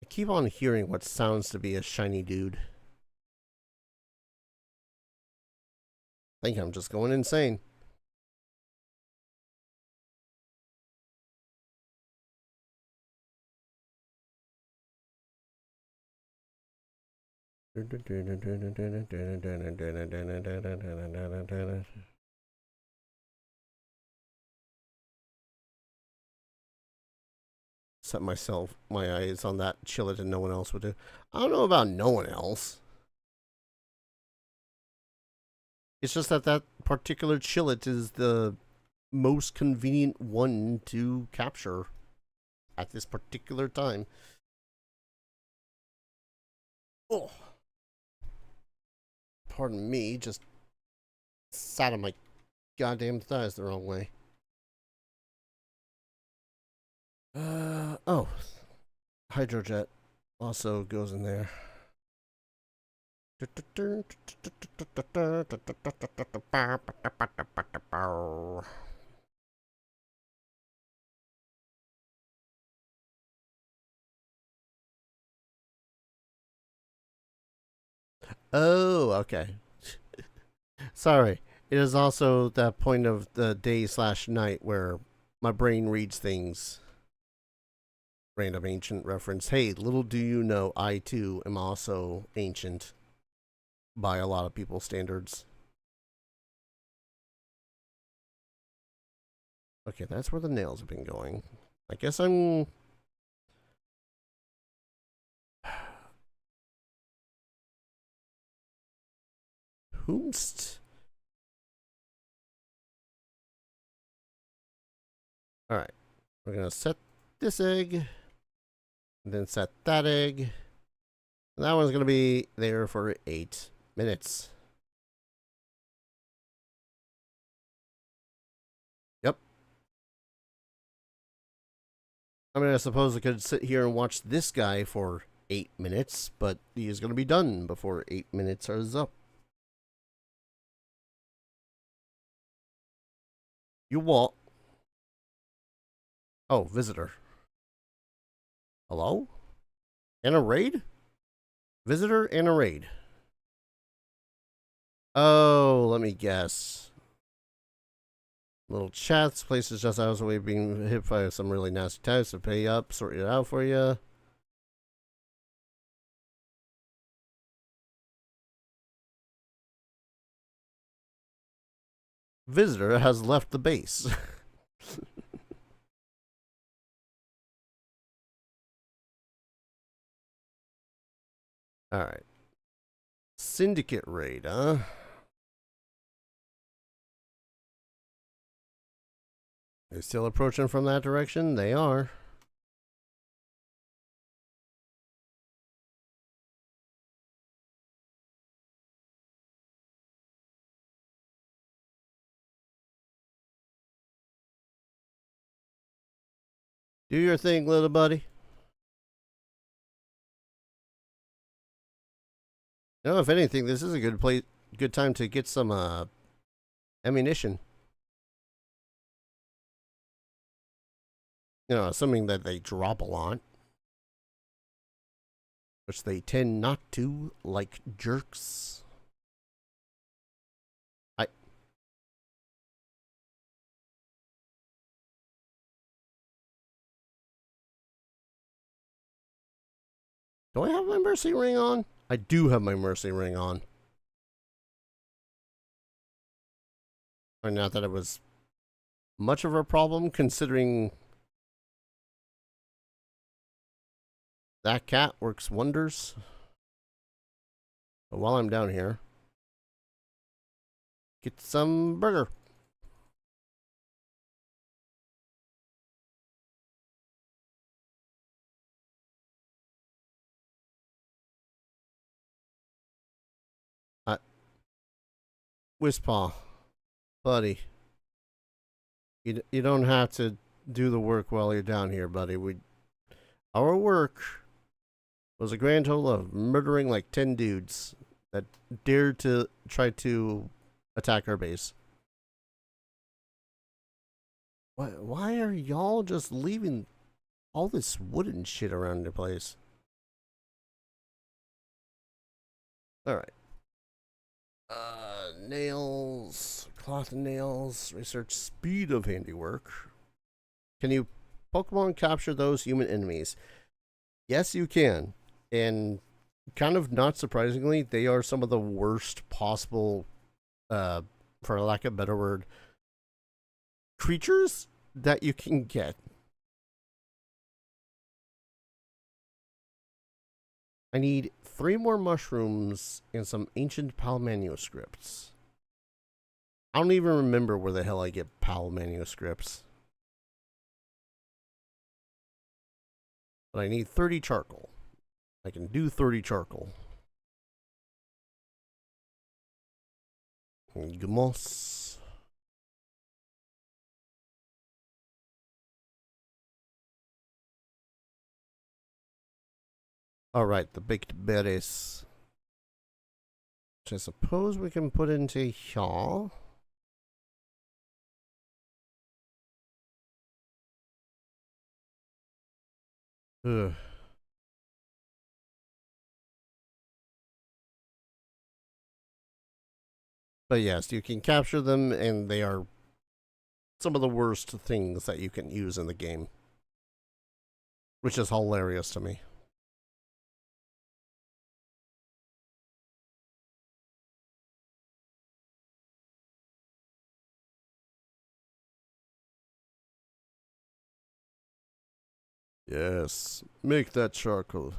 Speaker 1: I keep on hearing what sounds to be a shiny dude. I think I'm just going insane. Set my eyes on that chillet and no one else would do. I don't know about no one else. It's just that that particular chillet is the most convenient one to capture at this particular time. Oh. Pardon me, just sat on my goddamn thighs the wrong way. Oh. Hydrojet also goes in there. Oh, okay. Sorry. It is also that point of the day/night where my brain reads things. Random ancient reference. Hey, little do you know, I too am also ancient by a lot of people's standards. Okay, that's where the nails have been going. I guess I'm... Whomst? Alright. We're gonna set this egg. And then set that egg. And that one's gonna be there for 8 minutes. Yep. I mean, I suppose I could sit here and watch this guy for 8 minutes, but he is gonna be done before 8 minutes is up. You what? Oh, visitor. Hello? And a raid? Visitor and a raid. Oh, let me guess. Little chats, places just hours away being hit by some really nasty types to pay up, sort it out for you. Visitor has left the base. Alright. Syndicate raid, huh? They're still approaching from that direction? They are. Do your thing, little buddy. You know, if anything, this is a good time to get some ammunition. You know, assuming that they drop a lot. Which they tend not to, like jerks. Do I have my mercy ring on? I do have my mercy ring on. Or not that it was much of a problem considering that cat works wonders. But while I'm down here, get some burger. Whizpaw, buddy, you don't have to do the work while you're down here, buddy. Our work was a grand total of murdering like 10 dudes that dared to try to attack our base. Why are y'all just leaving all this wooden shit around the place? Alright. Nails, cloth and nails, research speed of handiwork. Can you Pokemon capture those human enemies? Yes, you can. And kind of not surprisingly, they are some of the worst possible, for lack of a better word, creatures that you can get. I need 3 more mushrooms and some ancient PAL manuscripts. I don't even remember where the hell I get PAL manuscripts. But I need 30 charcoal. I can do 30 charcoal. Gamos. Alright, the baked berries. Which I suppose we can put into here. Ugh. But yes, you can capture them, and they are some of the worst things that you can use in the game. Which is hilarious to me. Yes, make that charcoal.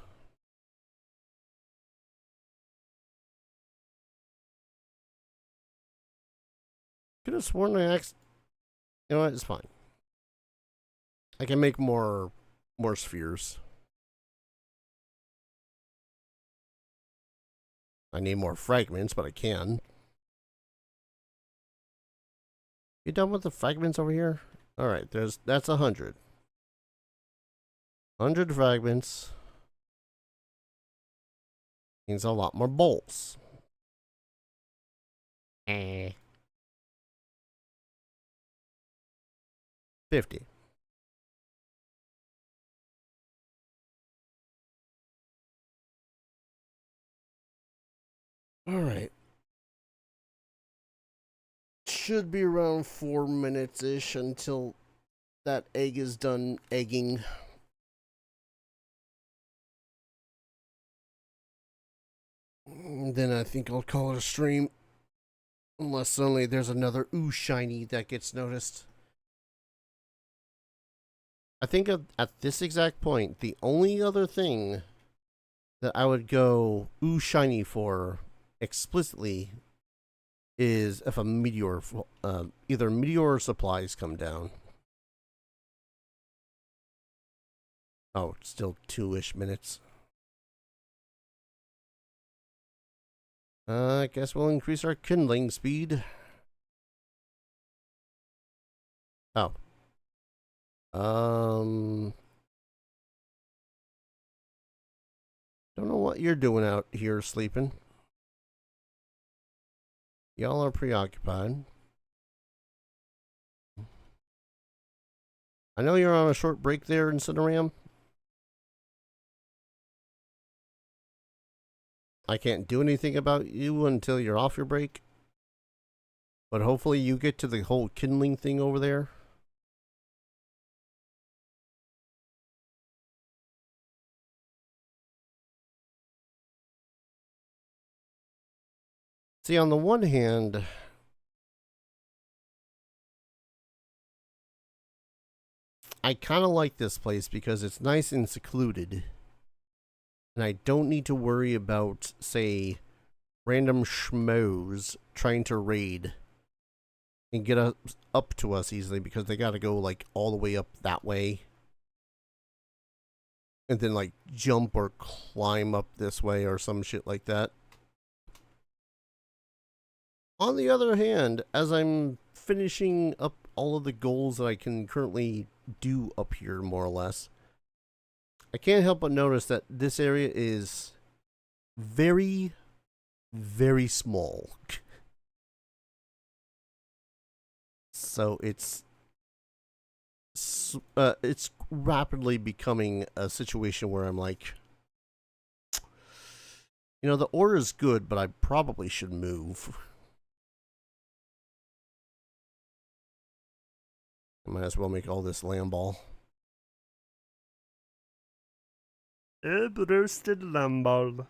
Speaker 1: Could have sworn I You know what? It's fine. I can make more spheres. I need more fragments, but I can. You done with the fragments over here? All right, that's 100. 100 fragments means a lot more bowls. 50. All right. Should be around 4 minutes-ish until that egg is done egging. Then I think I'll call it a stream. Unless suddenly there's another ooh shiny that gets noticed. I think at this exact point, the only other thing that I would go ooh shiny for explicitly is if a meteor, either meteor supplies come down. Oh, still 2-ish minutes. I guess we'll increase our kindling speed. Oh. Don't know what you're doing out here sleeping. Y'all are preoccupied. I know you're on a short break there in Cineram. I can't do anything about you until you're off your break. But hopefully you get to the whole kindling thing over there. See, on the one hand, I kind of like this place because it's nice and secluded. And I don't need to worry about, say, random schmoes trying to raid and get up to us easily because they gotta go, like, all the way up that way. And then, like, jump or climb up this way or some shit like that. On the other hand, as I'm finishing up all of the goals that I can currently do up here, more or less, I can't help but notice that this area is very, very small. So it's rapidly becoming a situation where I'm like, you know, the order is good, but I probably should move. I might as well make all this lamb ball.
Speaker 3: Roasted lamb ball.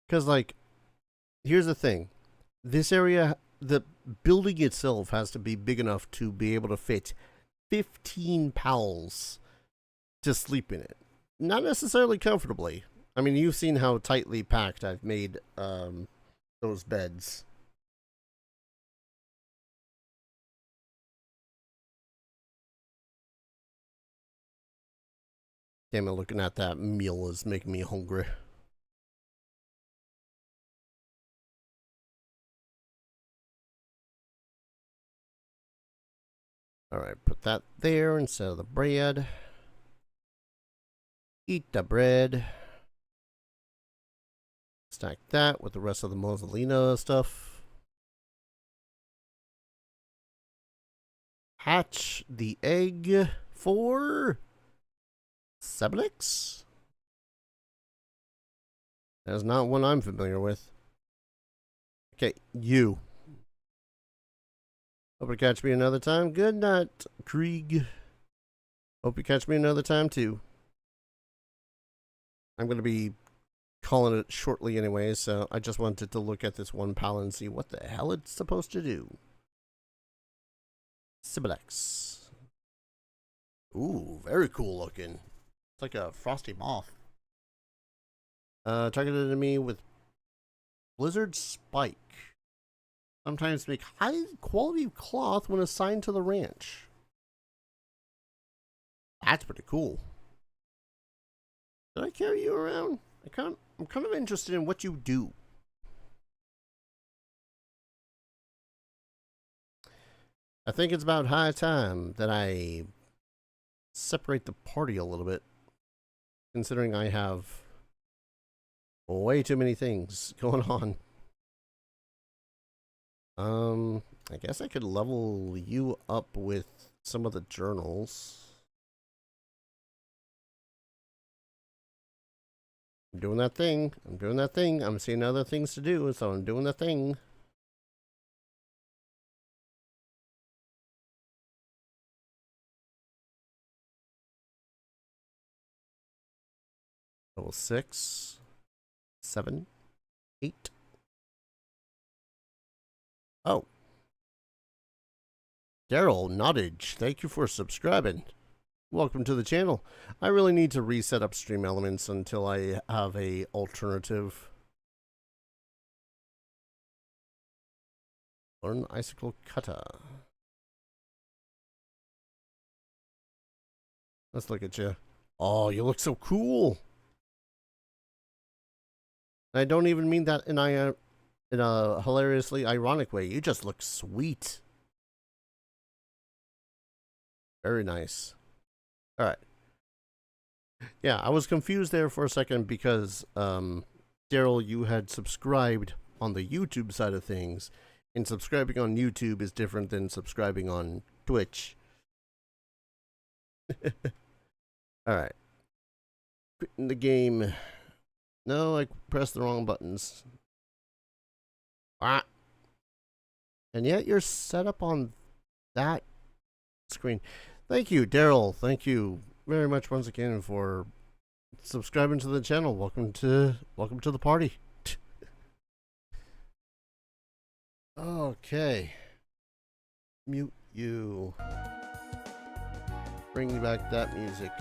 Speaker 1: Because, like, here's the thing. This area, the building itself has to be big enough to be able to fit 15 pals to sleep in it. Not necessarily comfortably. I mean, you've seen how tightly packed I've made those beds. Damn it, looking at that meal is making me hungry. Alright, put that there instead of the bread. Eat the bread. Stack that with the rest of the mozzarella stuff. Hatch the egg for Sebelix? That is not one I'm familiar with. Okay, you. Hope you catch me another time. Good night, Krieg. Hope you catch me another time, too. I'm going to be calling it shortly anyway, so I just wanted to look at this one pal and see what the hell it's supposed to do. Sibelex. Ooh, very cool looking. It's like a frosty moth. Targeted enemy with Blizzard Spike. Sometimes make high quality cloth when assigned to the ranch. That's pretty cool. Did I carry you around? I'm kind of interested in what you do. I think it's about high time that I separate the party a little bit, considering I have way too many things going on. I guess I could level you up with some of the journals. I'm doing that thing. I'm doing that thing. I'm seeing other things to do, so I'm doing the thing. Level 6, 7, 8. Oh. Daryl Nottage, thank you for subscribing. Welcome to the channel. I really need to reset up stream elements until I have a alternative. Learn icicle kata. Let's look at you. Oh, you look so cool. I don't even mean that in a hilariously ironic way. You just look sweet. Very nice. Alright. Yeah, I was confused there for a second because, Daryl, you had subscribed on the YouTube side of things, and subscribing on YouTube is different than subscribing on Twitch. Alright. Quitting the game. No, I pressed the wrong buttons. Ah. And yet you're set up on that screen. Thank you, Daryl. Thank you. very much once again for subscribing to the channel. Welcome to the party. Okay. Mute you. Bring back that music.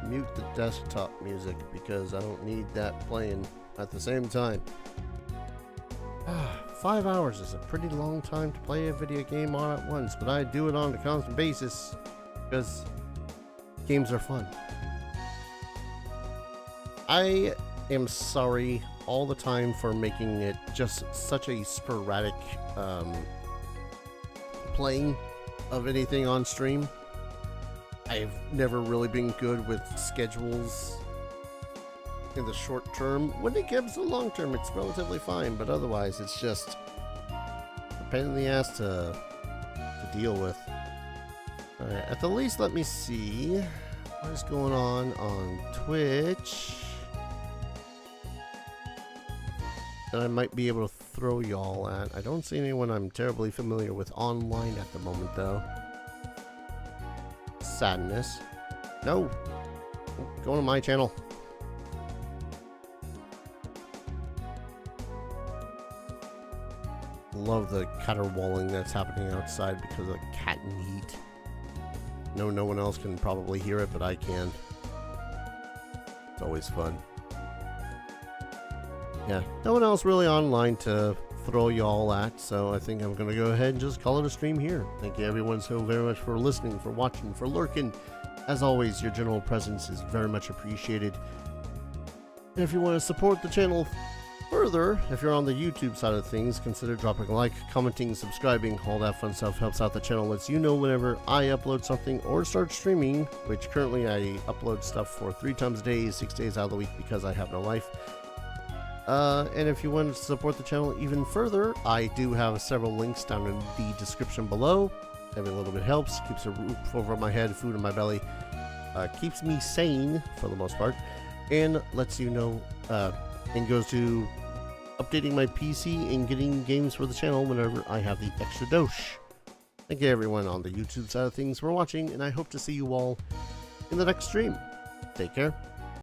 Speaker 1: Mute the desktop music because I don't need that playing at the same time. 5 hours is a pretty long time to play a video game all at once, but I do it on a constant basis because games are fun. I am sorry all the time for making it just such a sporadic playing of anything on stream. I've never really been good with schedules in the short term. When it comes to the long term, it's relatively fine, but otherwise it's just a pain in the ass to deal with. Alright, at the least let me see what is going on Twitch that I might be able to throw y'all at. I don't see anyone I'm terribly familiar with online at the moment though. Sadness. No! Go to my channel. Love the caterwauling that's happening outside because of the cat and heat. No one else can probably hear it, but I can. It's always fun. Yeah, no one else really online to throw y'all at, so I think I'm going to go ahead and just call it a stream here. Thank you everyone so very much for listening, for watching, for lurking. As always, your general presence is very much appreciated. And if you want to support the channel further, if you're on the YouTube side of things, consider dropping a like, commenting, subscribing. All that fun stuff helps out the channel, lets you know whenever I upload something or start streaming, which currently I upload stuff for 3 times a day, 6 days out of the week because I have no life. And if you want to support the channel even further, I do have several links down in the description below. Every little bit helps, keeps a roof over my head, food in my belly, keeps me sane for the most part, and lets you know, and goes to updating my PC and getting games for the channel whenever I have the extra dosh. Thank you everyone on the YouTube side of things for watching, and I hope to see you all in the next stream. Take care.